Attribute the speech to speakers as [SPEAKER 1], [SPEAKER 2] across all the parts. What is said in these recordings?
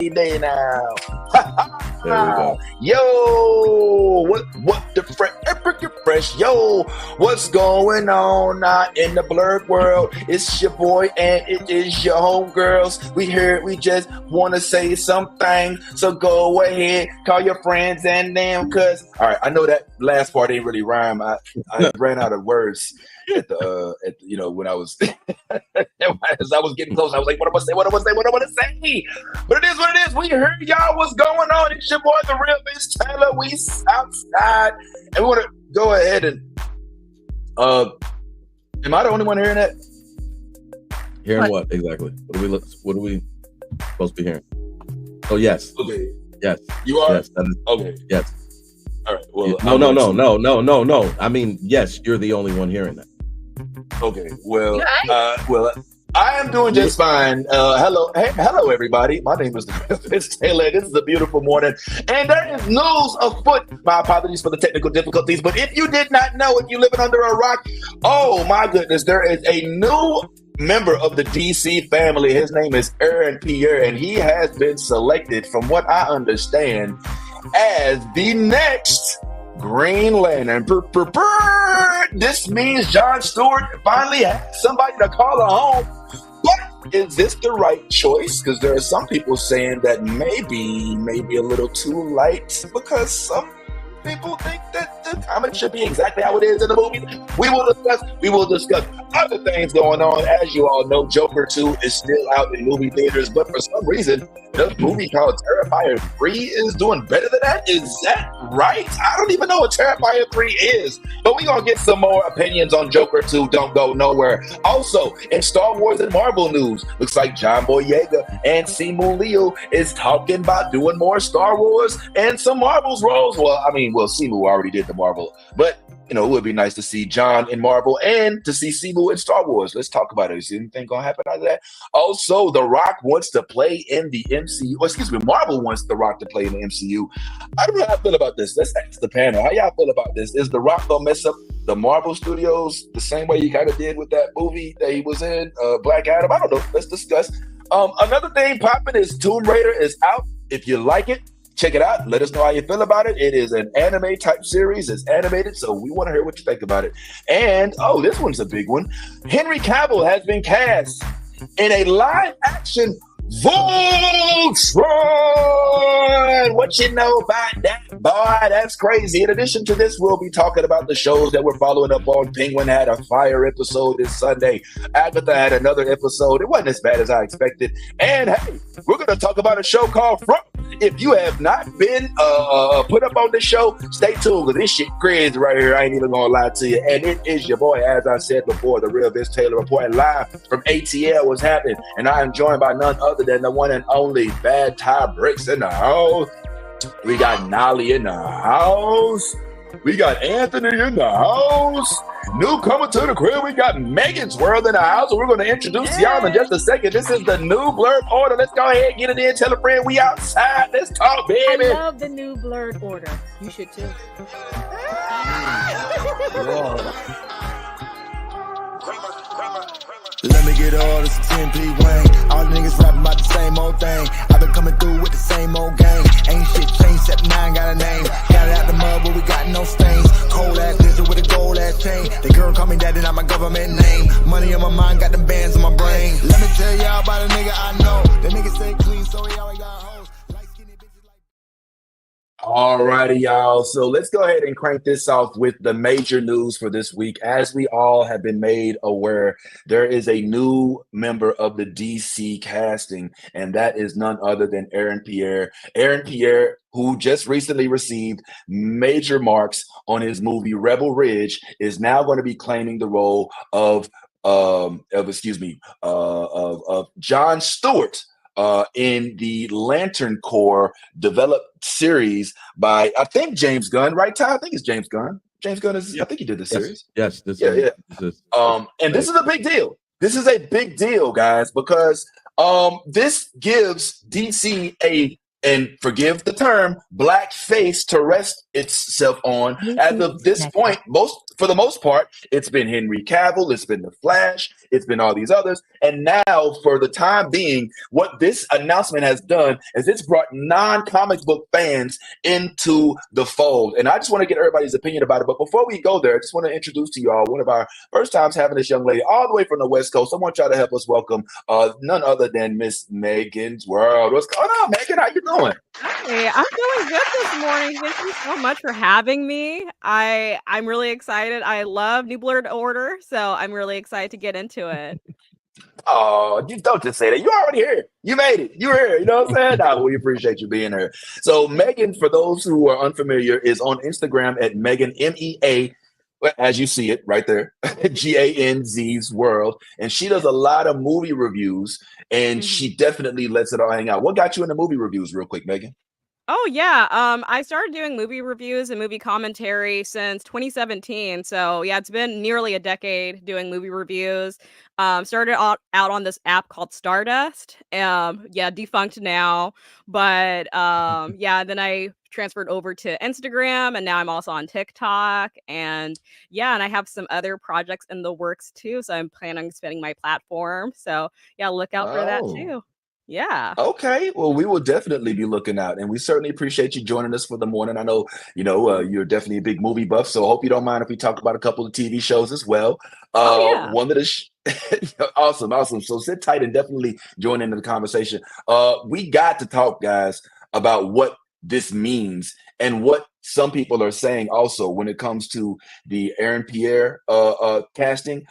[SPEAKER 1] day now.
[SPEAKER 2] There we go.
[SPEAKER 1] Yo, what the fresh? Yo, what's going on in the Blerd world? It's your boy and it is your homegirls. We just want to say something, so go ahead, call your friends and them. Cause all right, I know that last part ain't really rhyme. I ran out of words at the when I was as I was getting close. I was like, what am I say? But it is what it is. We heard y'all what's going on. It's your boy, the real Miss Taylor. We outside, and we want to go ahead and am I the only one hearing that?
[SPEAKER 2] Hearing what exactly? What are we supposed to be hearing? Oh yes.
[SPEAKER 1] Okay.
[SPEAKER 2] Yes.
[SPEAKER 1] You are?
[SPEAKER 2] Yes. That is,
[SPEAKER 1] okay.
[SPEAKER 2] Yes.
[SPEAKER 1] All right. Well,
[SPEAKER 2] no. I mean, yes, you're the only one hearing that.
[SPEAKER 1] Okay. Well, I am doing just fine. Hello, everybody. My name is Miss Taylor. This is a beautiful morning, and there is news afoot. My apologies for the technical difficulties, but if you did not know, if you're living under a rock, oh my goodness, there is a new member of the DC family. His name is Aaron Pierre, and he has been selected, from what I understand, as the next Green Lantern. This means John Stewart finally has somebody to call home. But is this the right choice? Because there are some people saying that maybe a little too light, because some people think that the comic should be exactly how it is in the movie. We will discuss other things going on. As you all know, Joker 2 is still out in movie theaters, but for some reason, the movie called Terrifier 3 is doing better than that. Is that right? I don't even know what Terrifier 3 is, but we're going to get some more opinions on Joker 2. Don't go nowhere. Also, in Star Wars and Marvel news, looks like John Boyega and Simu Liu is talking about doing more Star Wars and some Marvel's roles. Well, Simu already did the Marvel, but it would be nice to see John in Marvel and to see Simu in Star Wars. Let's talk about it. Is anything going to happen out of that? Also, The Rock wants to play in the MCU. Marvel wants The Rock to play in the MCU. I don't know how I feel about this. Let's ask the panel. How y'all feel about this? Is The Rock going to mess up the Marvel Studios the same way he kind of did with that movie that he was in, Black Adam? I don't know. Let's discuss. Another thing popping is Tomb Raider is out. If you like it, check it out. Let us know how you feel about it. It is an anime type series. It's animated, so we want to hear what you think about it. And, this one's a big one. Henry Cavill has been cast in a live action Voltron. What you know about that, boy? That's crazy. In addition to this, we'll be talking about the shows that we're following up on. Penguin had a fire episode this Sunday. Agatha had another episode. It wasn't as bad as I expected. And hey, we're going to talk about a show called Front. If you have not been put up on the show, stay tuned, because this shit crazy right here. I ain't even going to lie to you. And it is your boy, as I said before, the real Miss Taylor, reporting live from ATL. What's happening? And I am joined by none other than the one and only Bad Ty Bricks in the house. We got Nolly in the house. We got Anthony in the house. Newcomer to the crib, we got Megan's World in the house, and we're going to introduce y'all in just a second. This is the new Blerd Order. Let's go ahead, get it in, tell a friend we outside. Let's talk, baby.
[SPEAKER 3] I love the new Blerd Order. You should too.
[SPEAKER 4] Let me get all this 10p Wayne. All the niggas rapping about the same old thing. I've been coming through with the same old gang. Ain't shit changed except nine got a name. Got it out the mud, but we got no stains. Cold ass ninja with a gold ass chain. The girl call me daddy, not my government name. Money on my mind, got them bands on my brain. Let me tell y'all about a nigga I know. The nigga stay clean, so he always got hoes. Light skinny bitches like.
[SPEAKER 1] Alrighty, y'all. So let's go ahead and crank this off with the major news for this week. As we all have been made aware, there is a new member of the DC casting, and that is none other than Aaron Pierre. Aaron Pierre, who just recently received major marks on his movie Rebel Ridge, is now going to be claiming the role of John Stewart in the Lantern Corps developed series by, I think, James Gunn, right, Ty? I think it's James Gunn. James Gunn is, I think he did the series.
[SPEAKER 2] Yes.
[SPEAKER 1] This is a big deal. This is a big deal, guys, because this gives DC a and forgive the term, black face to rest itself on. As of this point, for the most part, it's been Henry Cavill, it's been The Flash, it's been all these others. And now, for the time being, what this announcement has done is it's brought non-comic book fans into the fold. And I just want to get everybody's opinion about it. But before we go there, I just want to introduce to you all one of our first times having this young lady all the way from the West Coast. I want y'all to help us welcome none other than Miss Megan's World. What's going on, Megan? How you doing?
[SPEAKER 3] Hey, I'm doing good this morning. Thank you so much for having me. I'm really excited. I love New Blerd Order, so I'm really excited to get into it.
[SPEAKER 1] Oh, you don't just say that. You already here. You made it. You're here. You know what I'm saying? No, we appreciate you being here. So Megan, for those who are unfamiliar, is on Instagram at Megan, MEA, as you see it right there, GANZ's World. And she does a lot of movie reviews, and she definitely lets it all hang out. What got you into movie reviews real quick, Megan?
[SPEAKER 3] Oh, yeah. I started doing movie reviews and movie commentary since 2017. So, yeah, it's been nearly a decade doing movie reviews. Started out on this app called Stardust. Yeah, defunct now. But yeah, then I transferred over to Instagram, and now I'm also on TikTok. And yeah, and I have some other projects in the works too. So I'm planning on expanding my platform. So yeah, look out for that too. Yeah.
[SPEAKER 1] Okay. Well, we will definitely be looking out, and we certainly appreciate you joining us for the morning. I know, you're definitely a big movie buff, so I hope you don't mind if we talk about a couple of TV shows as well.
[SPEAKER 3] Yeah.
[SPEAKER 1] One of the awesome. So sit tight and definitely join into the conversation. We got to talk, guys, about what this means and what some people are saying also when it comes to the Aaron Pierre casting.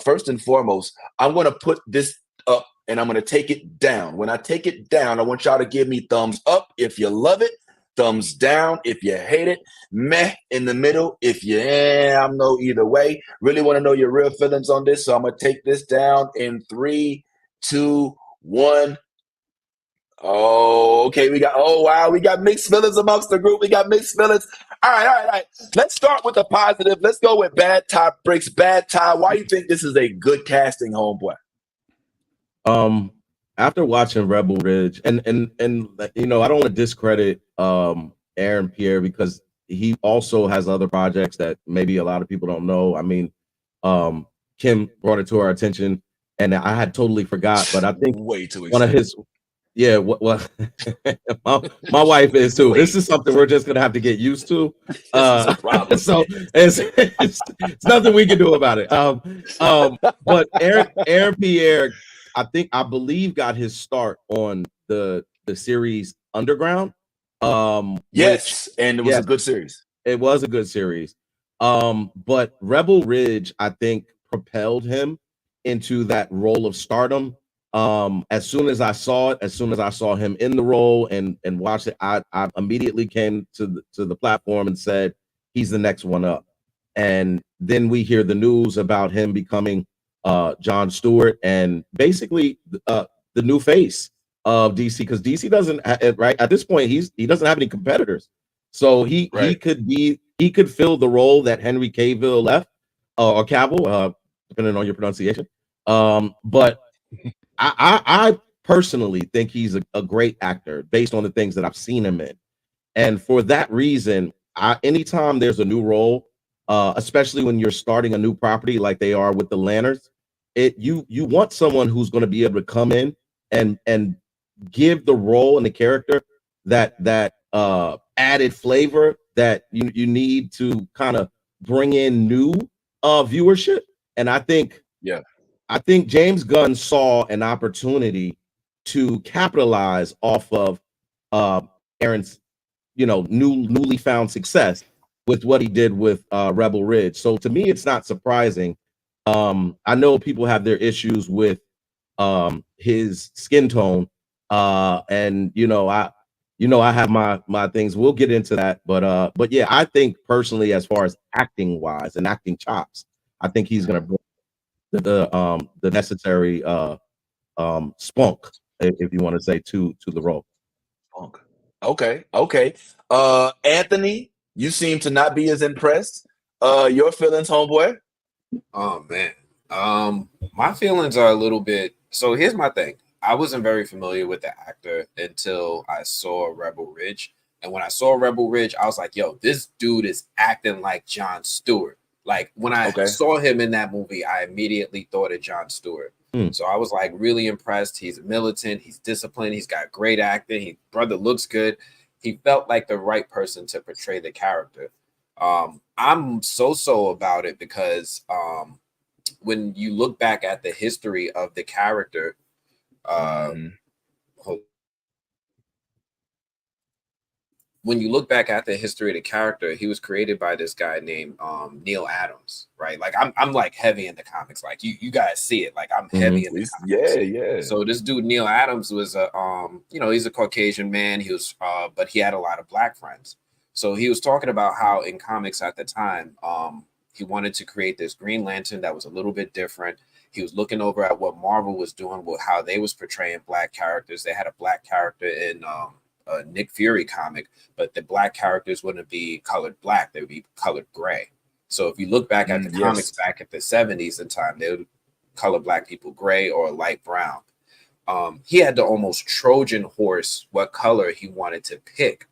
[SPEAKER 1] First and foremost, I'm going to put this up and I'm going to take it down. When I take it down, I want y'all to give me thumbs up if you love it, thumbs down if you hate it, meh in the middle if you, I'm no either way. Really want to know your real feelings on this, so I'm going to take this down in 3, 2, 1. Oh, okay. We got mixed feelings amongst the group. We got mixed feelings. All right. Let's start with the positive. Let's go with Bad Ty Bricks. Bad Ty, why do you think this is a good casting, homeboy?
[SPEAKER 2] After watching Rebel Ridge, and I don't want to discredit Aaron Pierre because he also has other projects that maybe a lot of people don't know. I mean, Kim brought it to our attention, and I had totally forgot. But I think
[SPEAKER 1] way too
[SPEAKER 2] one of his, well, my wife is too. This is something we're just gonna have to get used to. So it's nothing we can do about it. But Aaron Pierre, I believe got his start on the series Underground.
[SPEAKER 1] Yes, and it was a good series.
[SPEAKER 2] It was a good series. But Rebel Ridge, I think, propelled him into that role of stardom. As soon as I saw it, as soon as I saw him in the role and watched it, I immediately came to the platform and said, he's the next one up. And then we hear the news about him becoming Jon Stewart and basically the new face of DC, because DC doesn't right at this point he doesn't have any competitors, so he could fill the role that Henry Cavill left or Cavill, depending on your pronunciation. But I personally think he's a great actor based on the things that I've seen him in, and for that reason, anytime there's a new role, especially when you're starting a new property like they are with the Lanterns, you want someone who's going to be able to come in and give the role and the character that added flavor that you need to kind of bring in new viewership. And I think James Gunn saw an opportunity to capitalize off of Aaron's newly found success with what he did with Rebel Ridge. So to me, it's not surprising. I know people have their issues with his skin tone, and I have my things. We'll get into that, but yeah, I think personally, as far as acting wise and acting chops, I think he's gonna bring the necessary spunk, if you want to say, to the role.
[SPEAKER 1] Spunk. Okay. Anthony, you seem to not be as impressed. Your feelings, homeboy?
[SPEAKER 5] Oh man. My feelings are a little bit. So here's my thing. I wasn't very familiar with the actor until I saw Rebel Ridge. And when I saw Rebel Ridge, I was like, yo, this dude is acting like Jon Stewart. Like when I saw him in that movie, I immediately thought of Jon Stewart. So I was like really impressed. He's militant, he's disciplined, he's got great acting, his brother looks good. He felt like the right person to portray the character. I'm so about it because when you look back at the history of the character, when you look back at the history of the character, he was created by this guy named Neil Adams, right? Like I'm like heavy in the comics. Like you guys see it. Like I'm heavy in the comics.
[SPEAKER 1] Yeah.
[SPEAKER 5] So this dude Neil Adams was a he's a Caucasian man. He was but he had a lot of black friends. So he was talking about how in comics at the time, he wanted to create this Green Lantern that was a little bit different. He was looking over at what Marvel was doing with how they was portraying black characters. They had a black character in a Nick Fury comic, but the black characters wouldn't be colored black, they would be colored gray. So if you look back at the comics back at the 70s and time, they would color black people gray or light brown. He had to almost Trojan horse what color he wanted to pick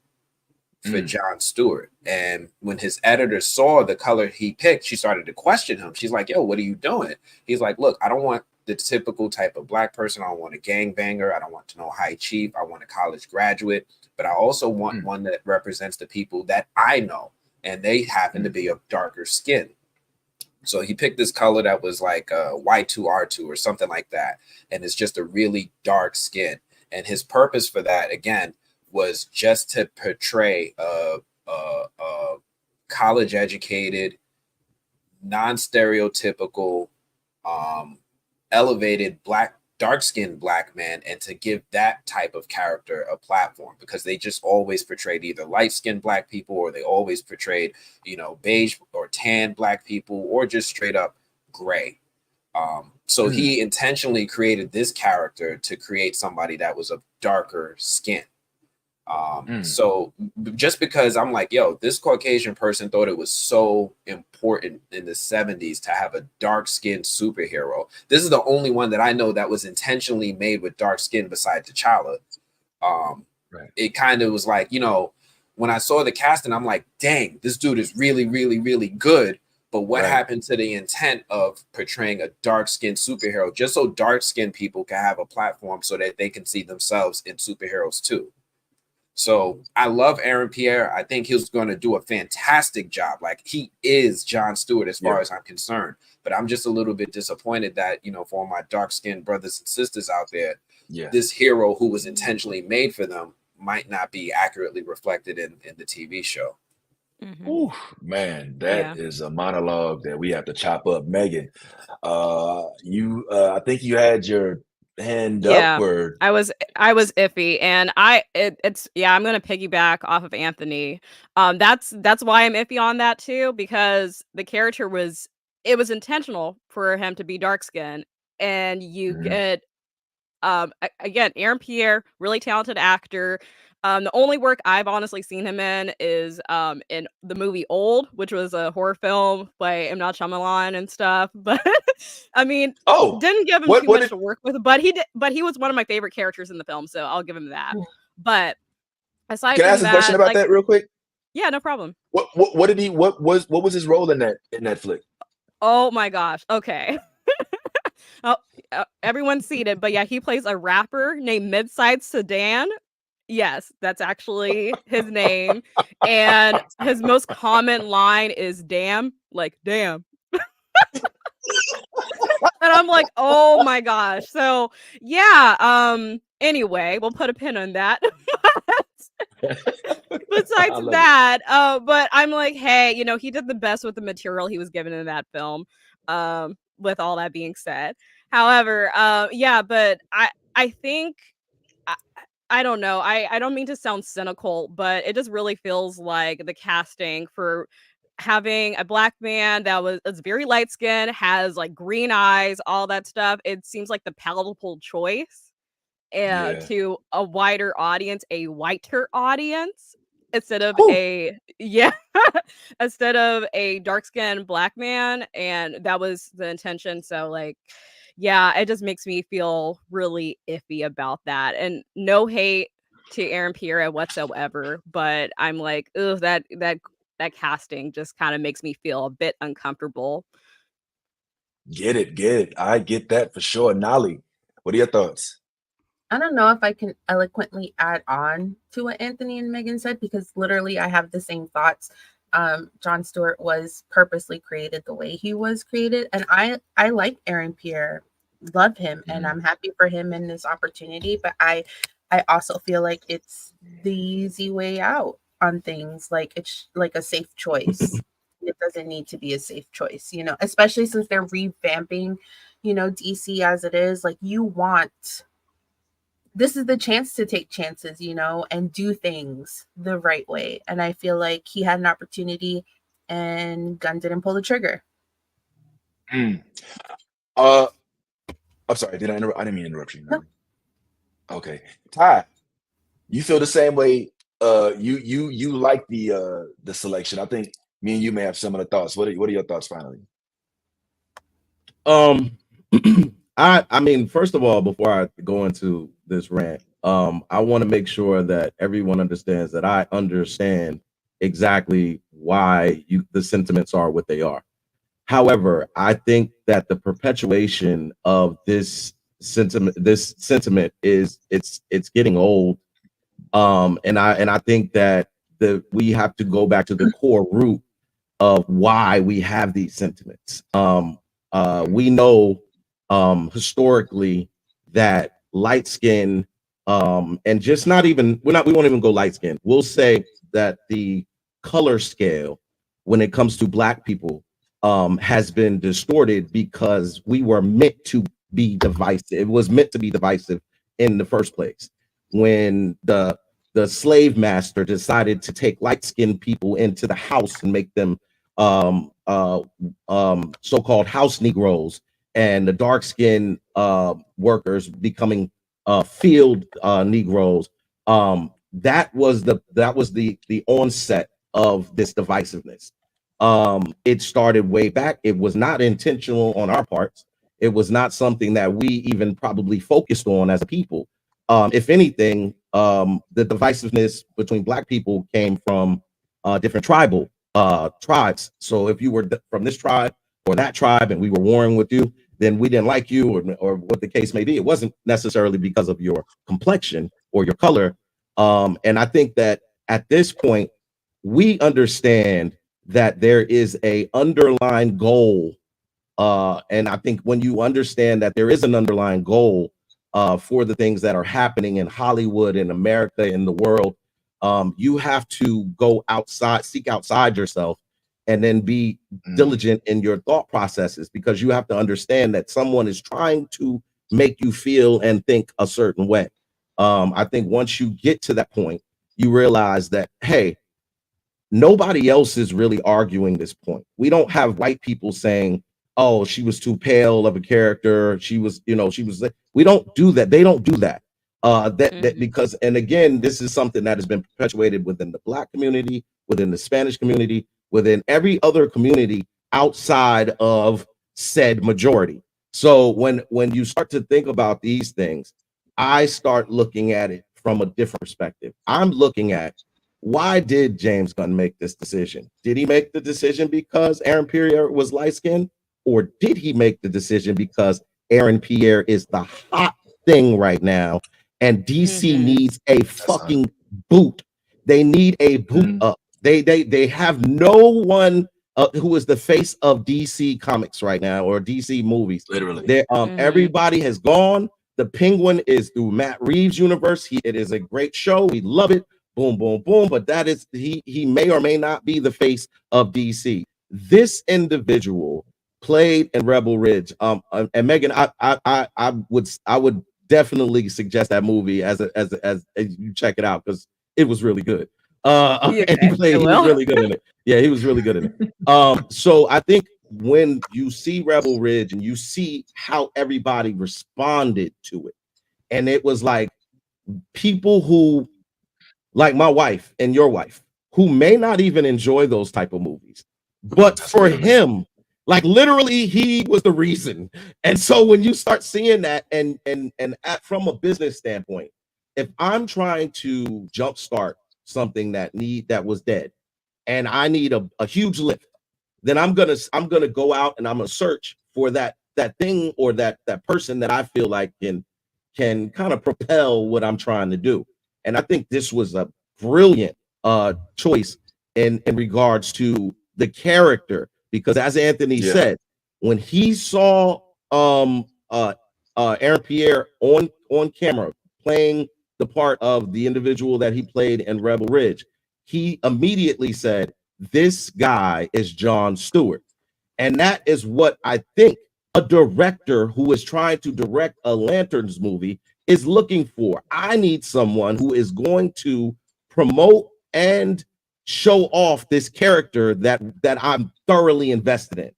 [SPEAKER 5] for Jon Stewart. And when his editor saw the color he picked, she started to question him. She's like, yo, what are you doing? He's like, look, I don't want the typical type of black person. I don't want a gangbanger. I don't want to know high chief. I want a college graduate, but I also want one that represents the people that I know, and they happen to be of darker skin. So he picked this color that was like Y2R2 or something like that, and it's just a really dark skin. And his purpose for that, again, was just to portray a college-educated, non-stereotypical, elevated dark-skinned black man, and to give that type of character a platform, because they just always portrayed either light-skinned black people, or they always portrayed, beige or tan black people, or just straight up gray. So he intentionally created this character to create somebody that was of darker skin. So just because I'm like, yo, this Caucasian person thought it was so important in the 70s to have a dark-skinned superhero. This is the only one that I know that was intentionally made with dark skin besides T'Challa. It kind of was like, when I saw the casting, I'm like, dang, this dude is really, really, really good. But what happened to the intent of portraying a dark-skinned superhero, just so dark-skinned people can have a platform so that they can see themselves in superheroes too? So I love Aaron Pierre. I think he's going to do a fantastic job. Like, he is Jon Stewart as far as I'm concerned. But I'm just a little bit disappointed that, for my dark-skinned brothers and sisters out there, this hero who was intentionally made for them might not be accurately reflected in the TV show.
[SPEAKER 1] Ooh, man, that is a monologue that we have to chop up. Megan, I think you had your hand up. Or
[SPEAKER 3] I was iffy, and I'm gonna piggyback off of Anthony. That's why I'm iffy on that too, because the character was intentional for him to be dark skinned, and you get again, Aaron Pierre, really talented actor. The only work I've honestly seen him in is in the movie Old, which was a horror film by M. Night Shyamalan and stuff. But I mean, didn't give him too much to work with. But he was one of my favorite characters in the film, so I'll give him that. But aside
[SPEAKER 1] can I ask
[SPEAKER 3] from
[SPEAKER 1] a question about that real quick?
[SPEAKER 3] Yeah, no problem.
[SPEAKER 1] What was his role in that flick?
[SPEAKER 3] Oh my gosh. Okay. Everyone's seated, but yeah, he plays a rapper named Midside Sedan. Yes, that's actually his name. And his most common line is damn, like damn. And I'm like, oh my gosh. So yeah, anyway, we'll put a pin on that. Besides that, but I'm like, hey, he did the best with the material he was given in that film. With all that being said. However, but I think I don't know. I don't mean to sound cynical, but it just really feels like the casting for having a black man that is very light skinned, has like green eyes, all that stuff. It seems like the palatable choice to a wider audience, a whiter audience, instead of instead of a dark skinned black man. And that was the intention. So like, Yeah, it just makes me feel really iffy about that. And no hate to Aaron Pierre whatsoever, but I'm like, ugh, that casting just kind of makes me feel a bit uncomfortable.
[SPEAKER 1] Get it. I get that for sure. Nolly, what are your thoughts?
[SPEAKER 6] I don't know if I can eloquently add on to what Anthony and Megan said, because literally I have the same thoughts. Jon Stewart was purposely created the way he was created, and I like Aaron Pierre, love him, and I'm happy for him in this opportunity. But I also feel like it's the easy way out on things. Like it's like a safe choice. It doesn't need to be a safe choice, you know, especially since they're revamping, you know, DC as it is. Like this is the chance to take chances, you know, and do things the right way. And I feel like he had an opportunity and Gunn didn't pull the trigger.
[SPEAKER 1] I'm sorry, did I interrupt? I didn't mean to interrupt you.
[SPEAKER 6] No.
[SPEAKER 1] Okay. Ty, you feel the same way? You like the selection. I think me and you may have similar thoughts. What are your thoughts finally?
[SPEAKER 2] I mean, first of all, before I go into this rant, I want to make sure that everyone understands that I understand exactly why the sentiments are what they are. However, I think that the perpetuation of this sentiment is it's getting old. And I think that we have to go back to the core root of why we have these sentiments. We know historically that light skin and just not even we won't even go light skin. We'll say that the color scale when it comes to Black people has been distorted because we were meant to be divisive. It was meant to be divisive in the first place. When the slave master decided to take light-skinned people into the house and make them so-called house Negroes, and the dark-skinned workers becoming field Negroes, that was the onset of this divisiveness. It started way back. It was not intentional on our parts. It was not something that we even probably focused on as a people. If anything, the divisiveness between Black people came from different tribes. So if you were from this tribe or that tribe and we were warring with you, then we didn't like you, or what the case may be. It wasn't necessarily because of your complexion or your color. And I think that at this point, we understand that there is a underlying goal. And I think when you understand that there is an underlying goal for the things that are happening in Hollywood, in America, in the world, you have to go outside, seek outside yourself, and then be diligent in your thought processes, because you have to understand that someone is trying to make you feel and think a certain way. I think once you get to that point, you realize that, hey, nobody else is really arguing this point. We don't have white people saying, oh, she was too pale of a character. She was. We don't do that. They don't do that. Because, and again, this is something that has been perpetuated within the Black community, within the Spanish community, within every other community outside of said majority. So when you start to think about these things, I start looking at it from a different perspective. I'm looking at, why did James Gunn make this decision? Did he make the decision because Aaron Pierre was light-skinned? Or did he make the decision because Aaron Pierre is the hot thing right now and DC needs a fucking boot? They need a boot up. They have no one who is the face of DC Comics right now, or DC movies.
[SPEAKER 1] Literally.
[SPEAKER 2] Everybody has gone. The Penguin is through Matt Reeves' universe. It is a great show. We love it. Boom, boom, boom. But that is, he may or may not be the face of DC. This individual played in Rebel Ridge. And Megan, I would definitely suggest that movie as you check it out, because it was really good. And he was really good in it. Yeah, he was really good in it. So I think when you see Rebel Ridge and you see how everybody responded to it, and it was like people who, like my wife and your wife, who may not even enjoy those type of movies, but for him, Like literally, he was the reason. And so when you start seeing that, and from a business standpoint, if I'm trying to jumpstart something that was dead, and I need a huge lift, then I'm gonna go out and I'm gonna search for that thing or that person that I feel like can kind of propel what I'm trying to do. And I think this was a brilliant choice in regards to the character, because as Anthony said, when he saw Aaron Pierre on camera playing the part of the individual that he played in Rebel Ridge, he immediately said, this guy is Jon Stewart. And that is what I think a director who is trying to direct a Lanterns movie is looking for. I need someone who is going to promote and show off this character that I'm thoroughly invested in.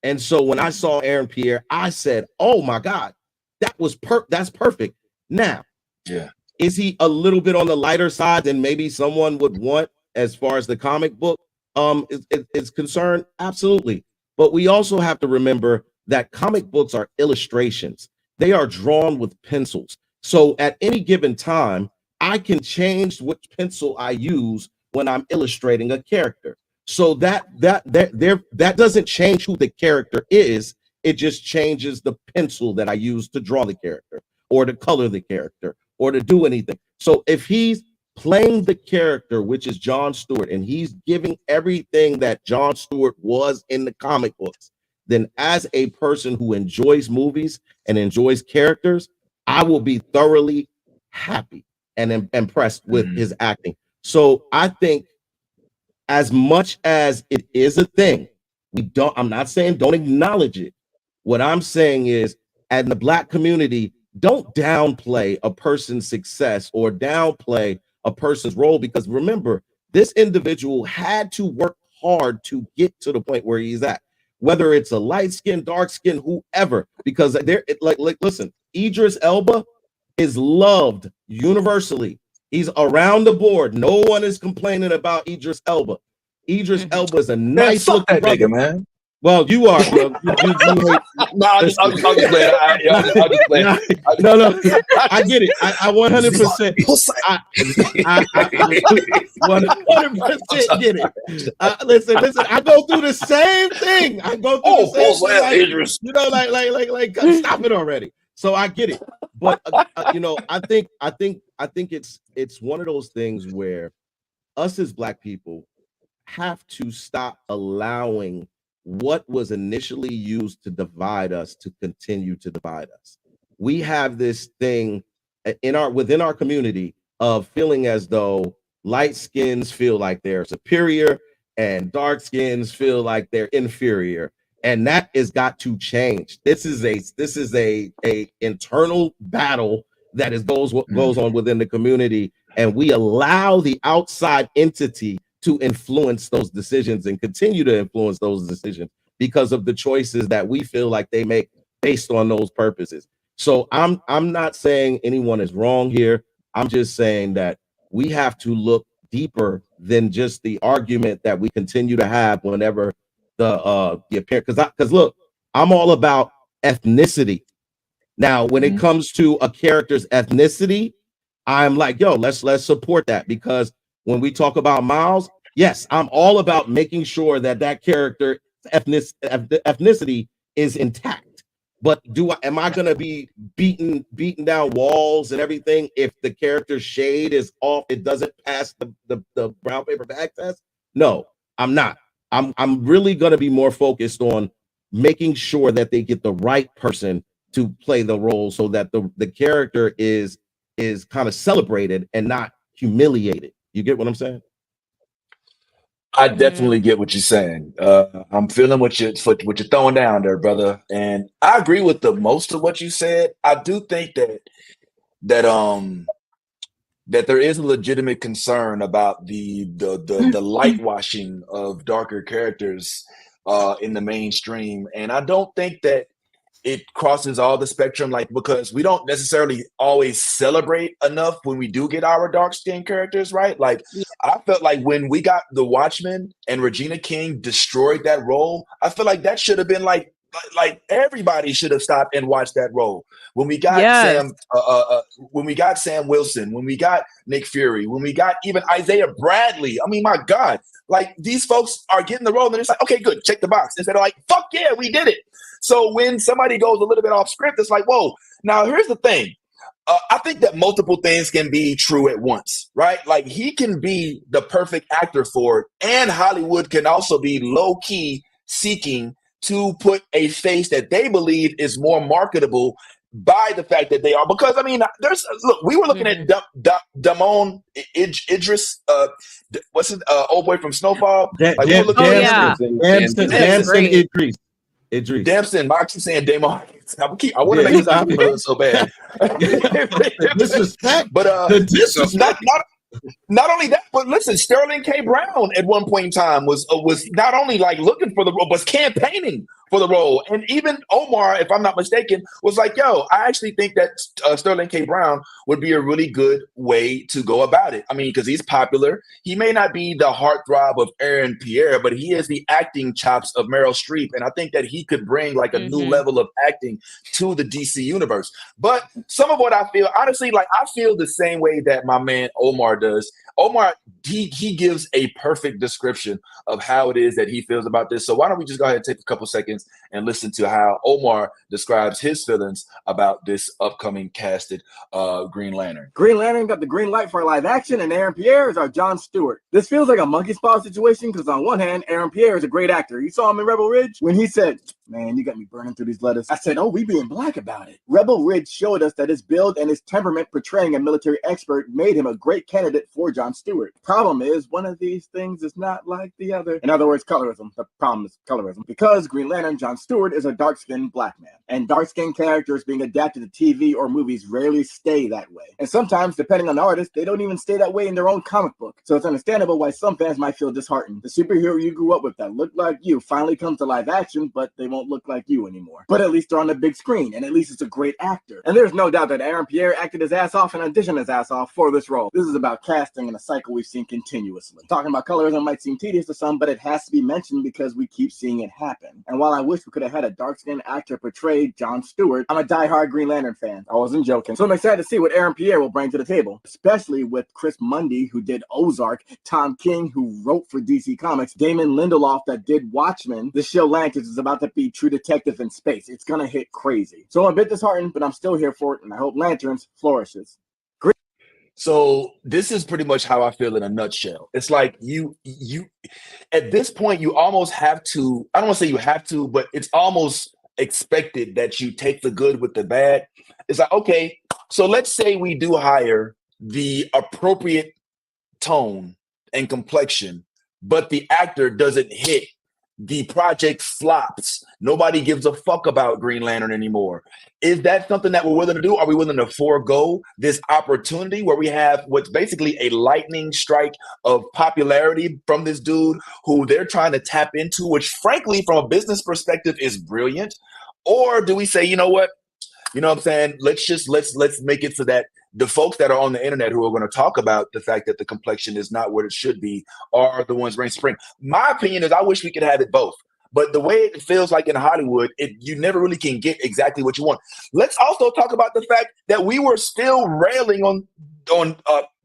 [SPEAKER 2] And so when I saw Aaron Pierre, I said, oh my God, that's perfect. Now, is he a little bit on the lighter side than maybe someone would want as far as the comic book is concerned? Absolutely. But we also have to remember that comic books are illustrations. They are drawn with pencils. So at any given time, I can change which pencil I use when I'm illustrating a character. So that doesn't change who the character is. It just changes the pencil that I use to draw the character or to color the character or to do anything. So if he's playing the character, which is Jon Stewart, and he's giving everything that Jon Stewart was in the comic books, then as a person who enjoys movies and enjoys characters, I will be thoroughly happy and impressed with his acting. So I think, as much as it is a thing, I'm not saying don't acknowledge it. What I'm saying is, in the Black community, don't downplay a person's success or downplay a person's role, because remember, this individual had to work hard to get to the point where he's at, whether it's a light skin, dark skin, whoever, because listen, Idris Elba is loved universally. He's around the board. No one is complaining about Idris Elba. Idris Elba is a nice looking brother,
[SPEAKER 1] nigga, man.
[SPEAKER 2] Well, you are, bro.
[SPEAKER 1] I'll just play it.
[SPEAKER 2] No, I get it. I 100%. I 100% get it. Listen. I go through the same thing. I go through the same thing. You know, like, stop it already. So I get it. But I think it's one of those things where us as Black people have to stop allowing what was initially used to divide us to continue to divide us. We have this thing within our community of feeling as though light skins feel like they're superior and dark skins feel like they're inferior, and that has got to change. This is a internal battle that goes on within the community, and we allow the outside entity to influence those decisions and continue to influence those decisions because of the choices that we feel like they make based on those purposes. So I'm not saying anyone is wrong here. I'm just saying that we have to look deeper than just the argument that we continue to have whenever the appearance. Because look, I'm all about ethnicity. Now, when it comes to a character's ethnicity, I'm like, yo, let's support that, because when we talk about Miles, yes, I'm all about making sure that character ethnicity is intact. But am I going to be beating down walls and everything if the character's shade is off? It doesn't pass the brown paper bag test? No, I'm not. I'm really going to be more focused on making sure that they get the right person to play the role, so that the character is kind of celebrated and not humiliated. You get what I'm saying?
[SPEAKER 1] I definitely get what you're saying. I'm feeling what you're throwing down there, brother. And I agree with most of what you said. I do think that there is a legitimate concern about the lightwashing of darker characters in the mainstream. And I don't think that it crosses all the spectrum, like, because we don't necessarily always celebrate enough when we do get our dark-skinned characters, right? Like, I felt like when we got The Watchmen and Regina King destroyed that role, I feel like that should have been like everybody should have stopped and watched that role. When we got Sam Wilson, when we got Nick Fury, when we got even Isaiah Bradley, I mean, my God, like, these folks are getting the role and it's like, okay, good, check the box. Instead of like, fuck yeah, we did it. So when somebody goes a little bit off script, it's like, whoa. Now, here's the thing. I think that multiple things can be true at once, right? Like, he can be the perfect actor for it, and Hollywood can also be low-key seeking to put a face that they believe is more marketable by the fact that they are. Because, I mean, we were looking at Damon Idris, what's his old boy from Snowfall?
[SPEAKER 2] Idris.
[SPEAKER 1] Damson, I keep saying Damon. I want to make this happen so bad.
[SPEAKER 2] Disrespect.
[SPEAKER 1] But not only that, but listen, Sterling K. Brown at one point in time was not only like looking for the role, but campaigning for the role. And even Omar, if I'm not mistaken, was like, yo, I actually think that Sterling K. Brown would be a really good way to go about it. I mean, because he's popular. He may not be the heartthrob of Aaron Pierre, but he has the acting chops of Meryl Streep. And I think that he could bring like a new level of acting to the DC universe. But some of what I feel, honestly, like, I feel the same way that my man Omar does. Omar, he gives a perfect description of how it is that he feels about this. So why don't we just go ahead and take a couple seconds and listen to how Omar describes his feelings about this upcoming casted Green Lantern.
[SPEAKER 7] Green Lantern got the green light for live action, and Aaron Pierre is our Jon Stewart. This feels like a monkey paw situation because on one hand, Aaron Pierre is a great actor. You saw him in Rebel Ridge when he said, "Man, you got me burning through these letters." I said, "Oh, we being black about it." Rebel Ridge showed us that his build and his temperament portraying a military expert made him a great candidate for Jon Stewart. Problem is, one of these things is not like the other. In other words, colorism. The problem is colorism. Because Green Lantern Jon Stewart is a dark-skinned black man. And dark-skinned characters being adapted to TV or movies rarely stay that way. And sometimes, depending on the artist, they don't even stay that way in their own comic book. So it's understandable why some fans might feel disheartened. The superhero you grew up with that looked like you finally comes to live action, but they won't look like you anymore. But at least they're on the big screen, and at least it's a great actor. And there's no doubt that Aaron Pierre acted his ass off and auditioned his ass off for this role. This is about casting in a cycle we've seen continuously. Talking about colorism might seem tedious to some, but it has to be mentioned because we keep seeing it happen. And while I wish we could have had a dark-skinned actor portray Jon Stewart, I'm a diehard Green Lantern fan. I wasn't joking. So I'm excited to see what Aaron Pierre will bring to the table, especially with Chris Mundy, who did Ozark, Tom King, who wrote for DC Comics, Damon Lindelof, that did Watchmen. This show Lanterns is about to be True Detective in space. It's gonna hit crazy. So I'm a bit disheartened, but I'm still here for it, and I hope Lanterns flourishes.
[SPEAKER 1] So this is pretty much how I feel in a nutshell. It's like you at this point, you almost have to, I don't want to say you have to, but it's almost expected that you take the good with the bad. It's like, okay, so let's say we do hire the appropriate tone and complexion, but the actor doesn't hit. The project flops. Nobody gives a fuck about Green Lantern anymore. Is that something that we're willing to do? Are we willing to forego this opportunity where we have what's basically a lightning strike of popularity from this dude who they're trying to tap into, which frankly, from a business perspective is brilliant? Or do we say, you know what? You know what I'm saying? Let's make it so that the folks that are on the internet who are going to talk about the fact that the complexion is not what it should be are the ones reigning supreme. My opinion is I wish we could have it both. But the way it feels like in Hollywood, you never really can get exactly what you want. Let's also talk about the fact that we were still railing on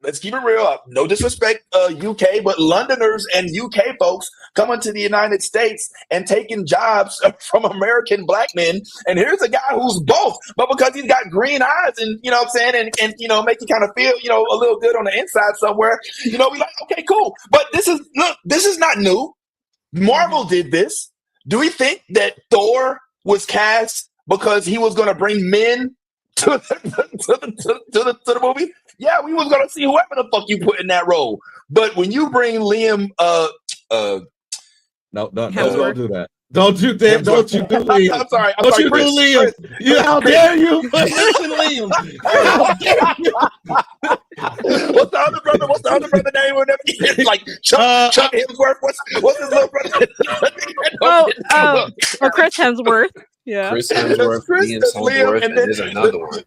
[SPEAKER 1] let's keep it real. No disrespect, UK, but Londoners and UK folks coming to the United States and taking jobs from American black men. And here's a guy who's both, but because he's got green eyes and, you know what I'm saying, and you know, make you kind of feel, you know, a little good on the inside somewhere, you know, we like, okay, cool. But this is not new. Marvel did this. Do we think that Thor was cast because he was going to bring men to the movie? Yeah, we was gonna see whoever the fuck you put in that role. But when you bring Liam,
[SPEAKER 2] no, don't do that. Don't you do Liam.
[SPEAKER 1] I'm sorry.
[SPEAKER 2] Don't you do Liam. How dare you? Listen, Liam. How dare you?
[SPEAKER 1] What's the other brother name? Like Chuck Hemsworth. What's his little brother?
[SPEAKER 3] Chris Hemsworth. Yeah.
[SPEAKER 5] Chris Hemsworth, Liam, and there's another one.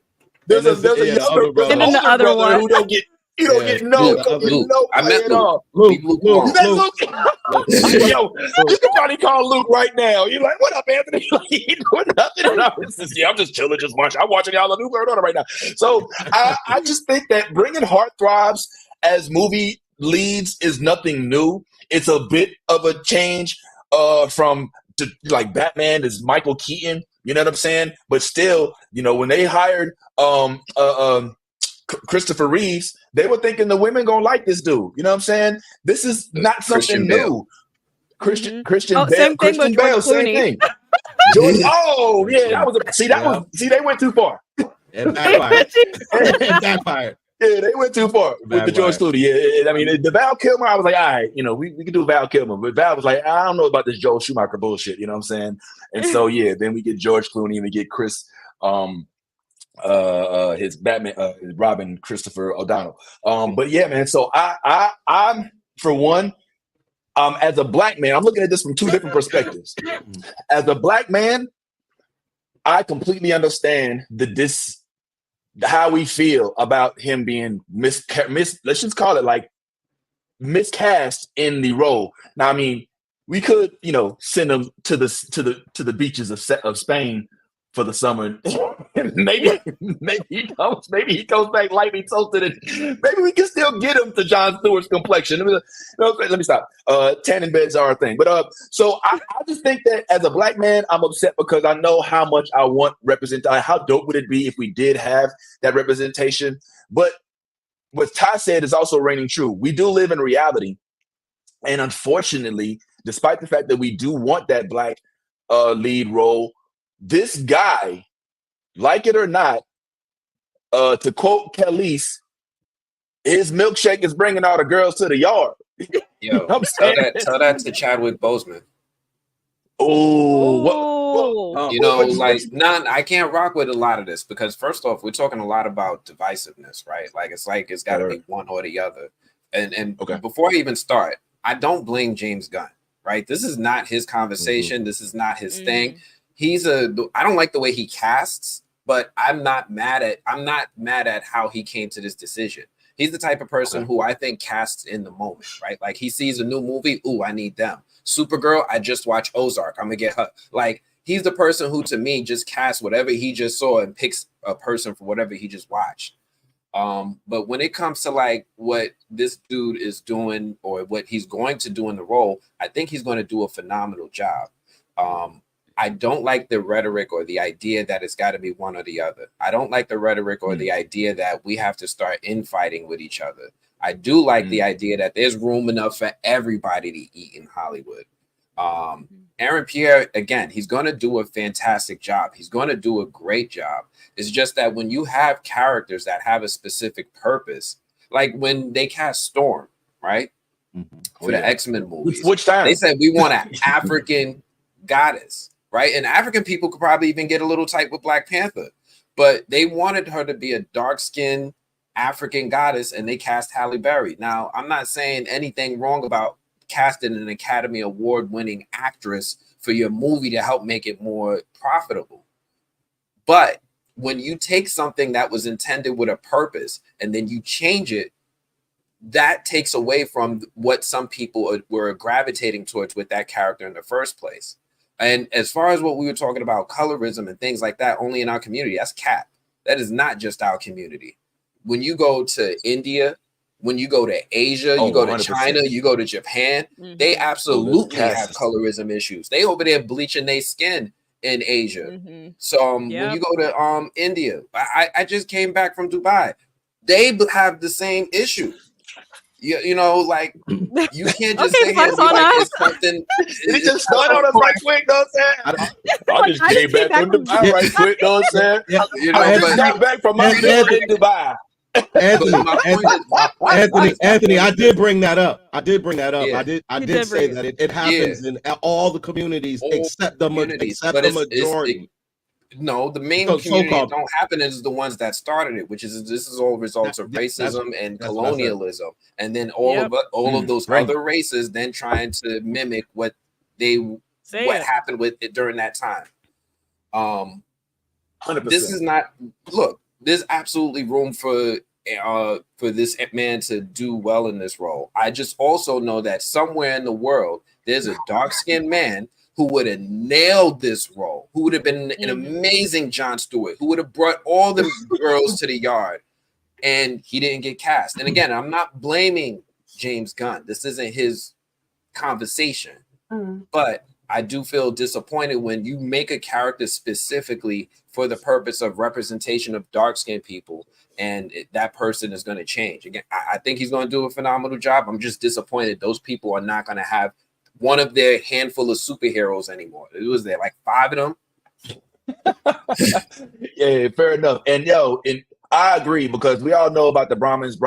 [SPEAKER 1] There's a younger brother,
[SPEAKER 3] and then the other one
[SPEAKER 1] who don't get no
[SPEAKER 5] I met
[SPEAKER 1] at all.
[SPEAKER 5] Luke.
[SPEAKER 1] You met Luke? Yo, you can probably call Luke right now. You're like, what up, Anthony? He doing nothing. And I'm just chilling, just watching. I'm watching y'all the new Blerd Order right now. So I just think that bringing heartthrobs as movie leads is nothing new. It's a bit of a change from like Batman is Michael Keaton. You know what I'm saying? But still, when they hired Christopher Reeves, they were thinking the women gonna like this dude. You know what I'm saying? This is not something new. Christian Bale,
[SPEAKER 3] same thing with George
[SPEAKER 1] same thing. George, they went too far.
[SPEAKER 2] It backfired.
[SPEAKER 1] Yeah, they went too far with the George Clooney. Yeah, I mean, the Val Kilmer, I was like, all right, we can do Val Kilmer. But Val was like, I don't know about this Joel Schumacher bullshit. You know what I'm saying? And so, then we get George Clooney and we get Chris, his Batman, Robin, Christopher O'Donnell. But yeah, man. So I'm for one, as a black man, I'm looking at this from two different perspectives. As a black man, I completely understand how we feel about him being let's just call it like miscast in the role. Now, I mean, we could, send him to the beaches of Spain for the summer. maybe he comes back lightly toasted, and maybe we can still get him to Jon Stewart's complexion. Let me stop. Tanning beds are a thing, but so I just think that as a black man, I'm upset because I know how much I want representation. How dope would it be if we did have that representation? But what Ty said is also reigning true. We do live in reality, and unfortunately, despite the fact that we do want that black lead role, this guy, like it or not, to quote Khalees, his milkshake is bringing all the girls to the yard.
[SPEAKER 5] Yo, tell that to Chadwick Boseman. I can't rock with a lot of this because first off, we're talking a lot about divisiveness, right? It's got to be one or the other. And before I even start, I don't blame James Gunn, right? This is not his conversation. Mm-hmm. This is not his thing. I don't like the way he casts, but I'm not mad at how he came to this decision. He's the type of person who I think casts in the moment, right? Like he sees a new movie. Ooh, I need them. Supergirl, I just watched Ozark. I'm gonna get her. Like he's the person who to me just casts whatever he just saw and picks a person for whatever he just watched. But when it comes to like what this dude is doing or what he's going to do in the role, I think he's going to do a phenomenal job. I don't like the rhetoric or the idea that it's got to be one or the other. I don't like the rhetoric or the idea that we have to start infighting with each other. I do like the idea that there's room enough for everybody to eat in Hollywood. Aaron Pierre, again, he's going to do a fantastic job. He's going to do a great job. It's just that when you have characters that have a specific purpose, like when they cast Storm, right? For the X-Men movies,
[SPEAKER 1] which time?
[SPEAKER 5] They said we want an African goddess. Right. And African people could probably even get a little tight with Black Panther, but they wanted her to be a dark-skinned African goddess and they cast Halle Berry. Now, I'm not saying anything wrong about casting an Academy Award-winning actress for your movie to help make it more profitable. But when you take something that was intended with a purpose and then you change it, that takes away from what some people were gravitating towards with that character in the first place. And as far as what we were talking about, colorism and things like that, only in our community, that's cap. That is not just our community. When you go to India, when you go to Asia, you go to 100%. China, you go to Japan, they absolutely have colorism issues. They over there bleaching their skin in Asia. So when you go to India, I just came back from Dubai. They have the same issue. You know, like you can't just say hey, like it's something.
[SPEAKER 1] It just started on us right quick, know what I'm saying? I just came back from Dubai right quick, know what I'm saying? I just came back from my trip in Dubai.
[SPEAKER 2] Anthony, I did bring that up. I did say that it happens in all the communities except the majority.
[SPEAKER 5] No, the main community that don't happen is the ones that started it, which is this is all results of racism and colonialism, and then all of those other races then trying to mimic what happened with it during that time. 100%.
[SPEAKER 1] 100%.
[SPEAKER 5] This is not, look, there's absolutely room for this man to do well in this role. I just also know that somewhere in the world there's a dark-skinned man who would have nailed this role, who would have been an amazing Jon Stewart, who would have brought all the girls to the yard, and he didn't get cast. And again, I'm not blaming James Gunn. This isn't his conversation, but I do feel disappointed when you make a character specifically for the purpose of representation of dark-skinned people, and that person is going to change. Again, I think he's going to do a phenomenal job. I'm just disappointed those people are not going to have one of their handful of superheroes anymore. It was there like 5 of
[SPEAKER 1] them. Yeah, fair enough. And I agree, because we all know about the Brahmins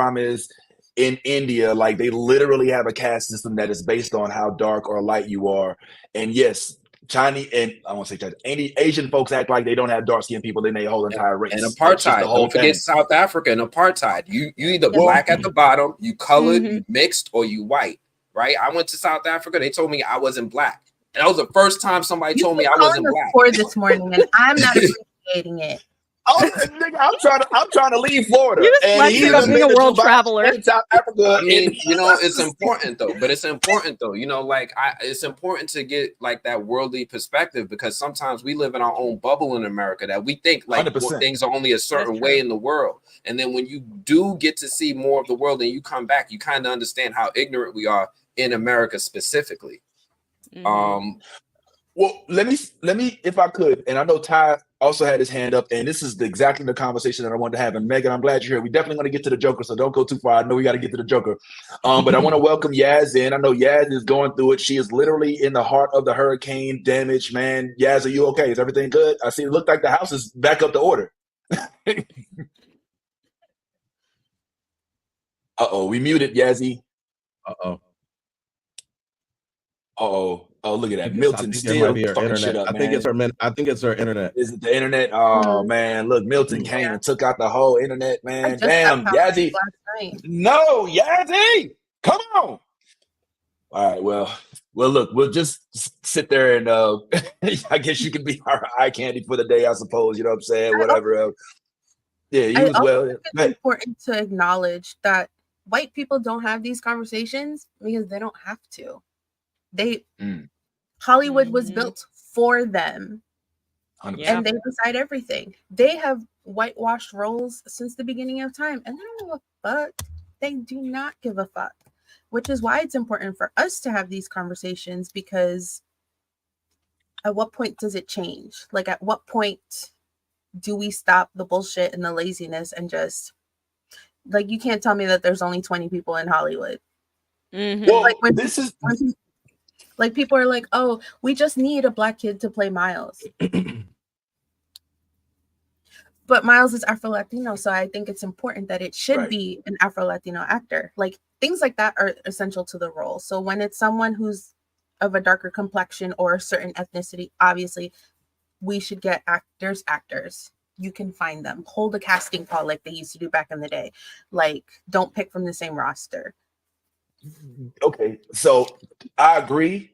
[SPEAKER 1] in India. Like, they literally have a caste system that is based on how dark or light you are. And yes, Chinese, and I won't say Chinese, any Asian folks act like they don't have dark-skinned people in their whole entire race.
[SPEAKER 5] And apartheid. Don't forget South Africa and apartheid. You either black at the bottom, you colored, you mixed, or you white. Right? I went to South Africa. They told me I wasn't black. And that was the first time somebody told me I wasn't black.
[SPEAKER 6] For this morning, and I'm not appreciating it.
[SPEAKER 1] Oh, nigga, I'm trying to leave Florida.
[SPEAKER 3] You just flexing on being a world traveler
[SPEAKER 1] in South Africa.
[SPEAKER 5] I mean, it's important though. But it's important though. It's important to get like that worldly perspective, because sometimes we live in our own bubble in America that we think like things are only a certain way in the world. And then when you do get to see more of the world and you come back, you kind of understand how ignorant we are in America specifically.
[SPEAKER 1] Well, let me, if I could, and I know Ty also had his hand up, and this is exactly the conversation that I wanted to have. And Megan, I'm glad you're here. We definitely want to get to the Joker, so don't go too far. I know we got to get to the Joker. But I want to welcome Yaz in. I know Yaz is going through it. She is literally in the heart of the hurricane damage, man. Yaz, are you okay? Is everything good? I see it looked like the house is back up to order. Uh-oh, we muted Yazzie.
[SPEAKER 2] Uh-oh.
[SPEAKER 1] Uh-oh. Oh, look at that. Milton still fucking shit up, man.
[SPEAKER 2] I think it's her internet.
[SPEAKER 1] Is it the internet? Oh, man. Look, Milton came and took out the whole internet, man. Damn, Yazzie. No, Yazzie. Come on. All right, well, look, we'll just sit there and I guess you can be our eye candy for the day, I suppose. You know what I'm saying? Whatever. Yeah, you as well.
[SPEAKER 6] It's important to acknowledge that white people don't have these conversations because they don't have to. Hollywood was built for them,
[SPEAKER 1] 100%.
[SPEAKER 6] and they decide everything. They have whitewashed roles since the beginning of time, and they don't give a fuck. They do not give a fuck, which is why it's important for us to have these conversations, because at what point does it change? Like, at what point do we stop the bullshit and the laziness and just, like, you can't tell me that there's only 20 people in Hollywood.
[SPEAKER 1] Well,
[SPEAKER 6] like like people are like, oh, we just need a black kid to play Miles. But Miles is Afro-Latino, so I think it's important that it should be an Afro-Latino actor. Like, things like that are essential to the role. So when it's someone who's of a darker complexion or a certain ethnicity, obviously we should get actors. You can find them. Hold a casting call like they used to do back in the day. Like, don't pick from the same roster.
[SPEAKER 1] Okay, so I agree.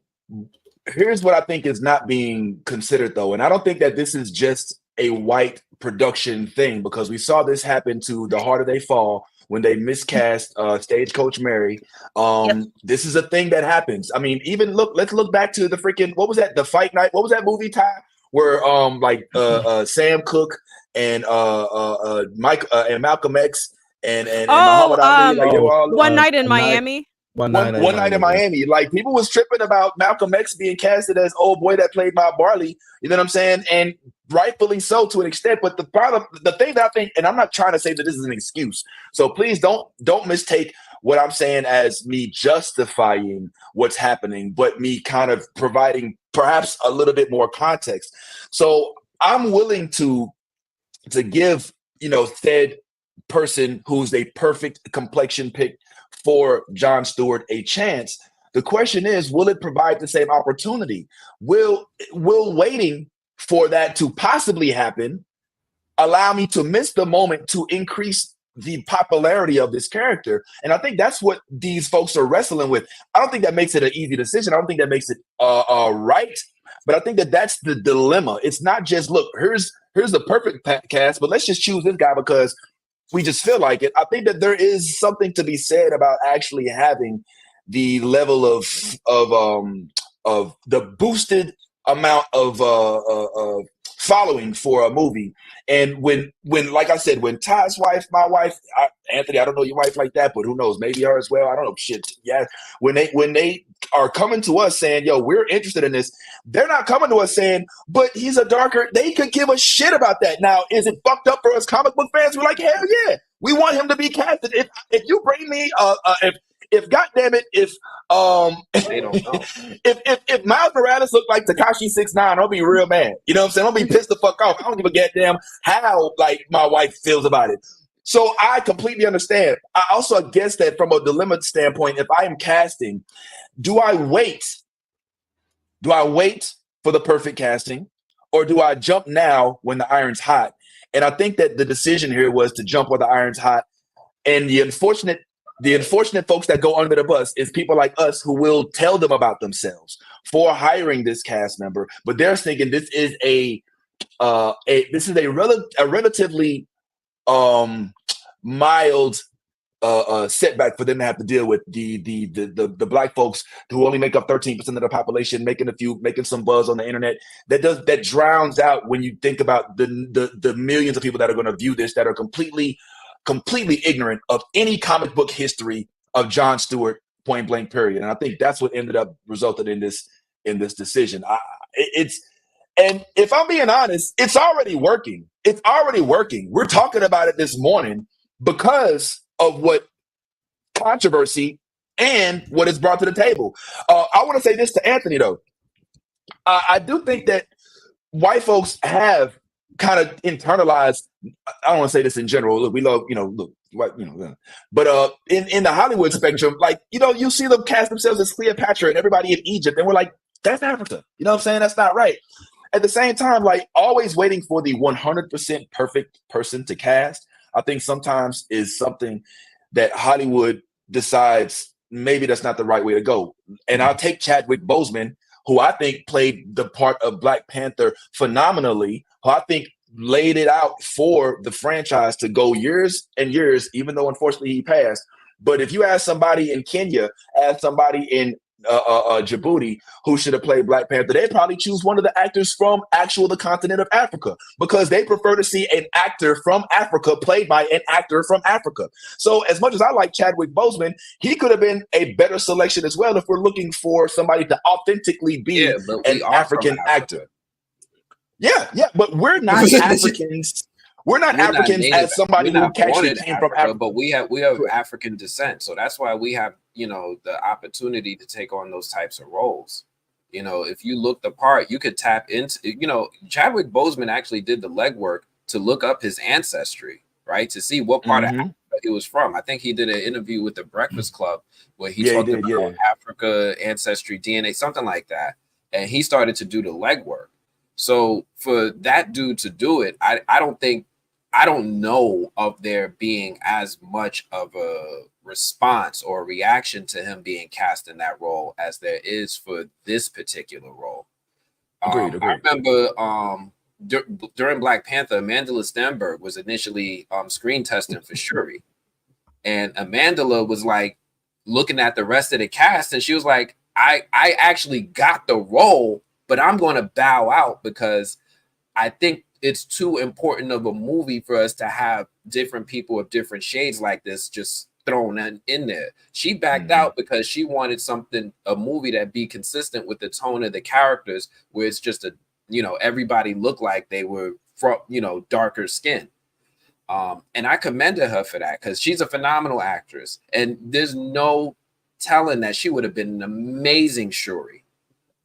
[SPEAKER 1] Here's what I think is not being considered, though, and I don't think that this is just a white production thing, because we saw this happen to The Harder They Fall when they miscast Stagecoach Mary. This is a thing that happens. I mean, even let's look back to the freaking, what was that? The Fight Night. What was that movie, Ty? Where Sam Cooke and Mike and Malcolm X and Muhammad Ali, like, they were all
[SPEAKER 3] One Night in Miami.
[SPEAKER 1] One night in Miami. Like, people was tripping about Malcolm X being casted as old boy that played Bob Marley. You know what I'm saying? And rightfully so to an extent. But the problem, the thing that I think, and I'm not trying to say that this is an excuse, so please don't mistake what I'm saying as me justifying what's happening, but me kind of providing perhaps a little bit more context. So I'm willing to give, said person who's a perfect complexion pick for Jon Stewart a chance. The question is, will it provide the same opportunity? Will waiting for that to possibly happen allow me to miss the moment to increase the popularity of this character? And I think that's what these folks are wrestling with. I don't think that makes it an easy decision. I don't think that makes it right. But I think that that's the dilemma. It's not just, look, here's the perfect cast, but let's just choose this guy because we just feel like it. I think that there is something to be said about actually having the level of the boosted amount of following for a movie. And when like I said, when Ty's wife, my wife, Anthony, I don't know your wife like that, but who knows, maybe her as well. I don't know. Shit. Yeah. When they are coming to us saying, yo, we're interested in this, they're not coming to us saying, but he's a darker, they could give a shit about that. Now, is it fucked up for us comic book fans? We're like, hell yeah. We want him to be casted. If you bring me if goddamn it, if
[SPEAKER 5] They don't know.
[SPEAKER 1] if Miles Morales looked like Tekashi 6ix9ine, I'll be real mad. You know what I'm saying? I'll be pissed the fuck off. I don't give a goddamn how like my wife feels about it. So I completely understand. I also guess that from a dilemma standpoint, if I am casting, do I wait? Do I wait for the perfect casting, or do I jump now when the iron's hot? And I think that the decision here was to jump when the iron's hot. And the unfortunate folks that go under the bus is people like us who will tell them about themselves for hiring this cast member, but they're thinking this is a relatively mild setback for them to have to deal with the black folks who only make up 13% of the population, making some buzz on the internet that drowns out when you think about the millions of people that are going to view this that are completely ignorant of any comic book history of Jon Stewart, point blank period. And I think that's what ended up resulted in this decision. And if I'm being honest, it's already working. It's already working. We're talking about it this morning because of what controversy and what is brought to the table. I want to say this to Anthony, though. I do think that white folks have kind of internalized. I don't want to say this in general. Look, we love, but in the Hollywood spectrum, like, you see them cast themselves as Cleopatra and everybody in Egypt, and we're like, that's Africa. You know what I'm saying? That's not right. At the same time, like, always waiting for the 100% perfect person to cast, I think sometimes is something that Hollywood decides maybe that's not the right way to go. And I'll take Chadwick Boseman, who I think played the part of Black Panther phenomenally, who I think laid it out for the franchise to go years and years, even though unfortunately he passed. But if you ask somebody in Kenya, ask somebody in Djibouti who should have played Black Panther, they'd probably choose one of the actors from the continent of Africa, because they prefer to see an actor from Africa played by an actor from Africa. So as much as I like Chadwick Boseman, he could have been a better selection as well if we're looking for somebody to authentically be an African actor. Yeah, but we're not Africans. We're not Africans as somebody who actually came from Africa.
[SPEAKER 5] But we have African descent. So that's why we have, the opportunity to take on those types of roles. If you look the part, you could tap into, Chadwick Boseman actually did the legwork to look up his ancestry, right? To see what part of Africa he was from. I think he did an interview with the Breakfast Club where he talked about Africa, ancestry, DNA, something like that. And he started to do the legwork. So for that dude to do it, I don't know of there being as much of a response or reaction to him being cast in that role as there is for this particular role.
[SPEAKER 1] Agreed.
[SPEAKER 5] I remember during Black Panther, Amandla Stenberg was initially screen testing for Shuri. And Amandla was like looking at the rest of the cast, and she was like, I actually got the role, but I'm going to bow out because I think it's too important of a movie for us to have different people of different shades like this just thrown in there. She backed out because she wanted a movie that be consistent with the tone of the characters, where it's just everybody looked like they were from, darker skin. And I commended her for that because she's a phenomenal actress. And there's no telling that she would have been an amazing Shuri.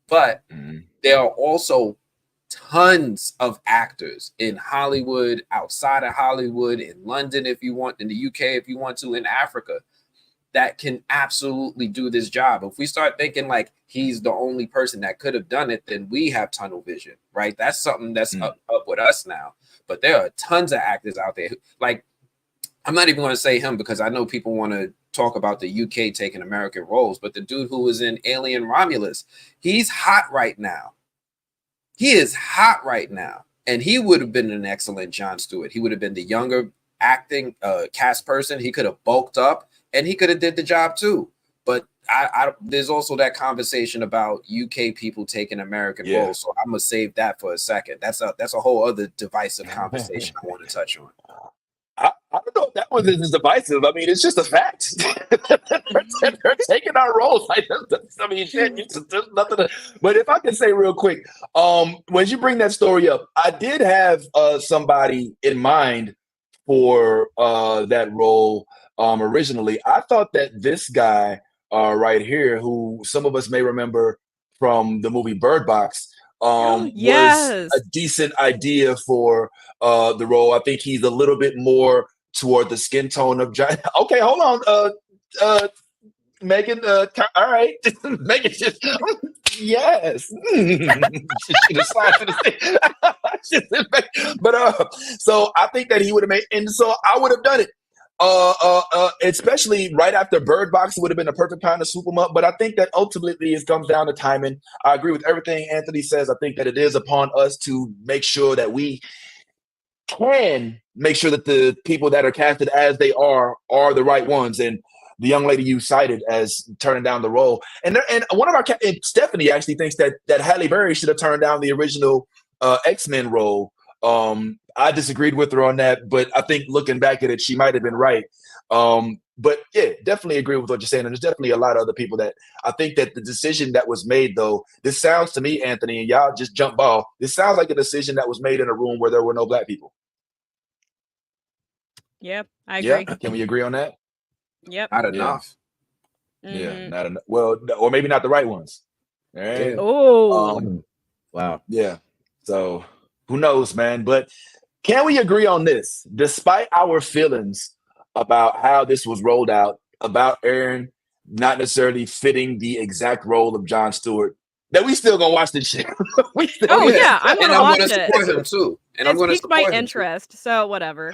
[SPEAKER 5] But there are also tons of actors in Hollywood, outside of Hollywood, in London, if you want, in the UK, if you want to, in Africa, that can absolutely do this job. If we start thinking like he's the only person that could have done it, then we have tunnel vision, right? That's something that's up with us now. But there are tons of actors out there. Like, I'm not even going to say him because I know people want to talk about the UK taking American roles, but the dude who was in Alien Romulus, he's hot right now. He is hot right now, and he would have been an excellent Jon Stewart. He would have been the younger acting cast person. He could have bulked up, and he could have did the job too. But there's also that conversation about UK people taking American roles, so I'm gonna save that for a second. That's a whole other divisive conversation I want to touch on.
[SPEAKER 1] I don't know if that was as divisive. I mean, it's just a fact. they're taking our roles. Like, I mean, shit, there's nothing to, but if I can say real quick, when you bring that story up, I did have somebody in mind for that role originally. I thought that this guy right here, who some of us may remember from the movie Bird Box, was a decent idea for the role. I think he's a little bit more toward the skin tone of John. Okay, hold on, Megan. All right, Megan. Just yes. But so I think that he would have made, and so I would have done it. Especially right after Bird Box would have been a perfect time to swoop them up. But I think that ultimately it comes down to timing. I agree with everything Anthony says. I think that it is upon us to make sure that we can make sure that the people that are casted as they are the right ones. And the young lady you cited as turning down the role, and one of our Stephanie actually thinks that Halle Berry should have turned down the original X-Men role. I disagreed with her on that, but I think looking back at it, she might have been right. But yeah, definitely agree with what you're saying. And there's definitely a lot of other people that I think that the decision that was made, though, this sounds to me, Anthony, and y'all just jump ball. This sounds like a decision that was made in a room where there were no Black people.
[SPEAKER 3] Yep, I agree.
[SPEAKER 1] Yeah, can we agree on that?
[SPEAKER 3] Yep.
[SPEAKER 5] Not enough.
[SPEAKER 1] Yeah, not enough. Well, or maybe not the right ones. All right.
[SPEAKER 3] Oh.
[SPEAKER 2] Wow.
[SPEAKER 1] Yeah. So who knows, man? But can we agree on this? Despite our feelings about how this was rolled out, about Aaron not necessarily fitting the exact role of Jon Stewart, that we still gonna watch this shit.
[SPEAKER 3] Yeah, I'm gonna watch it.
[SPEAKER 5] Support him too. And I'm gonna
[SPEAKER 3] piqued my interest, so whatever.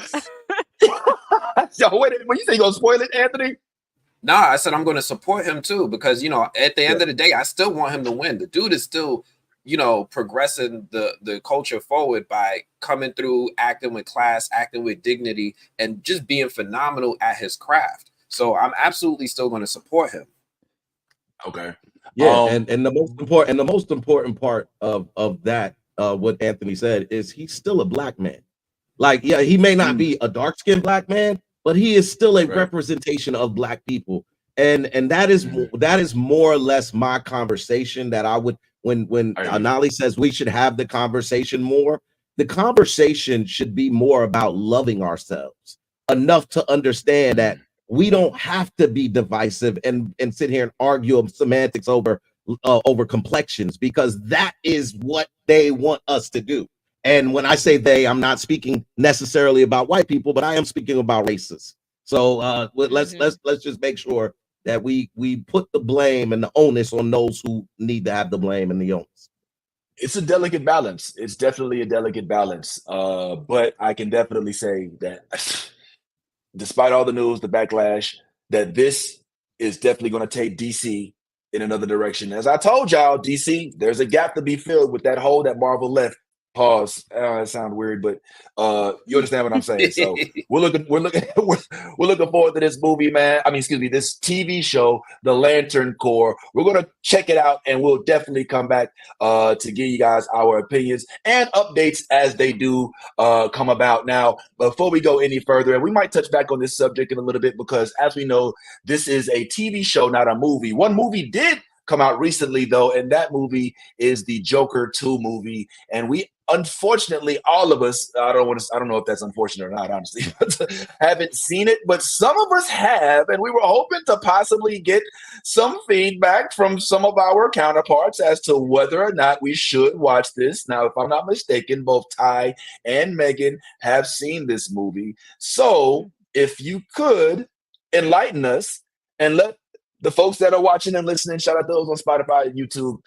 [SPEAKER 1] So when you say you gonna spoil it, Anthony?
[SPEAKER 5] Nah, I said I'm gonna support him too, because at the end of the day, I still want him to win. The dude is still, progressing the culture forward by coming through, acting with class, acting with dignity, and just being phenomenal at his craft. So I'm absolutely still going to support him.
[SPEAKER 1] Okay.
[SPEAKER 2] Yeah, and the most important part of that, what Anthony said, is he's still a Black man. Like, yeah, he may not be a dark-skinned Black man, but he is still a representation of Black people. And that is more or less my conversation that I would, when Anali says we should have the conversation more, the conversation should be more about loving ourselves enough to understand that we don't have to be divisive and sit here and argue semantics over complexions, because that is what they want us to do. And when I say they, I'm not speaking necessarily about white people, but I am speaking about races. So let's just make sure that we put the blame and the onus on those who need to have the blame and the onus.
[SPEAKER 1] It's a delicate balance. It's definitely a delicate balance. But I can definitely say that despite all the news, the backlash, that this is definitely going to take DC in another direction. As I told y'all, DC, there's a gap to be filled with that hole that Marvel left. Pause. That sounds weird, but you understand what I'm saying. So we're looking forward to this movie, man. This TV show, The Lantern Corps. We're gonna check it out, and we'll definitely come back to give you guys our opinions and updates as they do come about. Now, before we go any further, and we might touch back on this subject in a little bit, because as we know, this is a TV show, not a movie. One movie did come out recently, though, and that movie is the Joker 2 movie, and we unfortunately, all of us, I don't know if that's unfortunate or not, honestly, haven't seen it, but some of us have, and we were hoping to possibly get some feedback from some of our counterparts as to whether or not we should watch this. Now, if I'm not mistaken, both Ty and Megan have seen this movie. So if you could enlighten us and let the folks that are watching and listening, shout out those on Spotify, YouTube,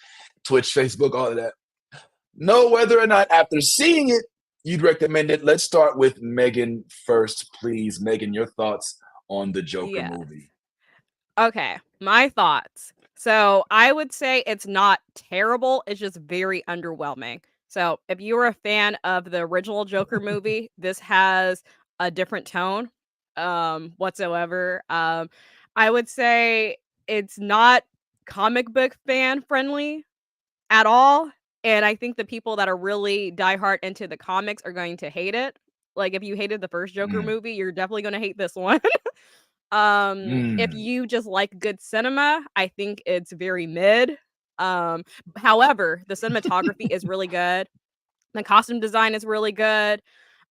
[SPEAKER 1] Twitch, Facebook, all of that, know whether or not after seeing it, you'd recommend it. Let's start with Megan first, please. Megan, your thoughts on the Joker movie.
[SPEAKER 3] Okay, my thoughts. So I would say it's not terrible. It's just very underwhelming. So if you were a fan of the original Joker movie, this has a different tone whatsoever. I would say it's not comic book fan friendly at all. And I think the people that are really diehard into the comics are going to hate it. Like if you hated the first Joker movie, you're definitely going to hate this one. If you just like good cinema, I think it's very mid. However, the cinematography is really good. The costume design is really good.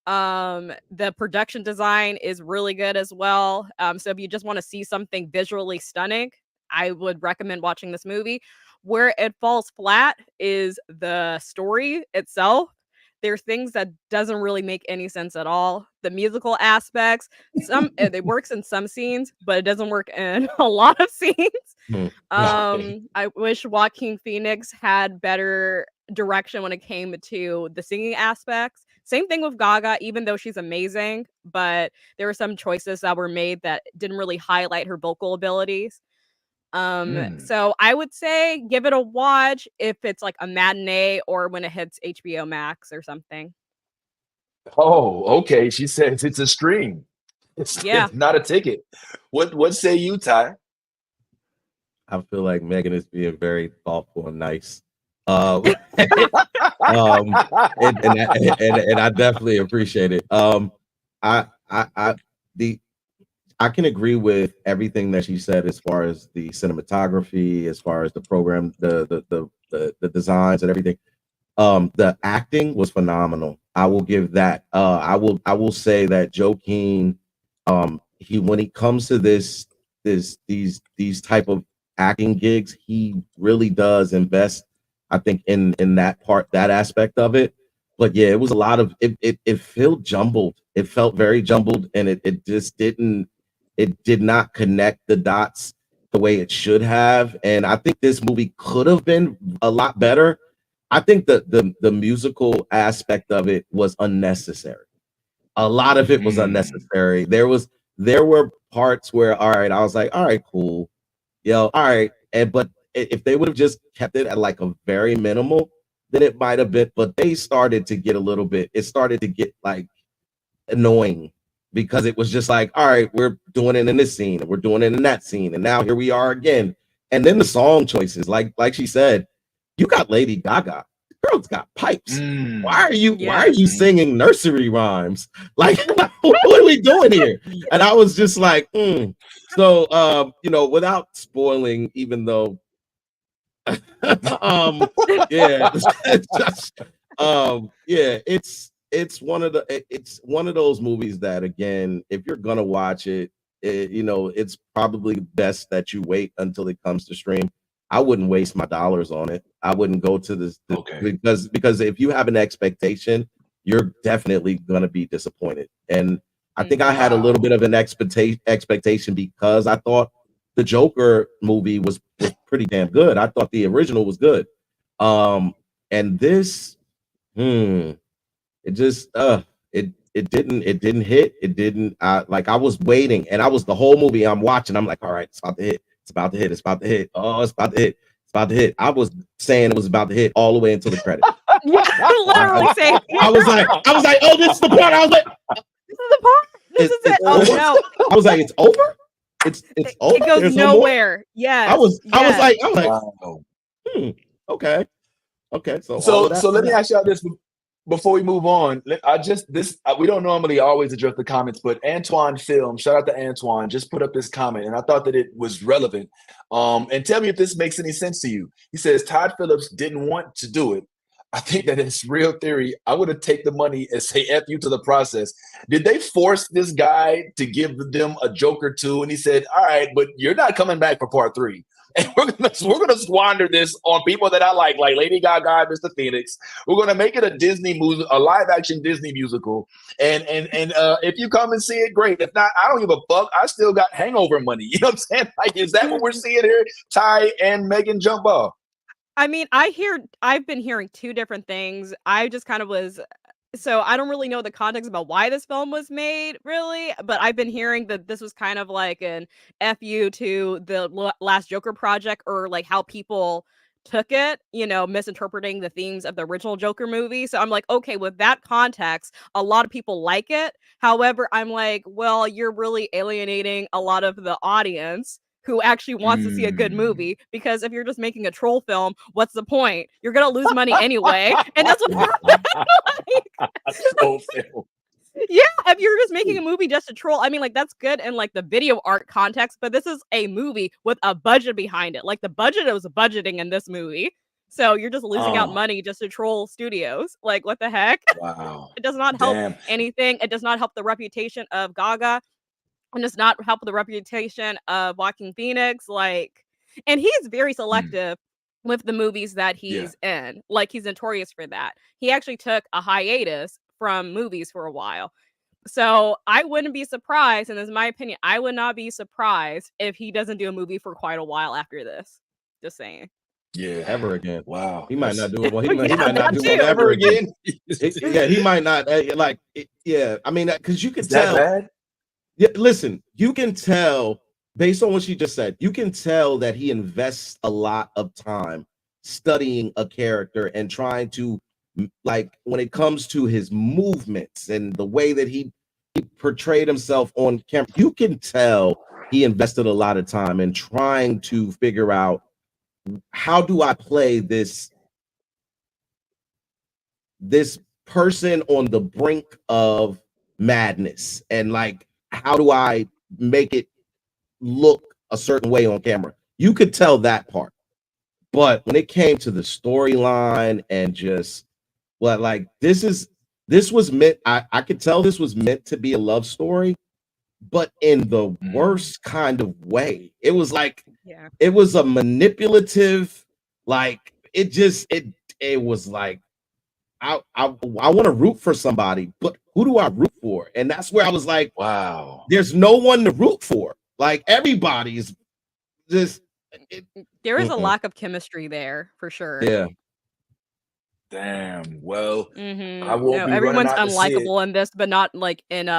[SPEAKER 3] The production design is really good as well. So if you just want to see something visually stunning, I would recommend watching this movie. Where it falls flat is the story itself. There's things that doesn't really make any sense at all. The musical aspects, it works in some scenes, but it doesn't work in a lot of scenes. I wish Joaquin Phoenix had better direction when it came to the singing aspects. Same thing with Gaga, even though she's amazing, but there were some choices that were made that didn't really highlight her vocal abilities. So I would say give it a watch if it's like a matinee or when it hits HBO Max or something.
[SPEAKER 1] Oh, okay. She says it's a stream. It's not a ticket. What say you, Ty?
[SPEAKER 2] I feel like Megan is being very thoughtful and nice. And I definitely appreciate it. I can agree with everything that she said as far as the cinematography, as far as the program, the designs and everything. The acting was phenomenal. I will give that. I will say that Joaquin, when he comes to these type of acting gigs, he really does invest, I think, in that aspect of it. But yeah, it was a lot of it felt jumbled. It felt very jumbled, and it just did not connect the dots the way it should have. And I think this movie could have been a lot better. I think the musical aspect of it was unnecessary. A lot of it was unnecessary. There were parts where, all right, I was like, all right, cool. All right. But if they would have just kept it at like a very minimal, then it might have been, but they started to get it started to get like annoying, because it was just like, all right, we're doing it in this scene, and we're doing it in that scene, and now here we are again. And then the song choices, like she said, you got Lady Gaga. The girl's got pipes. Why are you singing nursery rhymes? Like, what are we doing here? And I was just like, So, without spoiling, even though, it's one of those movies that, again, if you're gonna watch it, it's probably best that you wait until it comes to stream. I wouldn't waste my dollars on it. I wouldn't go to this because if you have an expectation, you're definitely gonna be disappointed. And I think I had a little bit of an expectation because I thought the Joker movie was pretty damn good. I thought the original was good. And this, it just it didn't hit. It didn't. I was waiting, and I was the whole movie I'm watching. I'm like, all right, it's about to hit. It's about to hit. It's about to hit. Oh, it's about to hit. It's about to hit. I was saying it was about to hit all the way until the credits.
[SPEAKER 3] Literally saying.
[SPEAKER 2] I was like, oh, this is the part. I was like,
[SPEAKER 3] this is the part. This is it. Oh no!
[SPEAKER 2] I was like, it's over. It's over.
[SPEAKER 3] It goes
[SPEAKER 2] There's
[SPEAKER 3] nowhere.
[SPEAKER 2] No,
[SPEAKER 3] yeah.
[SPEAKER 2] I was like, wow. Okay.
[SPEAKER 1] So let me ask y'all this before we move on. We don't normally always address the comments, but Antoine Film, shout out to Antoine, just put up this comment, and I thought that it was relevant. And tell me if this makes any sense to you. He says Todd Phillips didn't want to do it. I think that it's real theory. I would have taken the money and say F you to the process. Did they force this guy to give them a Joker 2? And he said, all right, but you're not coming back for part 3. And we're gonna squander this on people that I like Lady Gaga, Mr. Phoenix. We're gonna make it a Disney music, a live action Disney musical. And if you come and see it, great. If not, I don't give a fuck. I still got hangover money. You know what I'm saying? Like, is that what we're seeing here? Ty and Megan jump off.
[SPEAKER 3] I mean, I've been hearing two different things. I just kind of was, so I don't really know the context about why this film was made, really, but I've been hearing that this was kind of like an FU to the last Joker project, or like how people took it, you know, misinterpreting the themes of the original Joker movie. So I'm like, okay, with that context, a lot of people like it. However, I'm like, well, you're really alienating a lot of the audience who actually wants to see a good movie, because if you're just making a troll film, what's the point? You're gonna lose money anyway, and that's what
[SPEAKER 1] Troll film.
[SPEAKER 3] yeah, if you're just making a movie just to troll, I mean, like, that's good in, like, the video art context, but this is a movie with a budget behind it. Like, the budget was budgeting in this movie. So you're just losing out money just to troll studios. Like, what the heck?
[SPEAKER 1] Wow.
[SPEAKER 3] It does not help anything. It does not help the reputation of Gaga. And does not help the reputation of Joaquin Phoenix. Like, and he's very selective with the movies that he's in. Like, he's notorious for that. He actually took a hiatus from movies for a while. So I wouldn't be surprised, and this is my opinion, I would not be surprised if he doesn't do a movie for quite a while after this. Just saying.
[SPEAKER 1] Yeah,
[SPEAKER 2] ever again.
[SPEAKER 1] Wow.
[SPEAKER 2] He might not do it. Well, he might not do it ever again. Yeah, he might not. Yeah, I mean, because you can tell.
[SPEAKER 1] Bad?
[SPEAKER 2] Yeah, listen, you can tell based on what she just said, you can tell that he invests a lot of time studying a character and trying to, like, when it comes to his movements and the way that he portrayed himself on camera, you can tell he invested a lot of time in trying to figure out, how do I play this person on the brink of madness, and like, how do I make it look a certain way on camera? You could tell that part. But when it came to the storyline and just, well, like, this was meant, I could tell this was meant to be a love story, but in the worst kind of way. It was like, it was a manipulative, like, it was like, I want to root for somebody, but who do I root for? And that's where I was like, wow, there's no one to root for. Like, everybody's just,
[SPEAKER 3] there is a lack of chemistry there for sure.
[SPEAKER 2] Yeah.
[SPEAKER 1] Damn. Well,
[SPEAKER 3] I won't be everyone's unlikable in this, but not like in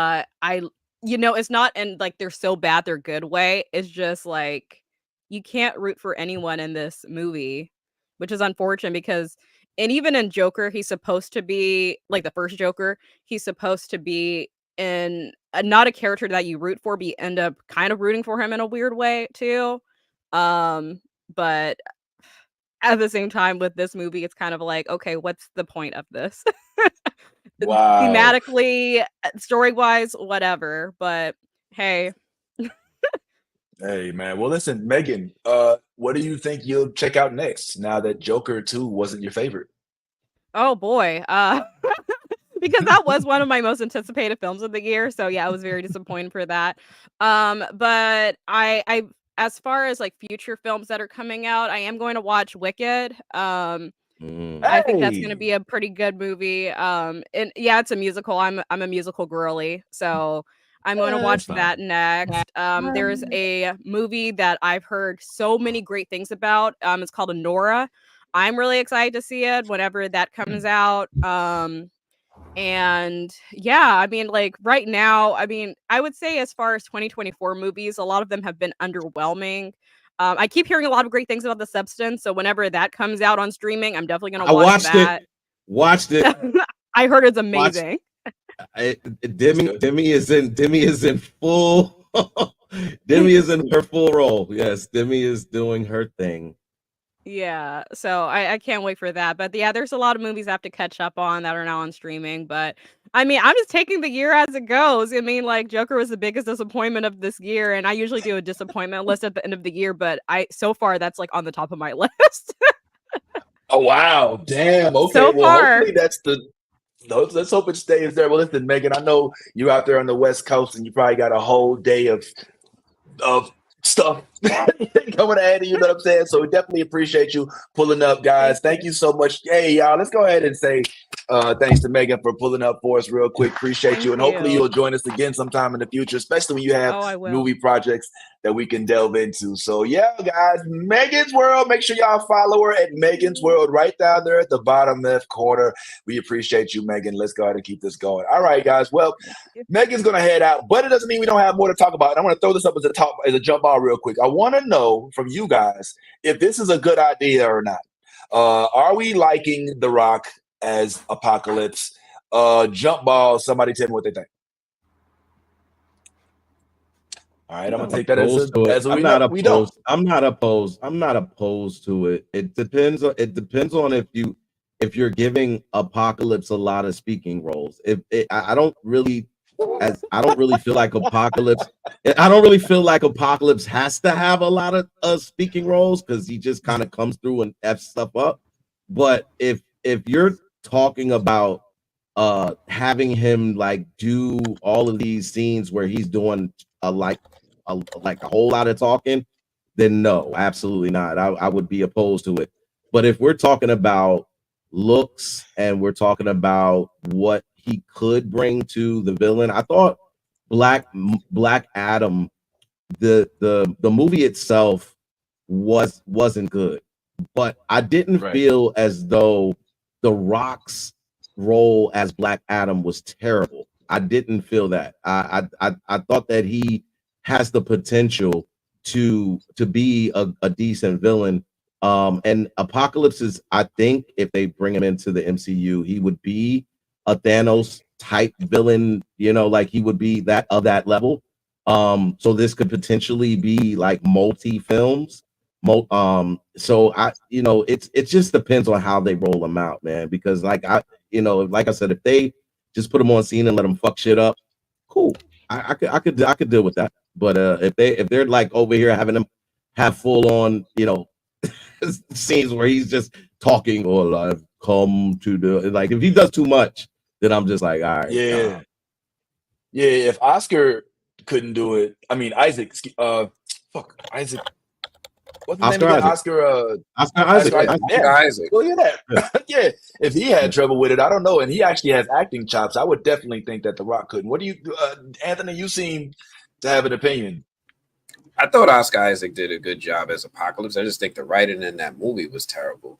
[SPEAKER 3] it's not in like they're so bad they're good way. It's just like you can't root for anyone in this movie, which is unfortunate because, and even in Joker, he's supposed to be like the first Joker. He's supposed to be in not a character that you root for, but you end up kind of rooting for him in a weird way too. But at the same time with this movie, it's kind of like, okay, what's the point of this?
[SPEAKER 1] Wow.
[SPEAKER 3] Thematically, story-wise, whatever. But hey.
[SPEAKER 1] Hey, man. Well, listen, Megan, what do you think you'll check out next now that Joker 2 wasn't your favorite?
[SPEAKER 3] Oh, boy. Because that was one of my most anticipated films of the year. So, yeah, I was very disappointed for that. But I as far as like future films that are coming out, I am going to watch Wicked. I think that's going to be a pretty good movie. And yeah, it's a musical. I'm a musical girly, so I'm going to watch that next. There's a movie that I've heard so many great things about. It's called Nora. I'm really excited to see it whenever that comes out. And yeah, I mean, like right now, I mean, I would say as far as 2024 movies, a lot of them have been underwhelming. I keep hearing a lot of great things about The Substance, so whenever that comes out on streaming, I'm definitely gonna watch that.
[SPEAKER 2] Watched it.
[SPEAKER 3] I heard it's amazing.
[SPEAKER 2] Demi is in full. Demi is in her full role. Yes, Demi is doing her thing.
[SPEAKER 3] Yeah, so I can't wait for that. But yeah, there's a lot of movies I have to catch up on that are now on streaming. But I mean, I'm just taking the year as it goes. I mean, like Joker was the biggest disappointment of this year, and I usually do a disappointment list at the end of the year. But so far that's like on the top of my list.
[SPEAKER 1] Oh wow, damn. Okay,
[SPEAKER 3] so far,
[SPEAKER 1] hopefully that's let's hope it stays there. Well, listen, Megan, I know you're out there on the West Coast, and you probably got a whole day of stuff coming ahead of you, know what I'm saying? So we definitely appreciate you pulling up, guys. Thank you so much. Hey, y'all, let's go ahead and say thanks to Megan for pulling up for us real quick. Appreciate you. And hopefully you'll join us again sometime in the future, especially when you have movie projects that we can delve into. So yeah, guys, Megan's World. Make sure y'all follow her at Megan's World right down there at the bottom left corner. We appreciate you, Megan. Let's go ahead and keep this going. All right, guys. Well, Megan's gonna head out, but it doesn't mean we don't have more to talk about. I want to throw this up as a jump ball real quick. I want to know from you guys if this is a good idea or not. Are we liking The Rock as Apocalypse? Jump ball. Somebody tell me what they think. All right, I'm gonna take that as
[SPEAKER 2] I'm not opposed. I'm not opposed to it. It depends on if you're giving Apocalypse a lot of speaking roles. I don't really feel like Apocalypse. I don't really feel like Apocalypse has to have a lot of speaking roles because he just kind of comes through and F stuff up. But if you're talking about having him like do all of these scenes where he's doing like a whole lot of talking, then no, absolutely not. I would be opposed to it. But if we're talking about looks and we're talking about what he could bring to the villain, I thought Black Adam, the movie itself wasn't good, but I didn't feel as though The Rock's role as Black Adam was terrible. I didn't feel that. I thought that he has the potential to be a decent villain. And Apocalypse is, I think, if they bring him into the MCU, he would be a Thanos type villain, like he would be that of that level. So this could potentially be like multi-films. So it just depends on how they roll them out, man. Because like I said, if they just put them on scene and let them fuck shit up, cool. I could deal with that. But if they're like over here having them have full on, scenes where he's just talking or I've come to the, like if he does too much, then I'm just like, all right.
[SPEAKER 1] Yeah. Yeah. If Oscar couldn't do it, I mean Isaac, Isaac. What's the name again? Oscar Isaac.
[SPEAKER 5] Isaac.
[SPEAKER 1] Well, yeah. If he had trouble with it, I don't know. And he actually has acting chops. I would definitely think that The Rock couldn't. What do you, Anthony? You seem to have an opinion.
[SPEAKER 5] I thought Oscar Isaac did a good job as Apocalypse. I just think the writing in that movie was terrible.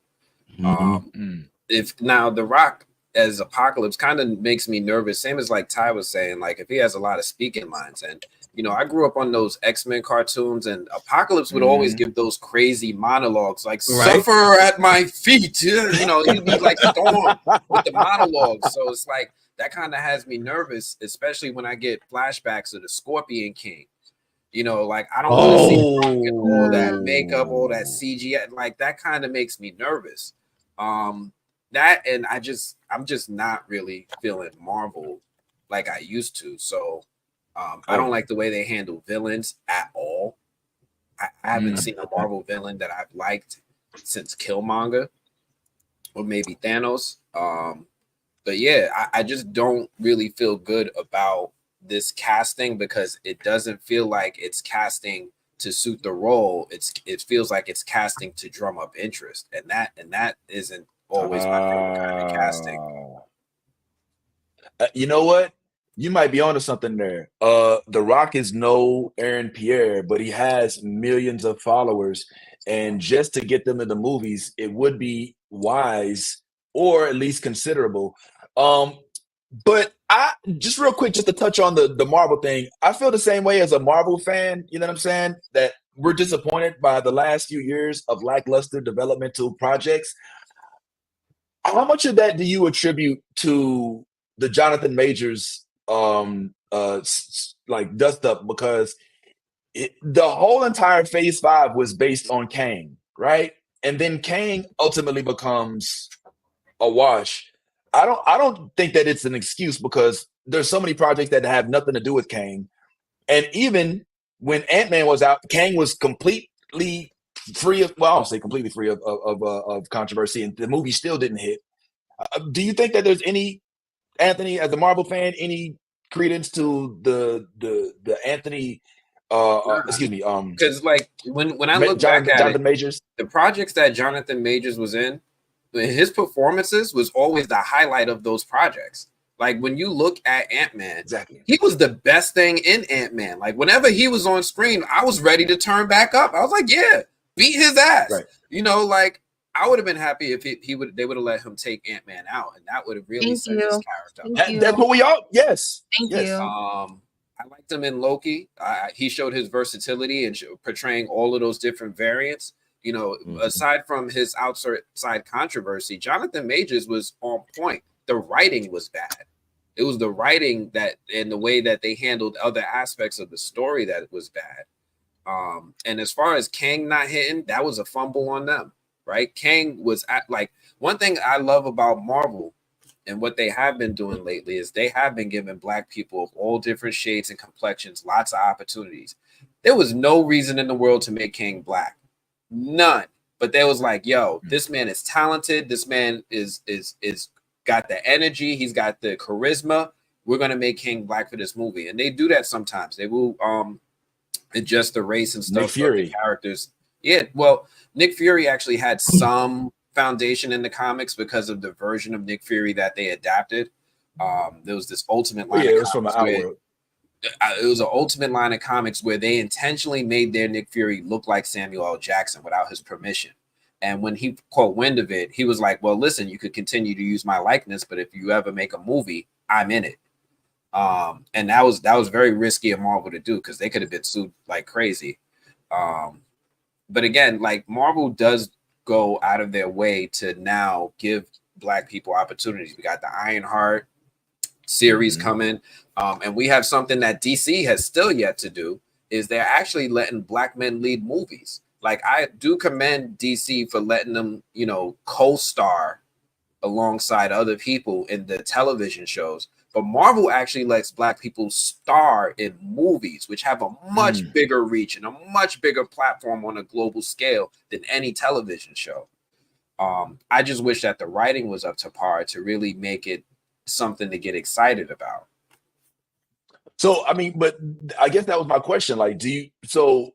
[SPEAKER 5] If now The Rock as Apocalypse kind of makes me nervous, same as like Ty was saying, like if he has a lot of speaking lines. And I grew up on those X-Men cartoons, and Apocalypse would always give those crazy monologues like suffer at my feet. He'd be like Storm with the monologues. So it's like that kind of has me nervous, especially when I get flashbacks of the Scorpion King. Like I don't want to see all that makeup, all that CGI. Like that kind of makes me nervous. That and I'm just not really feeling Marvel like I used to. So I don't like the way they handle villains at all. I haven't seen a Marvel villain that I've liked since Killmonger or maybe Thanos. But yeah, I just don't really feel good about this casting because it doesn't feel like it's casting to suit the role. It feels like it's casting to drum up interest, and that isn't always my favorite kind of casting.
[SPEAKER 1] You know what? You might be onto something there. The Rock is no Aaron Pierre, but he has millions of followers, and just to get them in the movies, it would be wise or at least considerable. But I just real quick, just to touch on the Marvel thing, I feel the same way as a Marvel fan. You know what I'm saying? That we're disappointed by the last few years of lackluster developmental projects. How much of that do you attribute to the Jonathan Majors like dust up? Because the whole entire Phase 5 was based on Kang, right? And then Kang ultimately becomes a wash. I don't think that it's an excuse because there's so many projects that have nothing to do with Kang. And even when Ant-Man was out, Kang was completely free of, well, I don't say completely free of controversy, and the movie still didn't hit. Do you think that there's any, Anthony, as a Marvel fan, any credence to the Anthony excuse me,
[SPEAKER 5] because like when I look back at Jonathan Majors, the projects that Jonathan Majors was in, his performances was always the highlight of those projects. Like when you look at Ant-Man,
[SPEAKER 1] exactly,
[SPEAKER 5] he was the best thing in Ant-Man. Like whenever he was on screen, I was ready to turn back up. I was like, yeah, beat his ass.
[SPEAKER 1] Right.
[SPEAKER 5] Like I would have been happy if they would have let him take Ant-Man out, and that would have really set his character.
[SPEAKER 1] That's what we all. Yes.
[SPEAKER 6] Thank you.
[SPEAKER 5] I liked him in Loki. He showed his versatility and portraying all of those different variants. You know, aside from his outside controversy, Jonathan Majors was on point. The writing was bad. It was the writing that and the way that they handled other aspects of the story that was bad. And as far as Kang not hitting, that was a fumble on them, right? Kang was like, one thing I love about Marvel and what they have been doing lately is they have been giving Black people of all different shades and complexions lots of opportunities. There was no reason in the world to make Kang Black. None. But they was like, yo, this man is talented. This man is got the energy. He's got the charisma. We're gonna make Kang Black for this movie. And they do that sometimes. They will adjust the race and stuff. Nick Fury. The characters. Yeah, well, Nick Fury actually had some foundation in the comics because of the version of Nick Fury that they adapted. There was this ultimate line. It was from Outworld. It was an ultimate line of comics where they intentionally made their Nick Fury look like Samuel L. Jackson without his permission. And when he caught wind of it, he was like, well, listen, you could continue to use my likeness, but if you ever make a movie, I'm in it. And that was very risky of Marvel to do because they could have been sued like crazy. But again, like Marvel does go out of their way to now give Black people opportunities. We got the Ironheart series coming. And we have something that DC has still yet to do is they're actually letting Black men lead movies. Like I do commend DC for letting them, you know, co-star alongside other people in the television shows. But Marvel actually lets Black people star in movies, which have a much bigger reach and a much bigger platform on a global scale than any television show. I just wish that the writing was up to par to really make it something to get excited about.
[SPEAKER 1] So, I mean, but I guess that was my question. Like, so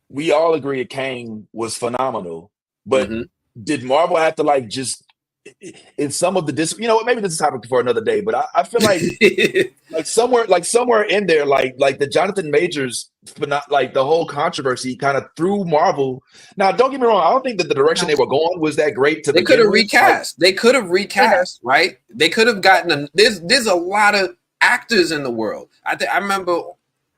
[SPEAKER 1] we all agree Kang was phenomenal, but did Marvel have to like just in some of the you know, maybe this is a topic for another day, but I feel like like somewhere in there, like the Jonathan Majors, but not like the whole controversy kind of threw Marvel. Now, don't get me wrong, I don't think that the direction they were going was that great. They
[SPEAKER 5] could have recast. They could have recast, right? They could have gotten there's a lot of actors in the world. I remember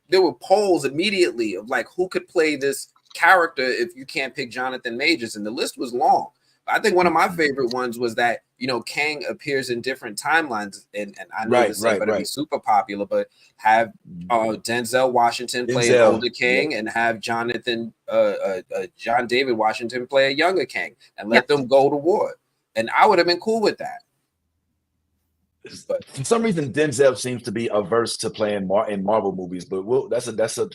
[SPEAKER 5] there were polls immediately of like who could play this character if you can't pick Jonathan Majors, and the list was long. I think one of my favorite ones was that, you know, Kang appears in different timelines, and I know this is going to be super popular, but have Denzel Washington play an older Kang and have John David Washington play a younger Kang and let them go to war. And I would have been cool with that.
[SPEAKER 1] But for some reason, Denzel seems to be averse to playing in Marvel movies, but that's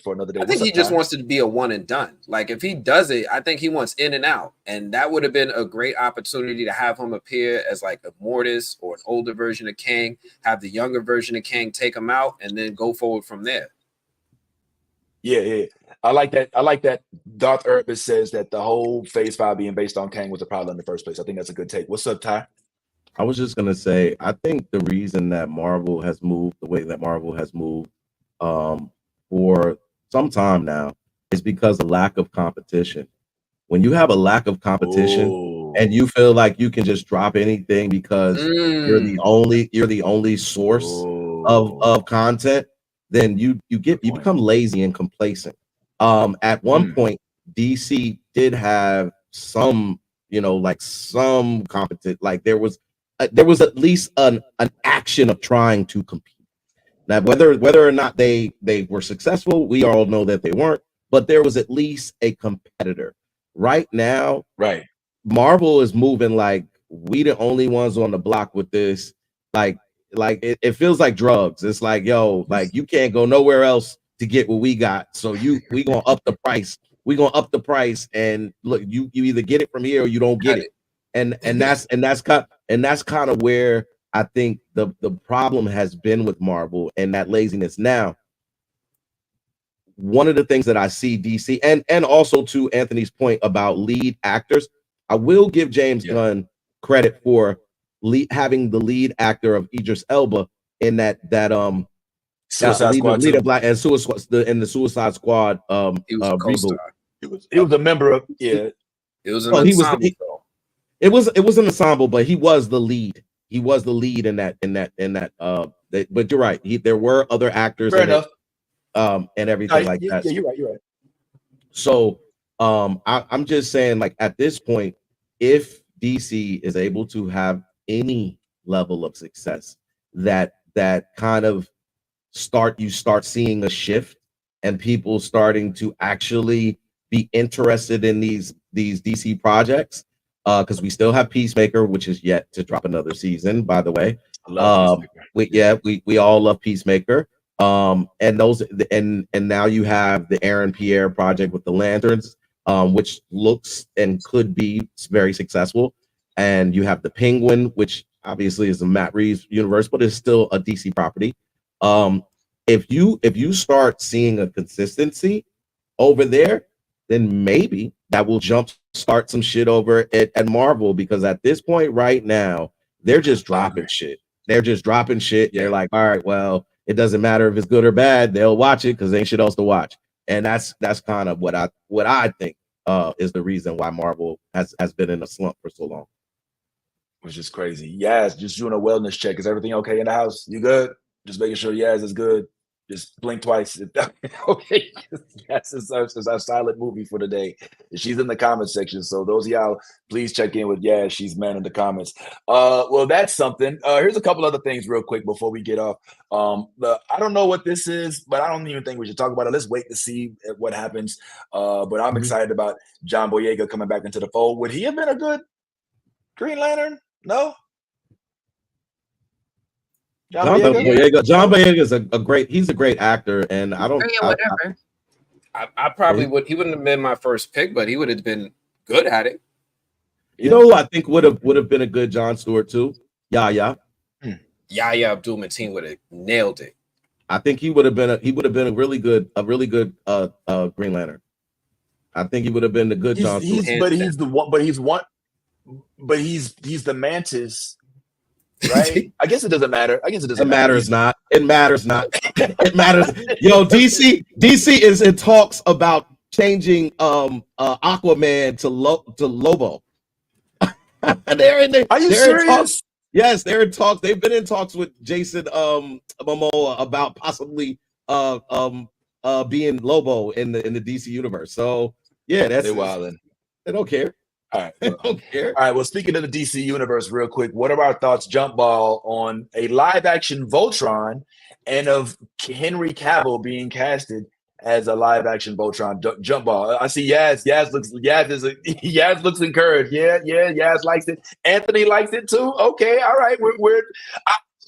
[SPEAKER 1] for another day.
[SPEAKER 5] I think he just wants it to be a one and done. Like if he does it, I think he wants in and out, and that would have been a great opportunity to have him appear as like a Mortis or an older version of Kang, have the younger version of Kang take him out, and then go forward from there.
[SPEAKER 1] Yeah. I like that. Darth Urbis says that the whole Phase 5 being based on Kang was a problem in the first place. I think that's a good take. What's up, Ty?
[SPEAKER 2] I was just gonna say, I think the reason that Marvel has moved the way that Marvel has moved for some time now is because of lack of competition. When you have a lack of competition and you feel like you can just drop anything because you're the only source of content, then you become lazy and complacent. At one point, DC did have some, you know, like some competent, like there was at least an action of trying to compete. Now, whether or not they were successful, we all know that they weren't, but there was at least a competitor. Right now, Marvel is moving like we the only ones on the block with this. Like it feels like drugs. It's like, yo, like you can't go nowhere else to get what we got. So we gonna up the price. We gonna up the price, and look, you either get it from here or you don't get it. And that's kind of where I think the problem has been with Marvel and that laziness. Now, one of the things that I see DC and also to Anthony's point about lead actors, I will give James Gunn credit for having the lead actor of Idris Elba in that
[SPEAKER 1] Suicide Squad
[SPEAKER 2] lead of Black and the Suicide Squad reboot.
[SPEAKER 1] He was a member of
[SPEAKER 5] It was an ensemble.
[SPEAKER 2] It was an ensemble, but he was the lead. He was the lead in that. But you're right. There were other actors.
[SPEAKER 1] Fair enough.
[SPEAKER 2] And everything like that.
[SPEAKER 1] Yeah, you're right.
[SPEAKER 2] So I'm just saying, like, at this point, if DC is able to have any level of success, that kind of start seeing a shift and people starting to actually be interested in these DC projects, because we still have Peacemaker, which is yet to drop another season, by the way. We all love Peacemaker. And those and now you have the Aaron Pierre project with the Lanterns, which looks and could be very successful. And you have the Penguin, which obviously is a Matt Reeves universe, but it's still a DC property. If you start seeing a consistency over there, then maybe that will jump start some shit over at Marvel, because at this point right now, they're just dropping shit. They're just dropping shit. Yeah. They're like, all right, well, it doesn't matter if it's good or bad. They'll watch it because there ain't shit else to watch. And that's kind of what I think is the reason why Marvel has been in a slump for so long.
[SPEAKER 1] Which is crazy. Yaz, just doing a wellness check. Is everything okay in the house? You good? Just making sure Yaz is good. Just blink twice. Okay. Yes, it's our silent movie for the day. She's in the comment section. So those of y'all, please check in with Yaz. She's man in the comments. Well, that's something. Here's a couple other things real quick before we get off. I don't know what this is, but I don't even think we should talk about it. Let's wait to see what happens. But I'm excited about John Boyega coming back into the fold. Would he have been a good Green Lantern? No.
[SPEAKER 2] John Boyega is a great actor, and I don't.
[SPEAKER 6] Whatever.
[SPEAKER 5] I probably would. He wouldn't have been my first pick, but he would have been good at it.
[SPEAKER 2] You know who I think would have been a good John Stewart too? Yahya
[SPEAKER 5] Abdul-Mateen would have nailed it.
[SPEAKER 2] I think he would have been a really good Green Lantern. I think he would have been the good John Stewart.
[SPEAKER 1] But he's the Mantis, right? I guess it doesn't matter.
[SPEAKER 2] It matters not. It matters not. It matters. Yo, DC is in talks about changing Aquaman to Lobo. They're in there.
[SPEAKER 1] Are you serious?
[SPEAKER 2] Yes, they're in talks. They've been in talks with Jason Momoa about possibly being Lobo in the DC universe. So yeah, that's
[SPEAKER 1] they're wilding.
[SPEAKER 2] They don't care.
[SPEAKER 1] All right. All right. Well, speaking of the DC universe, real quick, what are our thoughts, Jump Ball, on a live-action Voltron and of Henry Cavill being casted as a live-action Voltron? Jump Ball. I see Yaz. Yaz looks encouraged. Yeah. Yaz likes it. Anthony likes it too. Okay. All right.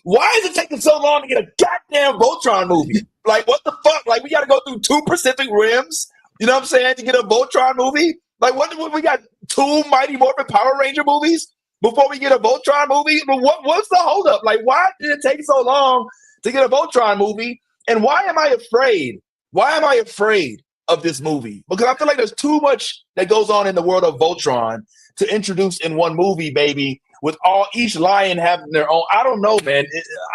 [SPEAKER 1] Why is it taking so long to get a goddamn Voltron movie? Like, what the fuck? Like, we got to go through 2 Pacific Rims. You know what I'm saying? To get a Voltron movie. Like, what we got 2 Mighty Morphin Power Ranger movies before we get a Voltron movie? What's the holdup? Like, why did it take so long to get a Voltron movie? And why am I afraid? Why am I afraid of this movie? Because I feel like there's too much that goes on in the world of Voltron to introduce in one movie, baby, with each lion having their own. I don't know, man.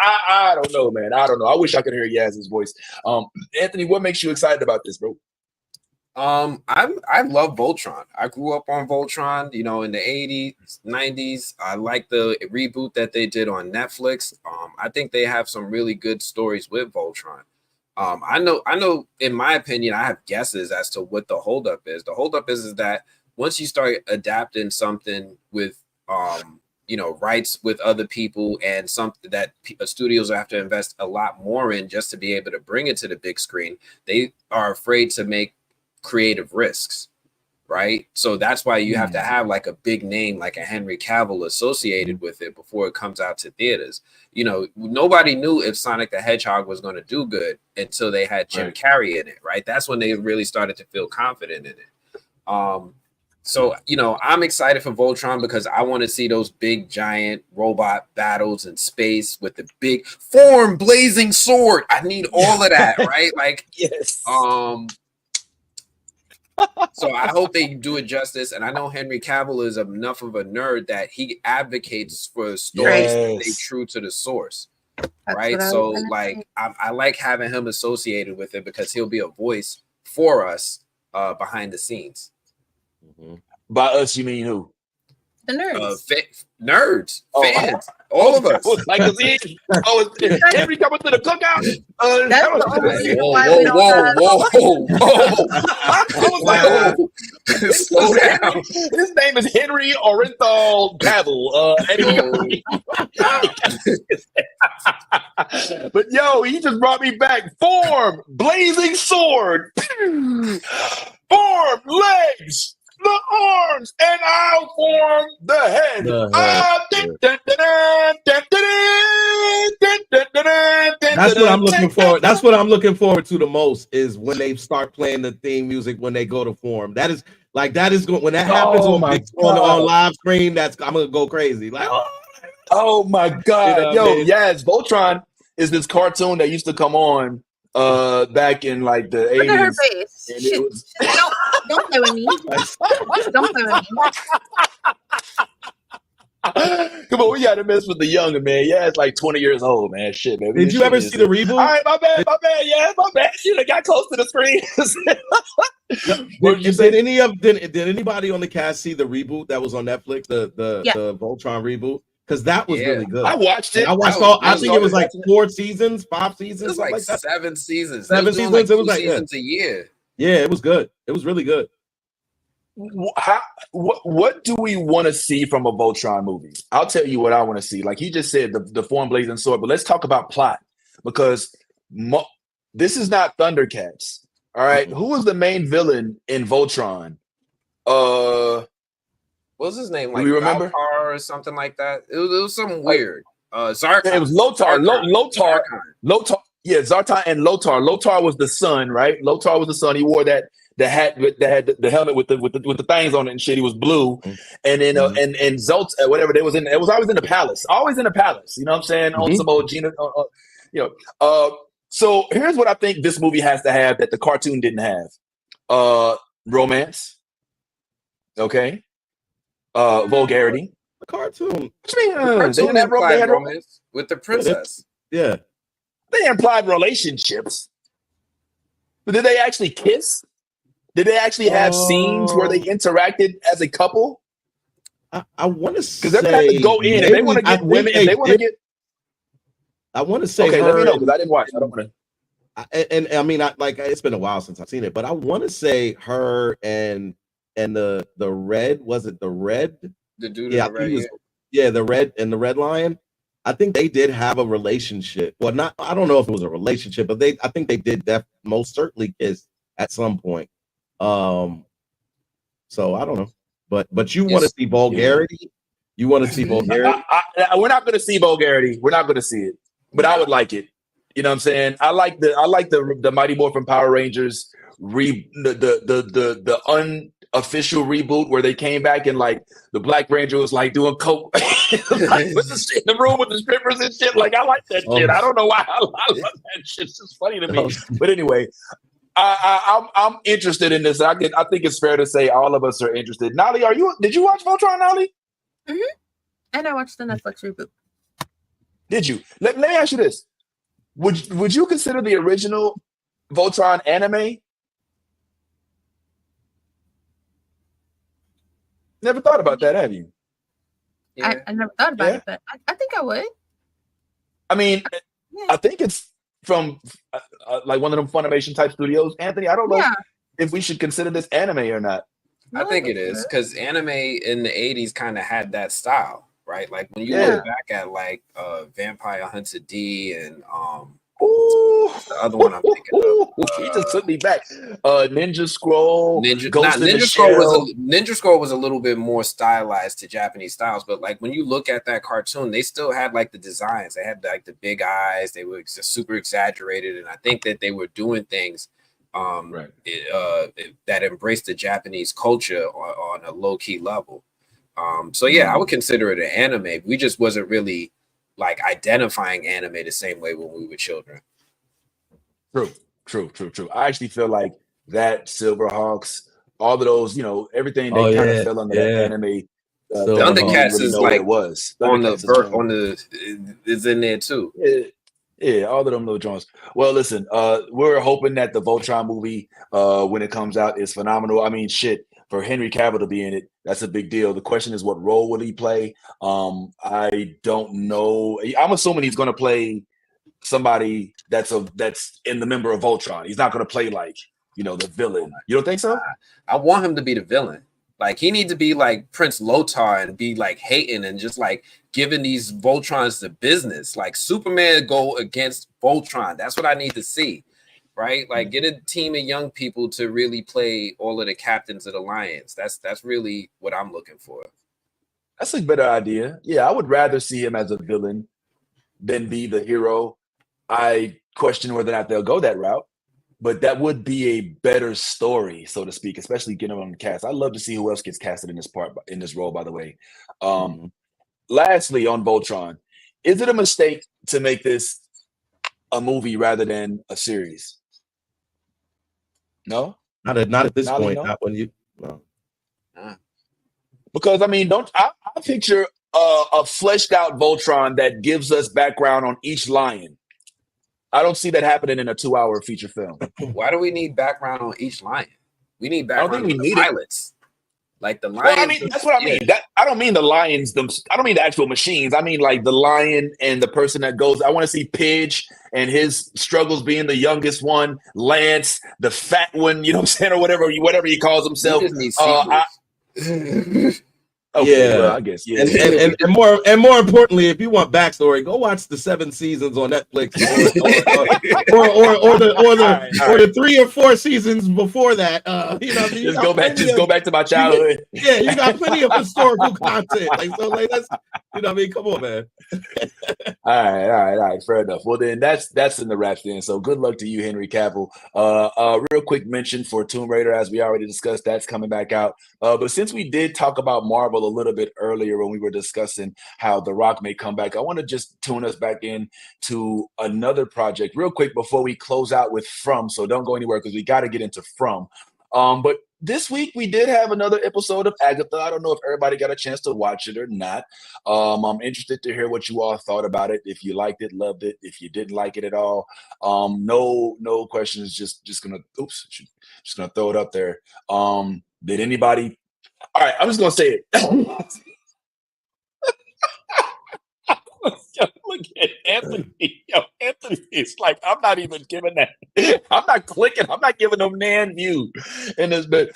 [SPEAKER 1] I don't know, man. I don't know. I wish I could hear Yaz's voice. Anthony, what makes you excited about this, bro?
[SPEAKER 5] I love Voltron. I grew up on Voltron, in the 80s, 90s. I like the reboot that they did on Netflix. I think they have some really good stories with Voltron. I know in my opinion, I have guesses as to what the holdup is. The holdup is that once you start adapting something with rights with other people and something that studios have to invest a lot more in just to be able to bring it to the big screen, they are afraid to make creative risks, right? So that's why you have to have like a big name like a Henry Cavill associated with it before it comes out to theaters. Nobody knew if Sonic the Hedgehog was going to do good until they had Jim Carrey in it, right? That's when they really started to feel confident in it. So I'm excited for Voltron because I want to see those big giant robot battles in space with the big form blazing sword. I need all of that, right? Like,
[SPEAKER 1] yes.
[SPEAKER 5] So I hope they do it justice. And I know Henry Cavill is enough of a nerd that he advocates for stories that stay true to the source. Right. So like I like having him associated with it because he'll be a voice for us behind the scenes.
[SPEAKER 1] By us, you mean who?
[SPEAKER 6] The nerds.
[SPEAKER 5] Nerds. Fans. All of us.
[SPEAKER 1] Like, is Henry coming to the cookout?
[SPEAKER 6] That's the only reason why we don't
[SPEAKER 1] I was like,
[SPEAKER 5] slow down.
[SPEAKER 1] His name is Henry Orenthal Cavill. But yo, he just brought me back. Form, blazing sword. Form, legs. The arms, and I'll form the head.
[SPEAKER 2] That's what I'm looking for. That's what I'm looking forward to the most is when they start playing the theme music when they go to form. That is when that happens on live screen. I'm gonna go crazy. Like,
[SPEAKER 1] oh my god,
[SPEAKER 2] you know
[SPEAKER 1] yes, Voltron is this cartoon that used to come on back in like the 80s.
[SPEAKER 6] Look at her face. Don't play with me. Don't play with me.
[SPEAKER 1] Come on, we gotta mess with the younger man. Yeah, it's like 20 years old, man. Shit, man.
[SPEAKER 2] Did you ever see the reboot?
[SPEAKER 1] All right, my bad. Yeah, my bad. You done got close to the screen.
[SPEAKER 2] Did anybody on the cast see the reboot that was on Netflix? The Voltron reboot? Because that was really good.
[SPEAKER 1] I watched it.
[SPEAKER 2] I think it was like 5 seasons.
[SPEAKER 5] It was like 7 seasons.
[SPEAKER 2] 7 seasons. Like
[SPEAKER 5] it was like seasons a year.
[SPEAKER 2] Yeah, it was good. It was really good.
[SPEAKER 1] What do we want to see from a Voltron movie? I'll tell you what I want to see. Like he just said, the form blazing sword. But let's talk about plot because this is not Thundercats. All right, who was the main villain in Voltron?
[SPEAKER 5] What was his name? Like,
[SPEAKER 1] do we remember?
[SPEAKER 5] Lotar or something like that. It was something weird. Zartan.
[SPEAKER 1] It was Lotar. Lotar. Yeah, Zartan and Lotar. Lotar was the son, right? Lotar was the son. He wore the hat that had the helmet with the things on it and shit. He was blue, and then and Zolt, whatever they was in. It was always in the palace. Always in the palace. You know what I'm saying? On some old Gina. So here's what I think this movie has to have that the cartoon didn't have: romance. Okay. Vulgarity.
[SPEAKER 2] The cartoon.
[SPEAKER 5] What you mean? The cartoon implied romance with the princess.
[SPEAKER 2] Yeah.
[SPEAKER 1] They implied relationships. But did they actually kiss? Did they actually have scenes where they interacted as a couple?
[SPEAKER 2] I want to say
[SPEAKER 1] because they're gonna have to go in and they want to get women. If they want to get.
[SPEAKER 2] I want to say.
[SPEAKER 1] Okay, let me know because I didn't watch. I don't want
[SPEAKER 2] to. And I mean, it's been a while since I've seen it, but I want to say her and the red, was it the red?
[SPEAKER 5] The dude,
[SPEAKER 2] yeah, the red and the Red Lion. I think they did have a relationship. Well, I don't know if it was a relationship, but I think they did that most certainly kiss at some point. So I don't know, but you want to see vulgarity? Yeah. You want to see vulgarity?
[SPEAKER 1] We're not going to see vulgarity. We're not going to see it, but I would like it. You know what I'm saying? I like the Mighty Morphin Power Rangers the unofficial reboot where they came back and like the Black Ranger was like doing coke like, in the room with the strippers and shit. Like I like that shit. I don't know why I love that shit. It's just funny to me. But anyway, I'm interested in this. I think it's fair to say all of us are interested. Nolly, did you watch Voltron, Nolly?
[SPEAKER 6] Mm-hmm. And I watched the Netflix reboot.
[SPEAKER 1] Did you? Let me ask you this. Would you consider the original Voltron anime? Never thought about that, have you?
[SPEAKER 6] Yeah. I never thought about it, but I think I would.
[SPEAKER 1] I mean, I think it's from like one of them Funimation type studios. Anthony, I don't know if we should consider this anime or not.
[SPEAKER 5] I think it is because anime in the 80s kind of had that style, right? Like when you look back at like Vampire Hunter D and the other one I'm thinking of.
[SPEAKER 1] He just took me back. Ninja Scroll.
[SPEAKER 5] Ninja Scroll was a little bit more stylized to Japanese styles, but like when you look at that cartoon, they still had like the designs. They had like the big eyes. They were just super exaggerated, and I think that they were doing things that embraced the Japanese culture on a low key level. So yeah, I would consider it an anime. We just wasn't really like identifying anime the same way when we were children.
[SPEAKER 1] True. I actually feel like that Silverhawks, all of those, everything they kind of fell under that anime.
[SPEAKER 5] Thundercats is like it was is in there too.
[SPEAKER 1] Yeah, all of them little joints. Well, listen, we're hoping that the Voltron movie, when it comes out, is phenomenal. I mean, shit, for Henry Cavill to be in it, that's a big deal. The question is, what role will he play? I don't know. I'm assuming he's going to play somebody that's in the member of Voltron. He's not going to play like, the villain. You don't think so?
[SPEAKER 5] I want him to be the villain. Like, he needs to be like Prince Lothar and be like hating and just like giving these Voltrons the business. Like, Superman go against Voltron. That's what I need to see, right? Like, get a team of young people to really play all of the captains of the Lions. That's really what I'm looking for.
[SPEAKER 1] That's a better idea. Yeah, I would rather see him as a villain than be the hero. I question whether or not they'll go that route, but that would be a better story, so to speak, especially getting him on the cast. I'd love to see who else gets casted in this role, by the way. Lastly, on Voltron, is it a mistake to make this a movie rather than a series? No?
[SPEAKER 2] Not at this point. No? Not when you no.
[SPEAKER 1] Because I picture a fleshed out Voltron that gives us background on each lion. I don't see that happening in a 2-hour feature film.
[SPEAKER 5] Why do we need background on each lion? We need background on the pilots. Like the lions.
[SPEAKER 1] Well, that's what I mean. I don't mean the lions. I don't mean the actual machines. I mean like the lion and the person that goes. I want to see Pidge and his struggles being the youngest one. Lance, the fat one, you know what I'm saying, or whatever he calls himself. Okay,
[SPEAKER 2] yeah,
[SPEAKER 1] well, I guess
[SPEAKER 2] and more importantly, if you want backstory, go watch the 7 seasons on Netflix, or the 3 or 4 seasons before that.
[SPEAKER 1] Just go back to my childhood.
[SPEAKER 2] You got plenty of historical content. That's come on, man.
[SPEAKER 1] All right, fair enough. Well, then that's in the wraps then. So good luck to you, Henry Cavill. Real quick mention for Tomb Raider, as we already discussed, that's coming back out. But since we did talk about Marvel a little bit earlier when we were discussing how The Rock may come back, I want to just tune us back in to another project real quick before we close out with From. So don't go anywhere because we got to get into From. But this week we did have another episode of Agatha. I don't know if everybody got a chance to watch it or not. I'm interested to hear what you all thought about it. If you liked it, loved it. If you didn't like it at all, no questions. Just gonna throw it up there. Did anybody? All right, I'm just gonna say it. Look at Anthony. Anthony is like, I'm not even giving that. I'm not clicking. I'm not giving them nan view in this bit.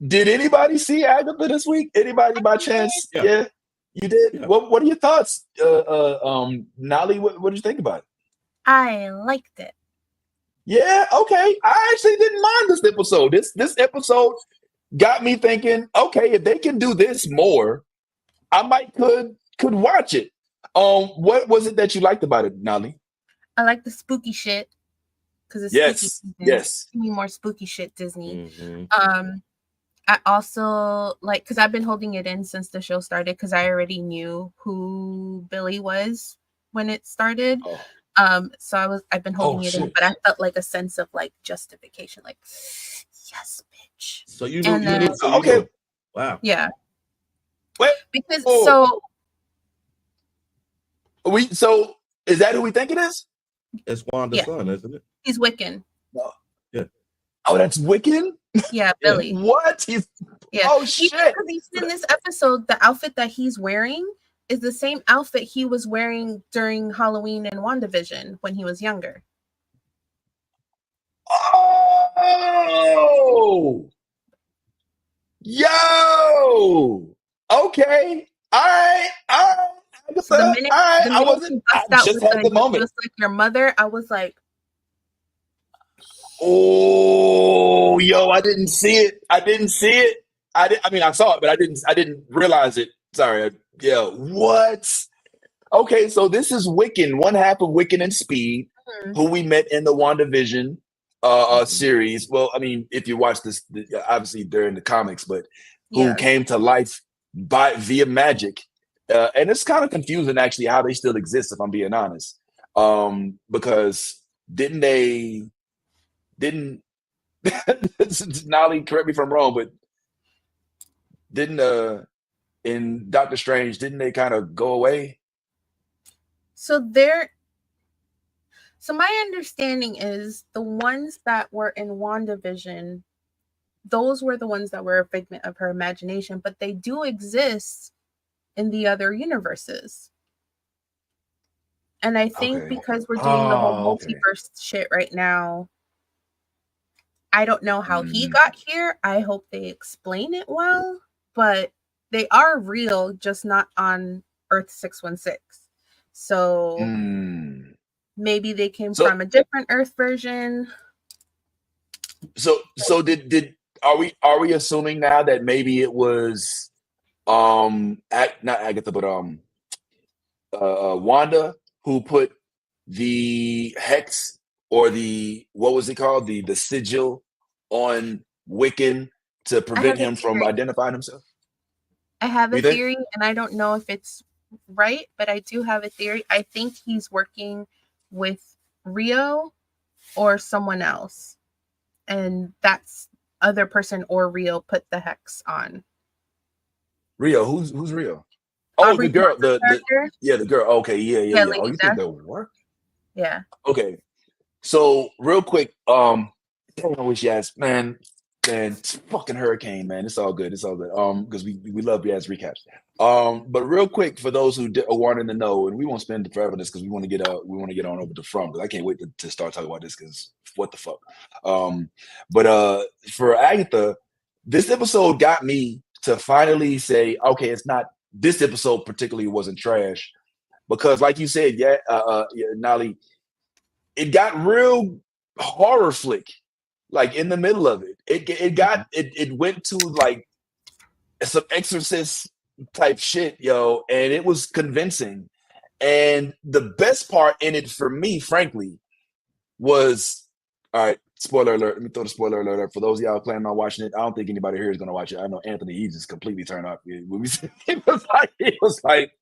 [SPEAKER 1] Did anybody see Agatha this week? Anybody by chance? Yeah, you did. Yeah. What are your thoughts, Nolly? What did you think about it?
[SPEAKER 6] I liked it.
[SPEAKER 1] Yeah. Okay. I actually didn't mind this episode. This episode got me thinking. Okay, if they can do this more, I might could watch it. What was it that you liked about it, Nolly?
[SPEAKER 6] I like the spooky shit because it's spooky.
[SPEAKER 1] Yes.
[SPEAKER 6] Give me more spooky shit, Disney. Mm-hmm. I also like because I've been holding it in since the show started because I already knew who Billy was when it started. So I've been holding it in, but I felt like a sense of like justification, like yes, bitch.
[SPEAKER 2] So you knew.
[SPEAKER 1] Okay.
[SPEAKER 2] Wow.
[SPEAKER 6] Yeah.
[SPEAKER 1] What?
[SPEAKER 6] Because
[SPEAKER 1] So is that who we think it is?
[SPEAKER 2] It's Wanda's son, isn't it?
[SPEAKER 6] He's Wiccan.
[SPEAKER 1] No.
[SPEAKER 2] Yeah.
[SPEAKER 1] Oh, that's Wiccan?
[SPEAKER 6] Yeah, Billy.
[SPEAKER 1] What? Oh shit.
[SPEAKER 6] He's in this episode, the outfit that he's wearing is the same outfit he was wearing during Halloween and WandaVision when he was younger.
[SPEAKER 1] Oh. Yo. Okay. All right.
[SPEAKER 6] So the minute
[SPEAKER 1] I just had the moment.
[SPEAKER 6] Just like your mother, I was like,
[SPEAKER 1] oh, yo, I didn't see it. I mean, I saw it, but I didn't realize it. Sorry. Yeah. What? Okay, so this is Wiccan, one half of Wiccan and Speed, who we met in the WandaVision series. Well, I mean, if you watch this, obviously they're in the comics, but who came to life via magic. And it's kind of confusing, actually, how they still exist, if I'm being honest. Because didn't Nolly, correct me if I'm wrong, but didn't in Doctor Strange, didn't they kind of go away?
[SPEAKER 6] So my understanding is the ones that were in WandaVision those were the ones that were a figment of her imagination, but they do exist in the other universes. And I think because we're doing the whole multiverse shit right now, I don't know how he got here. I hope they explain it well, but they are real, just not on Earth 616. So maybe they came from a different Earth version.
[SPEAKER 1] So are we assuming now that maybe it was not Agatha, but Wanda who put the hex or the, what was it called, the sigil on Wiccan to prevent him from identifying himself?
[SPEAKER 6] I have a theory, and I don't know if it's right, but I do have a theory. I think he's working with Rio or someone else, and that's other person or Rio put the hex on.
[SPEAKER 1] Rio, who's Rio? Oh, the girl, the girl. Okay, yeah. Oh, you think they'll work?
[SPEAKER 6] Yeah.
[SPEAKER 1] Okay. So real quick, I wish you asked, man, fucking hurricane, man. It's all good. Because we love your ass recaps. But real quick, for those who are wanting to know, and we won't spend forever on this because we want to get on over to front, because I can't wait to start talking about this, because what the fuck. But for Agatha, this episode got me to finally say, okay, it's not, this episode particularly wasn't trash, because like you said, Nali, it got real horror flick, like in the middle of it. It went to like some Exorcist type shit, yo, and it was convincing. And the best part in it for me, frankly, was, all right, spoiler alert. Let me throw the spoiler alert up for those of y'all planning on watching it. I don't think anybody here is going to watch it. I know Anthony, he just completely turned off. It was like,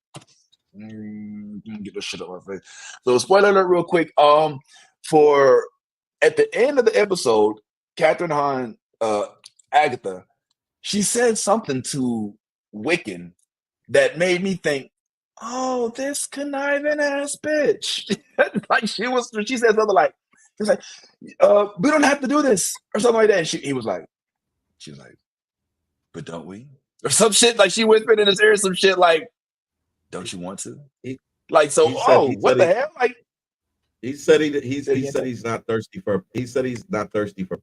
[SPEAKER 1] get this shit off my face. So spoiler alert real quick. For at the end of the episode, Catherine Hahn, Agatha, she said something to Wiccan that made me think, oh, this conniving ass bitch. Like she said something like, she was like, we don't have to do this, or something like that. And she was like, but don't we? Or some shit, like she whispered in his ear some shit like, don't you want to? What the hell? Like,
[SPEAKER 2] he said he's not thirsty for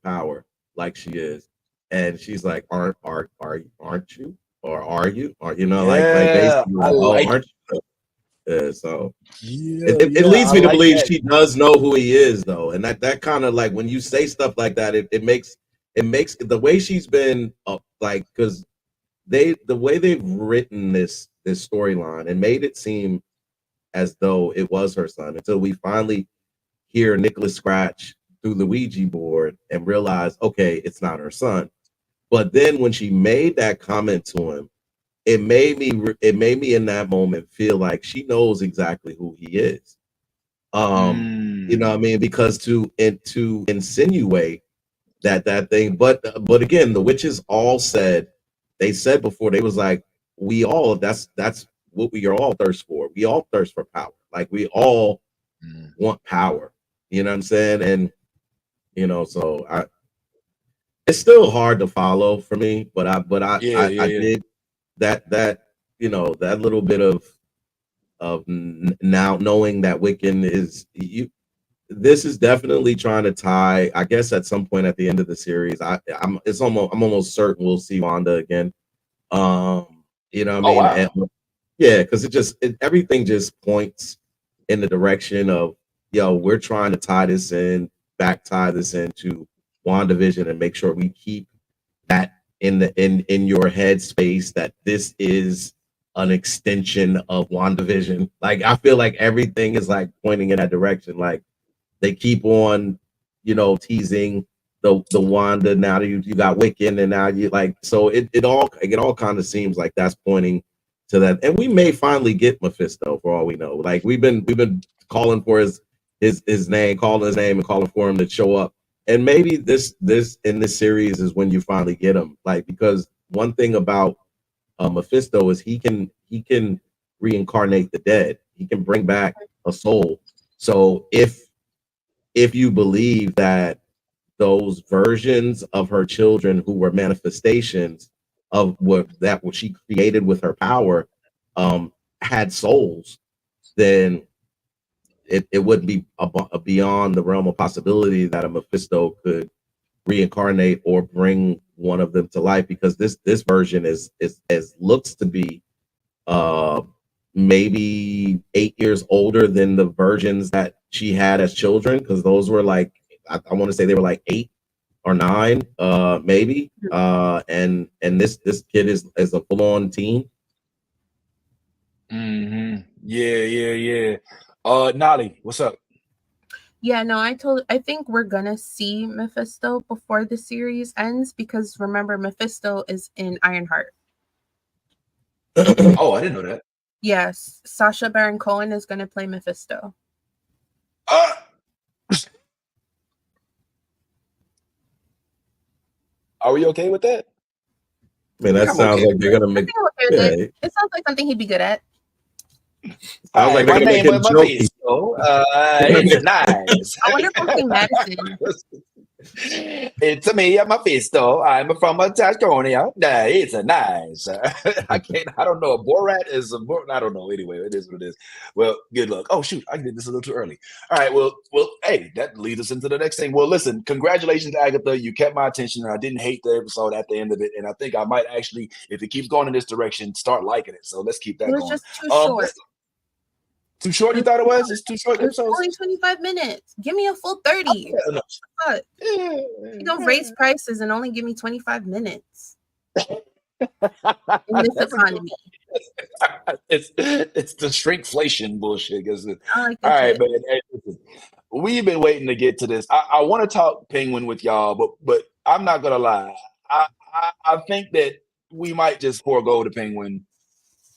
[SPEAKER 2] power like she is, and she's like, aren't you, or are you, or like basically, aren't you? So it leads me to believe she does know who he is, though, and that kind of, like, when you say stuff like that, it makes the way she's been like, because the way they've written this storyline and made it seem as though it was her son, until we finally hear Nicholas Scratch through the Ouija board and realize, okay, it's not her son. But then when she made that comment to him, it made me in that moment feel like she knows exactly who he is. You know what I mean? Because to insinuate that thing, but again, the witches all said, they said before, they was like, that's what we are all thirst for. We all thirst for power. Like, we all want power. You know what I'm saying? And so it's still hard to follow for me, but I did that that little bit of now knowing that Wiccan is this is definitely trying to tie, I guess, at some point at the end of the series. I'm almost certain we'll see Wanda again. You know what I mean?
[SPEAKER 1] Wow.
[SPEAKER 2] And, yeah, because everything just points in the direction of, we're trying to tie this into WandaVision and make sure we keep that in your head space, that this is an extension of WandaVision. Like, I feel like everything is like pointing in that direction. Like, they keep on, teasing the Wanda. Now you got Wiccan, and now you like, so it all kind of seems like that's pointing to that. And we may finally get Mephisto, for all we know. Like, we've been calling for his name, calling his name, and calling for him to show up. And maybe this in this series is when you finally get him. Like, because one thing about Mephisto is he can reincarnate the dead. He can bring back a soul. So if you believe that those versions of her children who were manifestations of what she created with her power had souls, then it wouldn't be beyond the realm of possibility that a Mephisto could reincarnate or bring one of them to life, because this version is looks to be maybe 8 years older than the versions that she had as children, because those were like, I want to say they were like 8 or 9, maybe. And this kid is a full-on teen.
[SPEAKER 1] Yeah. Nolly, what's up?
[SPEAKER 6] Yeah, no, I think we're gonna see Mephisto before the series ends, because remember, Mephisto is in Ironheart.
[SPEAKER 1] Oh, I didn't know that.
[SPEAKER 6] Yes, Sacha Baron Cohen is gonna play Mephisto.
[SPEAKER 1] Are we okay with that?
[SPEAKER 2] I mean, that sounds like they're gonna make.
[SPEAKER 6] It sounds like something he'd be good at.
[SPEAKER 2] Sounds like they're gonna make him jokey.
[SPEAKER 1] It's nice.
[SPEAKER 6] I wonder if we'll see Madison.
[SPEAKER 1] It's me, I'm Mephisto. I'm from Tasconia. It's a nice. I don't know. Borat is I don't know. Anyway, it is what it is. Well, good luck. Oh shoot, I did this a little too early. All right. Well, hey, that leads us into the next thing. Well, listen, congratulations, Agatha. You kept my attention, and I didn't hate the episode at the end of it. And I think I might actually, if it keeps going in this direction, start liking it. So let's keep that going.
[SPEAKER 6] It was just too short.
[SPEAKER 1] Too short? You thought it was? It's too short.
[SPEAKER 6] It's only 25 minutes. Give me a full 30. You don't raise prices and only give me 25 minutes. In this economy.
[SPEAKER 1] It's the shrinkflation bullshit.
[SPEAKER 6] All
[SPEAKER 1] right, man. Hey, listen, we've been waiting to get to this. I want to talk Penguin with y'all, but I'm not gonna lie. I think that we might just forego the Penguin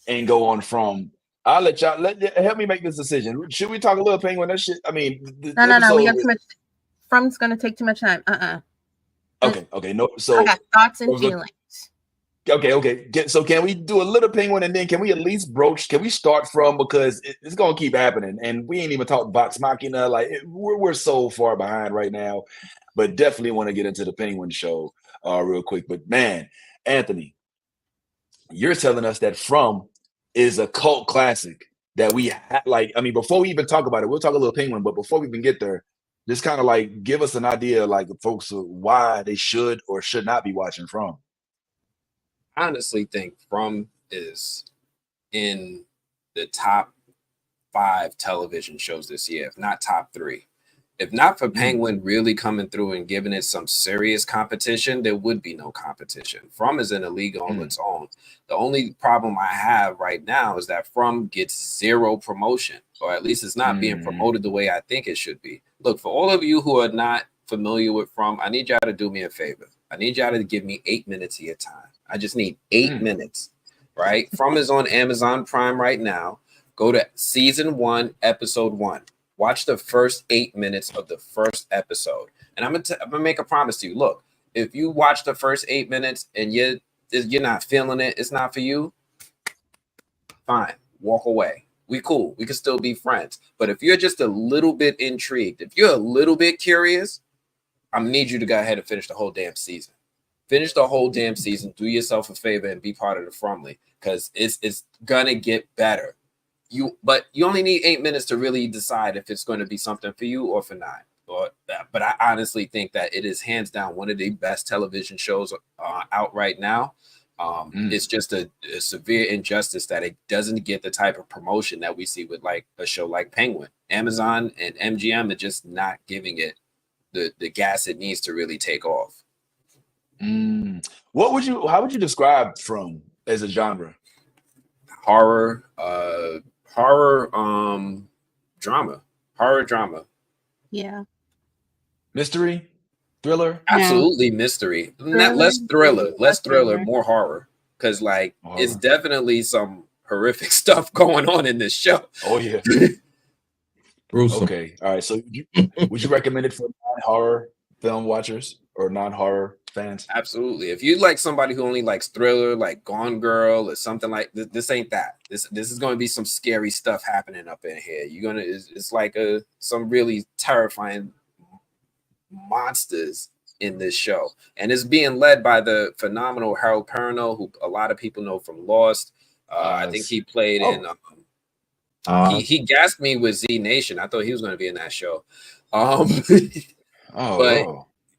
[SPEAKER 1] and go on From. I'll let y'all help me make this decision. Should we talk a little Penguin? That shit. I mean,
[SPEAKER 6] no. We got too much. From's gonna take too much time.
[SPEAKER 1] Okay. No. So
[SPEAKER 6] I got thoughts and feelings.
[SPEAKER 1] Okay. So can we do a little Penguin, and then can we at least broach? Can we start From, because it's gonna keep happening, and we ain't even talked Vox Machina. Like we're so far behind right now, but definitely want to get into the Penguin show real quick. But man, Anthony, you're telling us that From is a cult classic that we like. I mean, before we even talk about it, we'll talk a little Penguin, but before we even get there, just kind of like give us an idea, like folks, why they should or should not be watching From.
[SPEAKER 5] I honestly think From is in the top 5 television shows this year, if not top 3. If not for Penguin really coming through and giving it some serious competition, there would be no competition. From is in a league on its own. The only problem I have right now is that From gets 0 promotion, or at least it's not being promoted the way I think it should be. Look, for all of you who are not familiar with From, I need y'all to do me a favor. I need y'all to give me 8 minutes of your time. I just need 8 minutes, right? From is on Amazon Prime right now. Go to season 1, episode 1. Watch the first 8 minutes of the first episode. And I'm gonna make a promise to you. Look, if you watch the first 8 minutes and you're not feeling it, it's not for you, fine, walk away. We cool. We can still be friends. But if you're just a little bit intrigued, if you're a little bit curious, I'm gonna need you to go ahead and finish the whole damn season. Finish the whole damn season. Do yourself a favor and be part of the Fromly, because it's gonna get better. But you only need 8 minutes to really decide if it's going to be something for you or for not. But I honestly think that it is hands down one of the best television shows out right now. It's just a severe injustice that it doesn't get the type of promotion that we see with like a show like Penguin. Amazon and MGM are just not giving it the gas it needs to really take off.
[SPEAKER 1] How would you describe From as a genre?
[SPEAKER 5] Horror drama.
[SPEAKER 6] Yeah.
[SPEAKER 1] Mystery, thriller.
[SPEAKER 5] Absolutely mystery. Not less thriller, more horror. Because it's definitely some horrific stuff going on in this show.
[SPEAKER 1] Oh yeah. Okay. All right. So would you recommend it for non-horror film watchers or non-horror fans?
[SPEAKER 5] Absolutely. If you like somebody who only likes thriller, like Gone Girl or something like this ain't that. This is going to be some scary stuff happening up in here. It's like some really terrifying monsters in this show, and it's being led by the phenomenal Harold Perrineau, who a lot of people know from Lost. I think he played in. He gassed me with Z Nation. I thought he was going to be in that show. But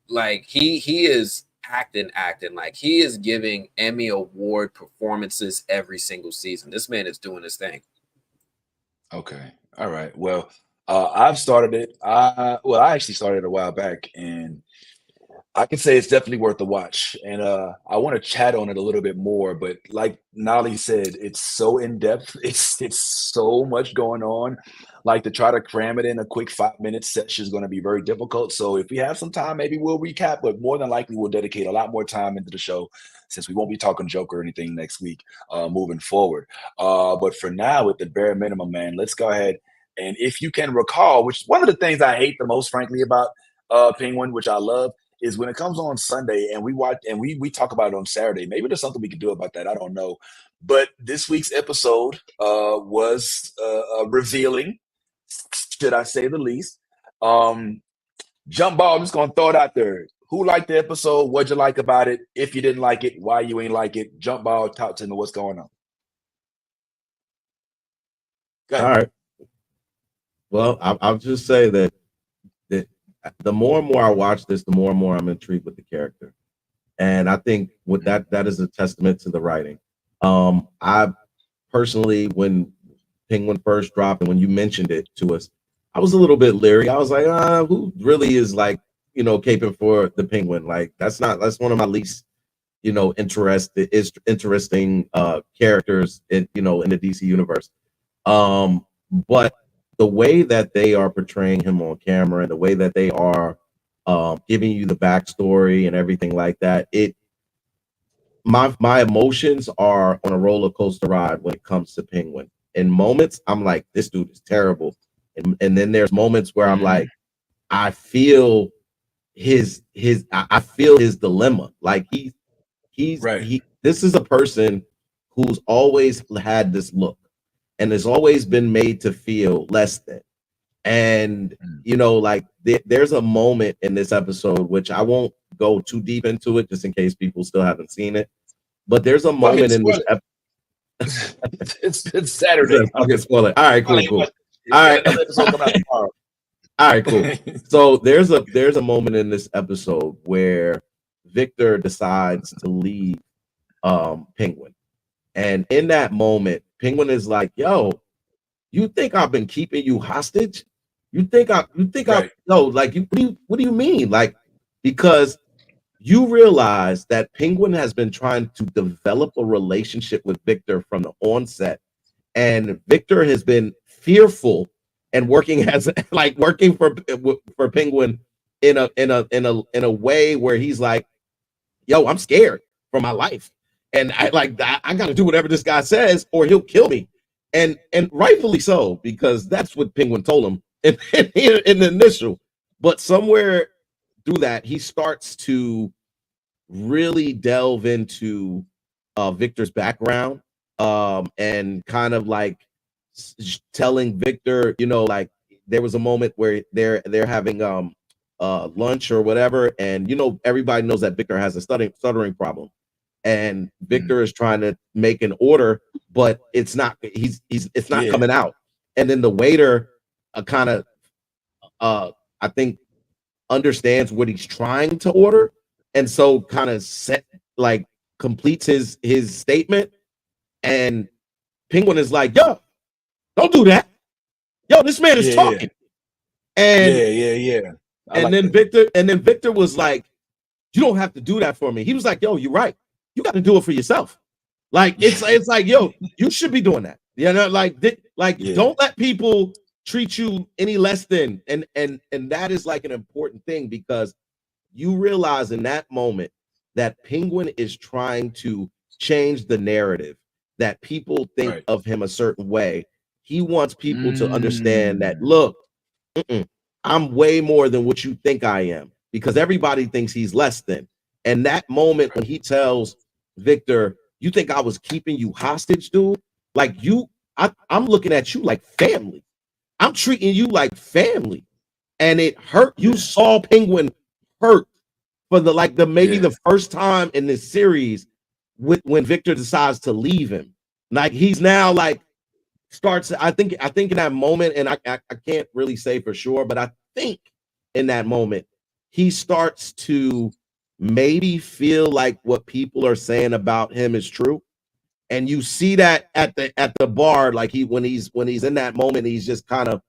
[SPEAKER 5] like he is acting like he is giving Emmy Award performances every single season. This man is doing his thing.
[SPEAKER 1] Okay. All right. Well, I've started it. I actually started a while back, and I can say it's definitely worth the watch. And I want to chat on it a little bit more, but like Nolly said, it's so in depth. It's so much going on. Like to try to cram it in a quick 5-minute session is going to be very difficult. So if we have some time, maybe we'll recap, but more than likely we'll dedicate a lot more time into the show, since we won't be talking Joker or anything next week moving forward. But for now, at the bare minimum, man, let's go ahead. And if you can recall, which one of the things I hate the most, frankly, about Penguin, which I love, is when it comes on Sunday and we watch and we talk about it on Saturday. Maybe there's something we can do about that. I don't know. But this week's episode was revealing, should I say the least. Jump ball, I'm just gonna throw it out there. Who liked the episode? What'd you like about it? If you didn't like it, why you ain't like it? Jump ball, talk to me what's going on.
[SPEAKER 2] All right. Well, I'll just say that the more and more I watch this, the more and more I'm intrigued with the character. And I think with that is a testament to the writing. I personally, when Penguin first dropped and when you mentioned it to us, I was a little bit leery. I was like, who really is like, caping for the Penguin? Like that's one of my least, interesting characters in the DC universe. But the way that they are portraying him on camera and the way that they are giving you the backstory and everything like that, my emotions are on a roller coaster ride when it comes to Penguin. In moments, I'm like, this dude is terrible, and then there's moments where I'm like, I feel his dilemma. Like he's right. This is a person who's always had this look and has always been made to feel less than. And like there's a moment in this episode, which I won't go too deep into it just in case people still haven't seen it, but there's a moment in this episode.
[SPEAKER 1] it's Saturday.
[SPEAKER 2] Okay, spoil it. All right, cool. All right. All right, cool. So there's a moment in this episode where Victor decides to leave Penguin. And in that moment, Penguin is like, yo, you think I've been keeping you hostage? What do you mean? Like, because you realize that Penguin has been trying to develop a relationship with Victor from the onset, and Victor has been fearful and working for Penguin in a way where he's like, yo, I'm scared for my life. And I got to do whatever this guy says or he'll kill me. And rightfully so, because that's what Penguin told him in the initial. But somewhere through that, he starts to really delve into Victor's background and kind of like telling Victor, like there was a moment where they're having lunch or whatever, and everybody knows that Victor has a stuttering problem. And Victor is trying to make an order, but it's not coming out. And then the waiter kind of I think understands what he's trying to order, and so kind of completes his statement. And Penguin is like, yo, don't do that. Yo, this man is talking. And And then Victor was like, you don't have to do that for me. He was like, yo, you're right. You got to do it for yourself. Like it's like, yo, you should be doing that. Don't let people treat you any less than. And that is like an important thing, because you realize in that moment that Penguin is trying to change the narrative, that people think of him a certain way. He wants people to understand that, look, I'm way more than what you think I am, because everybody thinks he's less than. And that moment when he tells Victor, you think I was keeping you hostage, dude? Like I'm looking at you like family. I'm treating you like family. And it hurt. You saw Penguin hurt for the first time in this series when Victor decides to leave him. Like he's now like starts. I think in that moment, and I can't really say for sure, but I think in that moment he starts to maybe feel like what people are saying about him is true. And you see that at the bar, like when he's in that moment, he's just kind of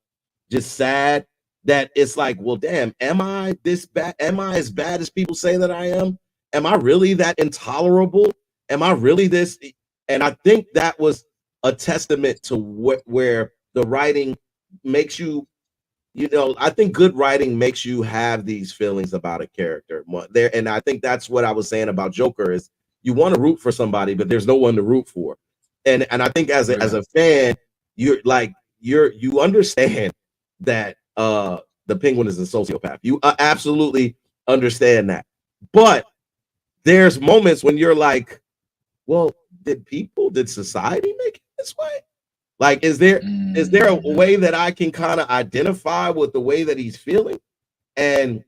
[SPEAKER 2] just sad that it's like, well, damn, am I this bad? Am I as bad as people say that I am? Am I really that intolerable? Am I really this? And I think that was a testament to where the writing makes you, I think good writing makes you have these feelings about a character there. And I think that's what I was saying about Joker is you want to root for somebody, but there's no one to root for. And I think as a fan, you understand that the Penguin is a sociopath. You absolutely understand that. But there's moments when you're like, well, did society make it this way? Like, is there a way that I can kind of identify with the way that he's feeling? And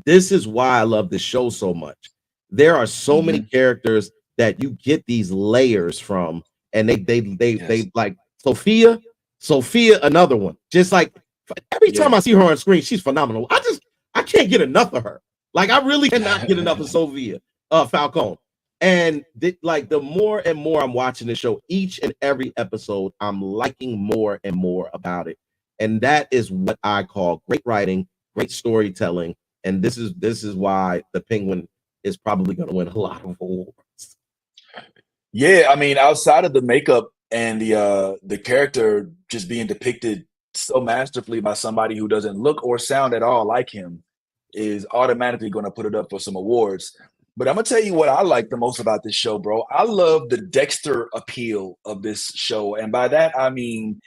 [SPEAKER 2] this is why I love this show so much. There are so many characters that you get these layers from, and they like Sophia, another one. Just like every time I see her on screen, she's phenomenal. I can't get enough of her. Like I really cannot get enough of Sophia Falcone. And the more and more I'm watching the show, each and every episode, I'm liking more and more about it. And that is what I call great writing, great storytelling. And this is why the Penguin is probably going to win a lot of awards.
[SPEAKER 1] Yeah, I mean, outside of the makeup and the character just being depicted so masterfully by somebody who doesn't look or sound at all like him is automatically going to put it up for some awards. But I'm going to tell you what I like the most about this show, bro. I love the Dexter appeal of this show. And by that, I mean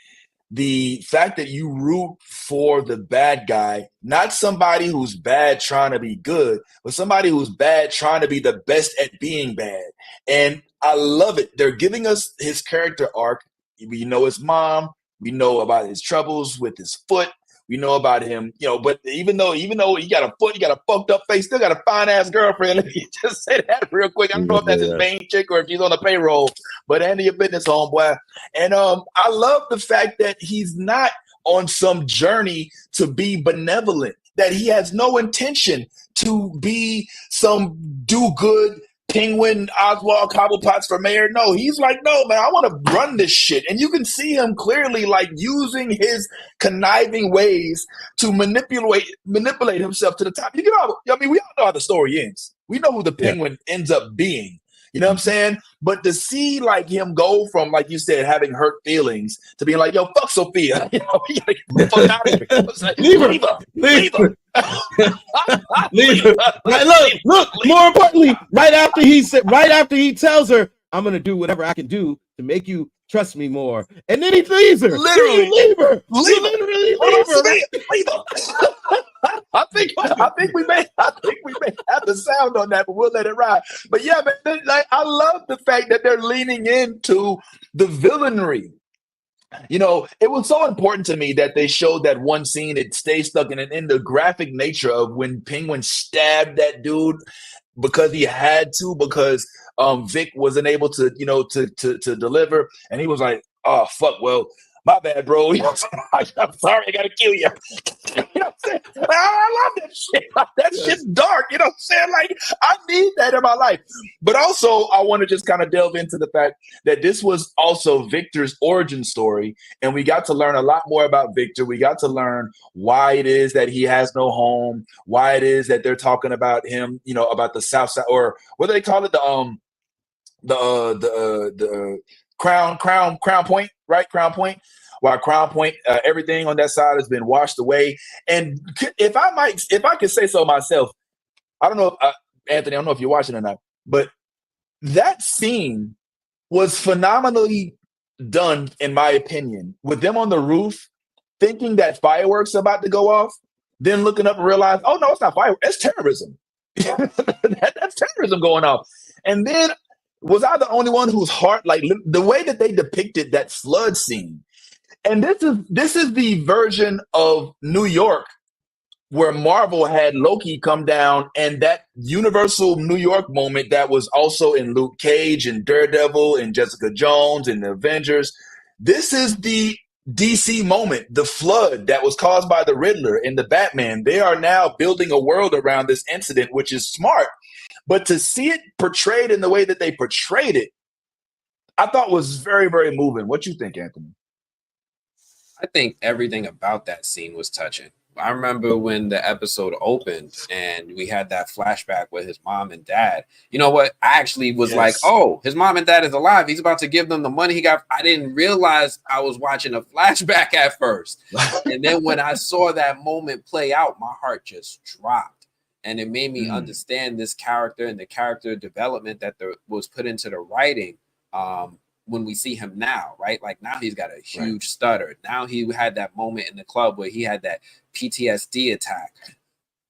[SPEAKER 1] the fact that you root for the bad guy, not somebody who's bad trying to be good, but somebody who's bad trying to be the best at being bad. And I love it. They're giving us his character arc. We know his mom. We know about his troubles with his foot. We know about him, but even though he got a foot, he got a fucked up face, still got a fine ass girlfriend. Let me just say that real quick. I don't know if that's his main chick or if he's on the payroll, but handle your business, homeboy. And I love the fact that he's not on some journey to be benevolent, that he has no intention to be some do-good Penguin Oswald Cobblepot's for mayor. No, he's like, no, man, I want to run this shit. And you can see him clearly like using his conniving ways to manipulate himself to the top. We all know how the story ends. We know who the Penguin ends up being. You know what I'm saying? But to see like him go from, like you said, having hurt feelings to being like, yo, fuck Sophia. We gotta get the fuck out of here. Leave her.
[SPEAKER 2] Leave her. Look, more importantly, right after he tells her, I'm gonna do whatever I can do to make you trust me more. And then he leaves her.
[SPEAKER 1] Literally.
[SPEAKER 2] Leave her.
[SPEAKER 1] I think we may have the sound on that, but we'll let it ride. But yeah, man, I love the fact that they're leaning into the villainry. It was so important to me that they showed that one scene. It stays stuck in the graphic nature of when Penguin stabbed that dude because he had to, because Vic wasn't able to, to deliver, and he was like, "Oh fuck, well, my bad, bro. I'm sorry, I gotta kill you." You know what I'm saying? I love that shit. That shit's dark. You know what I'm saying? Like, I need that in my life. But also, I want to just kind of delve into the fact that this was also Victor's origin story, and we got to learn a lot more about Victor. We got to learn why it is that he has no home, why it is that they're talking about him, about the South Side, or what do they call it? The Crown Point, right? Crown Point. While Crown Point, everything on that side has been washed away. And if I could say so myself, I don't know, Anthony, I don't know if you're watching or not, but that scene was phenomenally done, in my opinion, with them on the roof, thinking that fireworks are about to go off, then looking up and realize, oh no, it's not fireworks, it's terrorism. That's terrorism going off. And then was I the only one whose heart, like the way that they depicted that flood scene? And this is the version of New York where Marvel had Loki come down, and that Universal New York moment that was also in Luke Cage and Daredevil and Jessica Jones and the Avengers. This is the DC moment, the flood that was caused by the Riddler and the Batman. They are now building a world around this incident, which is smart. But to see it portrayed in the way that they portrayed it, I thought was very, very moving. What you think, Anthony?
[SPEAKER 5] I think everything about that scene was touching. I remember when the episode opened and we had that flashback with his mom and dad. You know what? I actually was like, oh, his mom and dad is alive. He's about to give them the money he got. I didn't realize I was watching a flashback at first. And then when I saw that moment play out, my heart just dropped. And it made me understand this character and the character development that was put into the writing. When we see him now, right? Like now he's got a huge stutter. Now he had that moment in the club where he had that PTSD attack.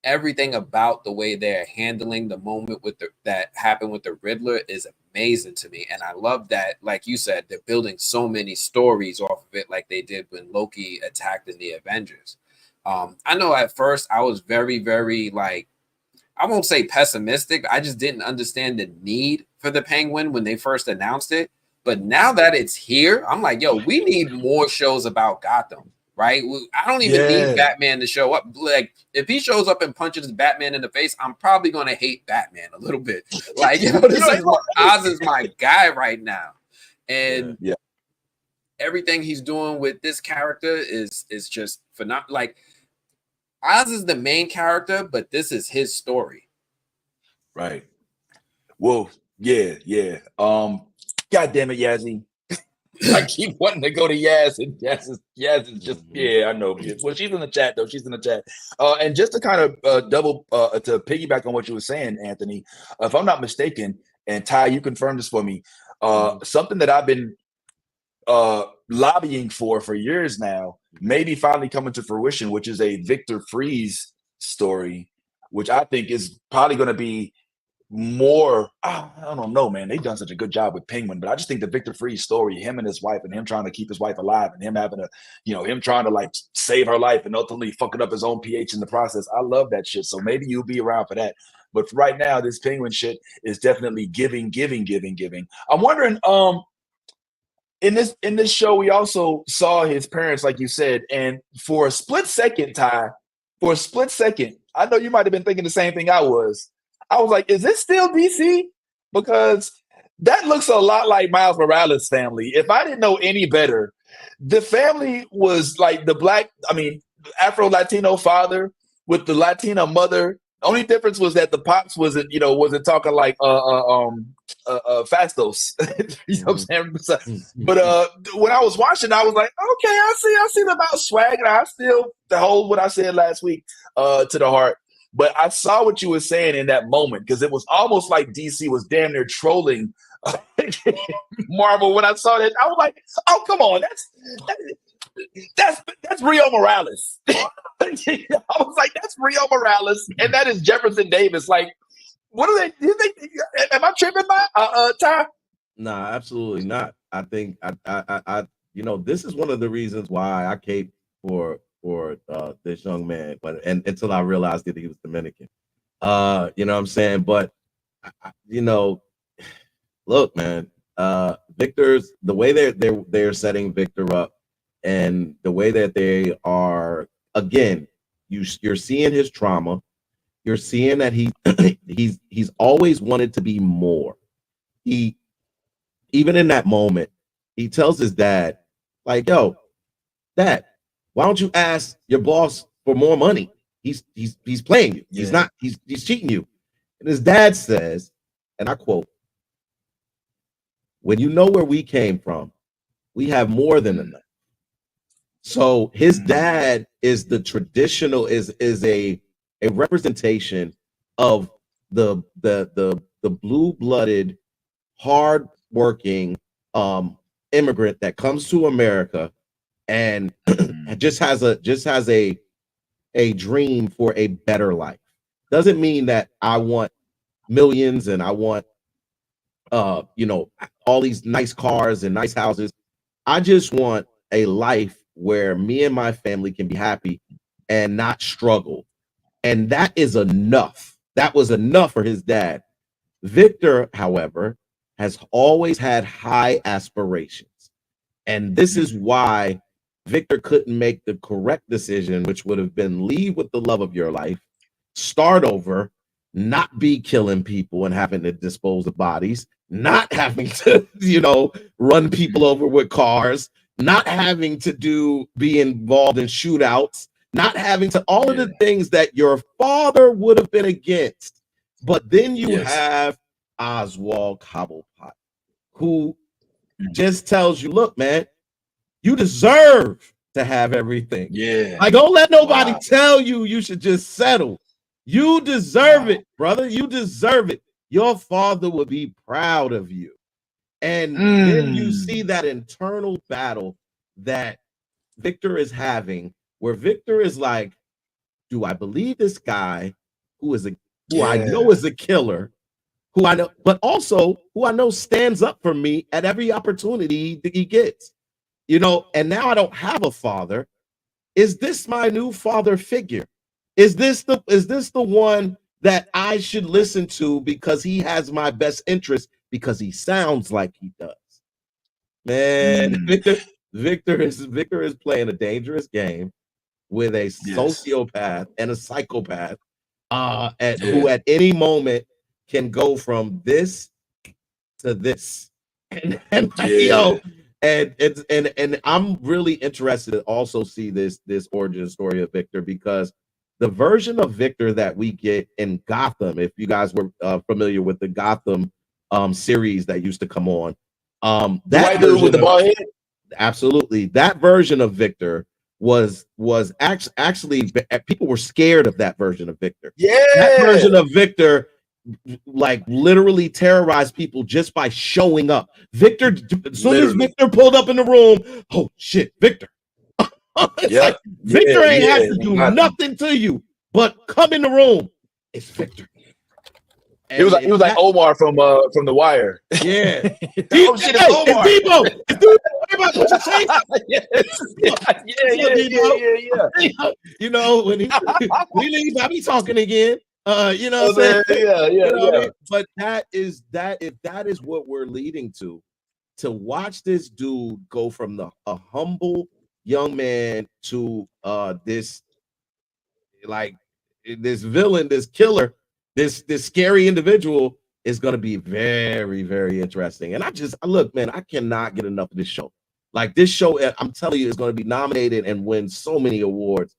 [SPEAKER 5] Everything about the way they're handling the moment with that happened with the Riddler is amazing to me. And I love that, like you said, they're building so many stories off of it like they did when Loki attacked in the Avengers. I know at first I was very, very like, I won't say pessimistic. I just didn't understand the need for the Penguin when they first announced it. But now that it's here, I'm like, yo, we need more shows about Gotham, right? I don't even need Batman to show up. Like, if he shows up and punches Batman in the face, I'm probably going to hate Batman a little bit. Like, yo, Oz is my guy right now. And everything he's doing with this character is just phenomenal. Like, Oz is the main character, but this is his story.
[SPEAKER 1] Right. Well, yeah. God damn it, Yazzie. I keep wanting to go to Yaz, and Yaz is just, I know. Well, she's in the chat, though. She's in the chat. And just to kind of to piggyback on what you were saying, Anthony, if I'm not mistaken, and Ty, you confirm this for me, something that I've been lobbying for years now, maybe finally coming to fruition, which is a Victor Freeze story, which I think is probably going to be more, I don't know, man. They've done such a good job with Penguin, but I just think the Victor Freeze story, him and his wife, and him trying to keep his wife alive, and him having to, him trying to like save her life and ultimately fucking up his own pH in the process. I love that shit. So maybe you'll be around for that. But right now, this Penguin shit is definitely giving. I'm wondering, in this show, we also saw his parents, like you said, and for a split second, Ty, I know you might have been thinking the same thing I was. I was like, is this still DC? Because that looks a lot like Miles Morales' family. If I didn't know any better, the family was like Afro-Latino father with the Latina mother. The only difference was that the pops wasn't talking like Fastos. You know what I'm saying? But when I was watching, I was like, okay, I see about swag, and I still hold what I said last week to the heart. But I saw what you were saying in that moment, because it was almost like DC was damn near trolling Marvel. When I saw that, I was like, "Oh, come on, that's Rio Morales." I was like, "That's Rio Morales," and that is Jefferson Davis. Like, what are they? Am I tripping, Ty?
[SPEAKER 2] Nah, absolutely not. I think I this is one of the reasons why I cape for this young man, but until I realized that he was Dominican, you know what I'm saying? But look, man, Victor's, the way they're setting Victor up, and the way that they are, again, you're seeing his trauma, you're seeing that he's always wanted to be more. He, even in that moment, he tells his dad, like, yo, Dad, why don't you ask your boss for more money? He's playing you. He's not. He's cheating you. And his dad says, and I quote, "When you know where we came from, we have more than enough." So his dad is the traditional, is a representation of the blue-blooded, hard-working immigrant that comes to America and just has a dream for a better life. Doesn't mean that I want millions and I want all these nice cars and nice houses. I just want a life where me and my family can be happy and not struggle. And that is enough. That was enough for his dad. Victor, however, has always had high aspirations. And this is why Victor couldn't make the correct decision, which would have been leave with the love of your life, start over, not be killing people and having to dispose of bodies, not having to, run people over with cars, not having to be involved in shootouts, not having to all of the things that your father would have been against. But then you have Oswald Cobblepot, who just tells you, look, man, you deserve to have everything.
[SPEAKER 1] Yeah.
[SPEAKER 2] Like, don't let nobody tell you should just settle. You deserve it, brother. You deserve it. Your father would be proud of you. And then you see that internal battle that Victor is having, where Victor is like, do I believe this guy who I know is a killer, who I know, but also who I know stands up for me at every opportunity that he gets, and now I don't have a father. Is this my new father figure? Is this the one that I should listen to because he has my best interest, because he sounds like he does? Man, Victor is playing a dangerous game with a sociopath and a psychopath, who at any moment can go from this to this, and I'm really interested to also see this origin story of Victor, because the version of Victor that we get in Gotham, if you guys were familiar with the Gotham series that used to come on, that version with the ball head, absolutely, that version of Victor was actually people were scared of that version of Victor. That version of Victor like literally terrorized people just by showing up. Victor, as soon as Victor pulled up in the room, oh shit, Victor. Like, Victor ain't have to do nothing to you, but come in the room. It's Victor.
[SPEAKER 1] And he was like Omar from The Wire.
[SPEAKER 2] Yeah.
[SPEAKER 1] Oh shit, it's Omar.
[SPEAKER 2] It's Debo. Everybody put your chains up. Yeah. When he leaves, I'll be talking again. What I'm saying? Yeah. But that is what we're leading to watch this dude go from a humble young man to this villain, this killer, this scary individual is going to be very, very interesting. And look, man, I cannot get enough of this show. Like, this show, I'm telling you, is going to be nominated and win so many awards.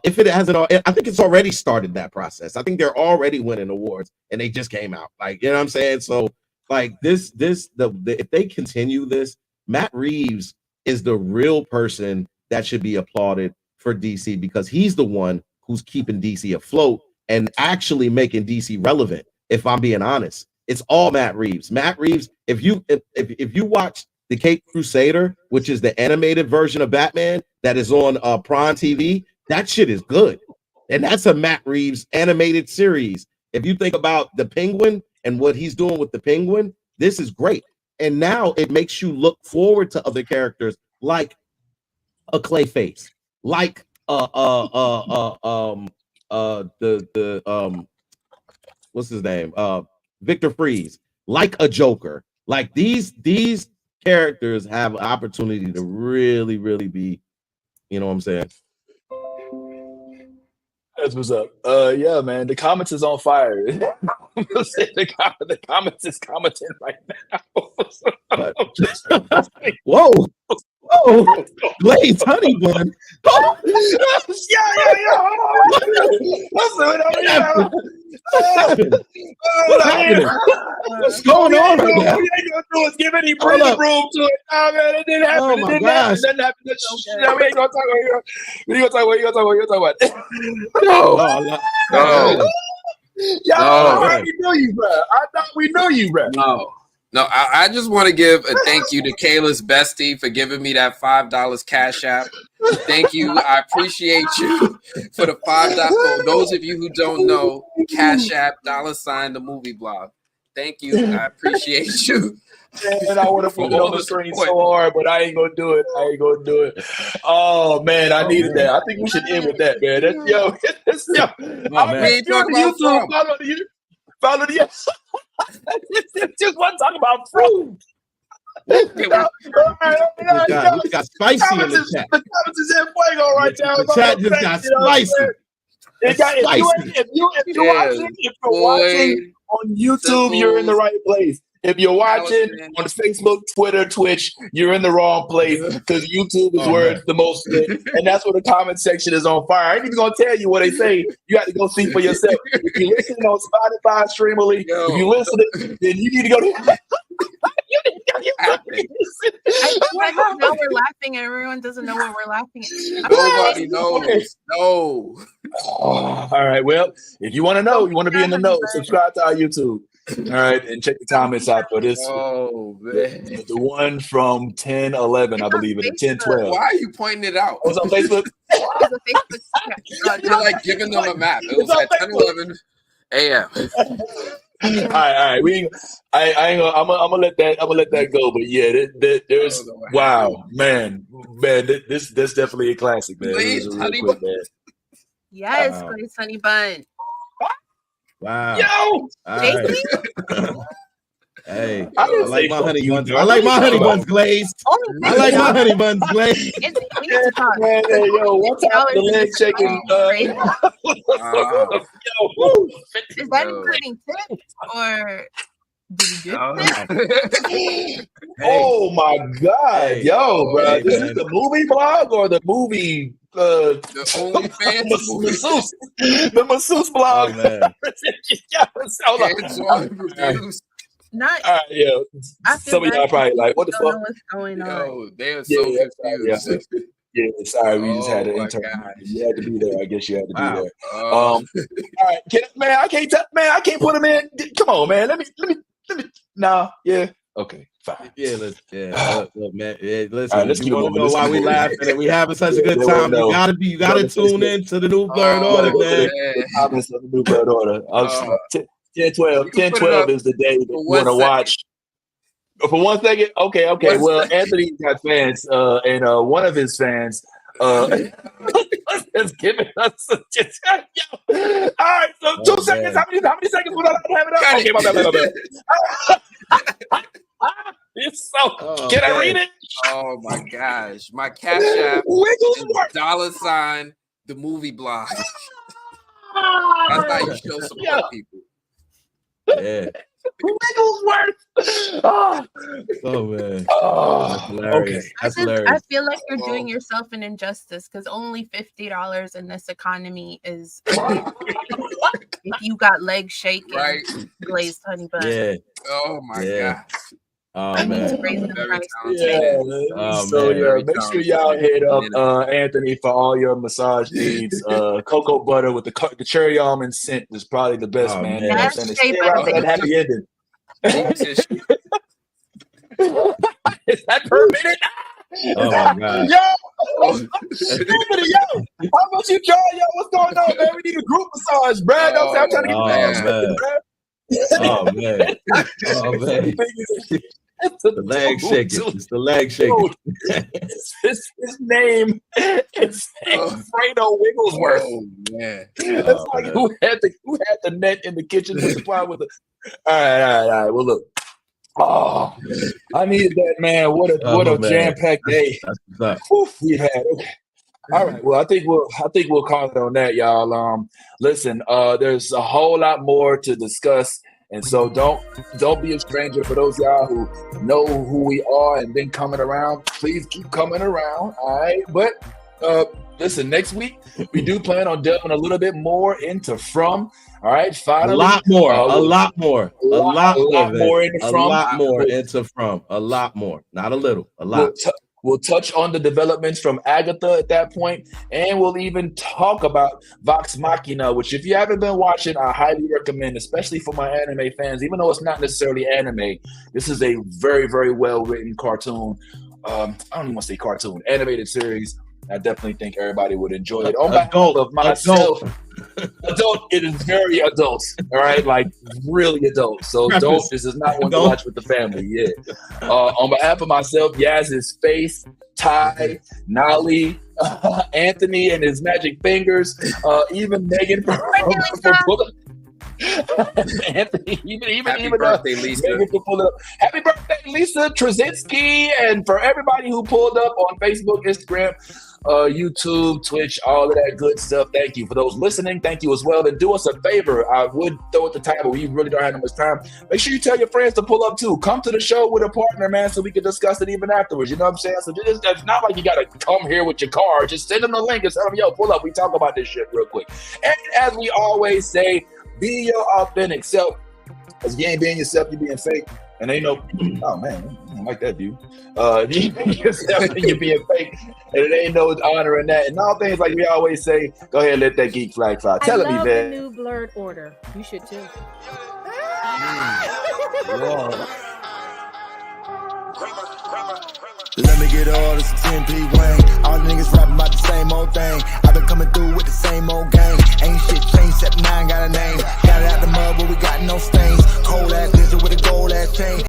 [SPEAKER 2] If it hasn't, I think it's already started that process. I think they're already winning awards, and they just came out. Like, you know what I'm saying? So, like, if they continue this, Matt Reeves is the real person that should be applauded for DC, because he's the one who's keeping DC afloat and actually making DC relevant. If I'm being honest, it's all Matt Reeves. Matt Reeves. If you watch the Caped Crusader, which is the animated version of Batman that is on Prime TV, that shit is good. And that's a Matt Reeves animated series. If you think about the Penguin and what he's doing with the Penguin, this is great. And now it makes you look forward to other characters like a Clayface, like what's his name? Victor Freeze, like a Joker. Like, these characters have an opportunity to really, really be, you know what I'm saying?
[SPEAKER 1] That's what's up. Yeah, man. The comments is on fire. the comments is commenting right now.
[SPEAKER 2] Whoa. Oh, Blaze Honey Bun. Oh. What's going on right now?
[SPEAKER 1] What you ain't gonna do is give any breathing room to it. Oh man, it didn't happen.
[SPEAKER 2] Oh my gosh.
[SPEAKER 1] We ain't gonna talk about it. We ain't gonna talk about it.
[SPEAKER 5] No.
[SPEAKER 1] Y'all already knew you, bro. I thought we knew you, bro.
[SPEAKER 5] No, I just want to give a thank you to Kayla's bestie for giving me that $5 Cash App. Thank you. I appreciate you for the $5. For those of you who don't know, Cash App, $ the movie blog. Thank you. I appreciate you.
[SPEAKER 1] And I want to put it on the screen so hard, but I ain't gonna do it. Oh man, I needed that. I think we should end with that, man. That's yo.
[SPEAKER 2] Oh, man.
[SPEAKER 1] We ain't talking about YouTube. Follow the just want to talk about fruit.
[SPEAKER 2] We got spicy in the chat.
[SPEAKER 1] The comments is in fuego right now.
[SPEAKER 2] The chat just got spicy.
[SPEAKER 1] If you're watching on YouTube, you're in the right place. If you're watching on Facebook, Twitter, Twitch, you're in the wrong place because YouTube is where it's the most lit, and that's where the comment section is on fire. I ain't even gonna tell you what they say. You got to go see for yourself. If you're listening on Spotify, Streamily, if you listen, then you need to go to.
[SPEAKER 6] I feel like now we're laughing and everyone doesn't know what we're laughing at.
[SPEAKER 5] Nobody knows.
[SPEAKER 1] Okay.
[SPEAKER 5] No.
[SPEAKER 1] All right. Well, if you want to know, you want to be in the know, subscribe to our YouTube. All right, and check the comments out for this.
[SPEAKER 5] Oh man,
[SPEAKER 1] the one from 10:11, I believe it. 10:12.
[SPEAKER 5] Why are you pointing it out?
[SPEAKER 1] It was on Facebook.
[SPEAKER 5] You're like giving them a map. It was at 10:11 a.m.
[SPEAKER 1] All right. I ain't gonna. I'm gonna let that go. But yeah, there's wow, man. This definitely a classic, man.
[SPEAKER 5] Please,
[SPEAKER 1] honey quick, man.
[SPEAKER 6] Yes, Grace Honey Bun.
[SPEAKER 2] Wow.
[SPEAKER 1] Yo,
[SPEAKER 2] right. Hey, I like my honey buns. I like my honey buns glazed. I like my honey buns glazed.
[SPEAKER 1] Man, hey, yo, one time the leg shaking.
[SPEAKER 6] Is that including tips or?
[SPEAKER 1] Oh my God, yo, bro! Is this the movie blog or the movie?
[SPEAKER 5] The OnlyFans,
[SPEAKER 1] the masseuse blog.
[SPEAKER 6] Not
[SPEAKER 1] yeah. Some of y'all probably like, what the fuck?
[SPEAKER 6] What's going on?
[SPEAKER 5] Yo, they are so confused.
[SPEAKER 1] Yeah, sorry, we just had an intern. You had to be there. I guess you had to be there. All right, I can't put him in. Come on, man. Let me. Nah, yeah, okay. Fine.
[SPEAKER 2] Yeah, look, man. Yeah, listen.
[SPEAKER 1] Right, let's
[SPEAKER 2] you want to know why we laughing and we having such a good time? You gotta tune in to the new Blerd Order, man.
[SPEAKER 1] Comments on the new Blerd Order. 10/12 is the day that you want to watch. For 1 second, okay. Well, Anthony got fans, and one of his fans is giving us. All right, so 2 seconds. How many seconds would I have it up? Okay, my bad. It's so. Can I read it?
[SPEAKER 5] Oh my gosh, my Cash App is $ the movie blog. That's how you show support people.
[SPEAKER 2] Yeah.
[SPEAKER 1] Wigglesworth.
[SPEAKER 2] Oh man.
[SPEAKER 1] Oh,
[SPEAKER 2] hilarious.
[SPEAKER 6] Okay.
[SPEAKER 2] That's hilarious.
[SPEAKER 6] I feel like you're doing yourself an injustice because only $50 in this economy is if you got legs shaking,
[SPEAKER 5] right?
[SPEAKER 6] Glazed honey bun.
[SPEAKER 2] Yeah.
[SPEAKER 5] Oh my God.
[SPEAKER 2] Oh
[SPEAKER 6] I
[SPEAKER 2] man.
[SPEAKER 6] need to raise the price.
[SPEAKER 1] Make sure y'all hit up Anthony for all your massage needs. Cocoa butter with the cherry almond scent is probably the best, man. You know what I'm saying? That happy ending. Is that per minute?
[SPEAKER 2] Oh my God.
[SPEAKER 1] Yo, Anthony, how much you charge? Yo, what's going on, man? We need a group massage, Brad. I'm trying to get
[SPEAKER 2] the leg shaking. It's the leg shaking.
[SPEAKER 1] His name is Fredo Wigglesworth.
[SPEAKER 5] Oh man.
[SPEAKER 1] It's like who had the net in the kitchen to supply with the. All right. Well, look. Oh, I needed that, man. What a jam-packed day we had. Okay. All right. Well, I think we'll call it on that, y'all. Listen, there's a whole lot more to discuss, and so don't be a stranger. For those y'all who know who we are and been coming around, please keep coming around. All right. But listen, next week we do plan on delving a little bit more into From. All right, finally,
[SPEAKER 2] a lot more into From. A lot more, not a little, a lot.
[SPEAKER 1] We'll touch on the developments from Agatha at that point, and we'll even talk about Vox Machina, which if you haven't been watching, I highly recommend, especially for my anime fans. Even though it's not necessarily anime, this is a very, very well-written cartoon. I don't even want to say cartoon, animated series. I definitely think everybody would enjoy it. On behalf of myself. adult. It is very adult. All right, like really adult. So don't. This is not one to watch with the family. Yeah. On behalf of myself, Yaz's face, Ty, Nolly, Anthony and his magic fingers, even Megan for pulling. Anthony,
[SPEAKER 5] Happy birthday, Lisa.
[SPEAKER 1] Happy birthday, Lisa Trzynski, and for everybody who pulled up on Facebook, Instagram, YouTube, Twitch, all of that good stuff. Thank you. For those listening, thank you as well. And do us a favor. I would throw at the time, but we really don't have that much time. Make sure you tell your friends to pull up too. Come to the show with a partner, man, so we can discuss it even afterwards. You know what I'm saying? So it's not like you got to come here with your car. Just send them the link and tell them, yo, pull up. We talk about this shit real quick. And as we always say, be your authentic self. Because if you ain't being yourself, you're being fake. And ain't no, oh man, I don't like that view. You being yourself and you're being fake. And it ain't no honor in that. And all things like we always say, go ahead and let that geek flag fly. Tell me, man.
[SPEAKER 3] I love the new Blerd Order. You should too.
[SPEAKER 4] Let me get all this 10p Wayne. All the niggas rapping about the same old thing. I've been coming through with the same old gang. Ain't shit changed except 9 got a name. Got it out the mud, but we got no stains. Cold ass lizard with a gold ass chain.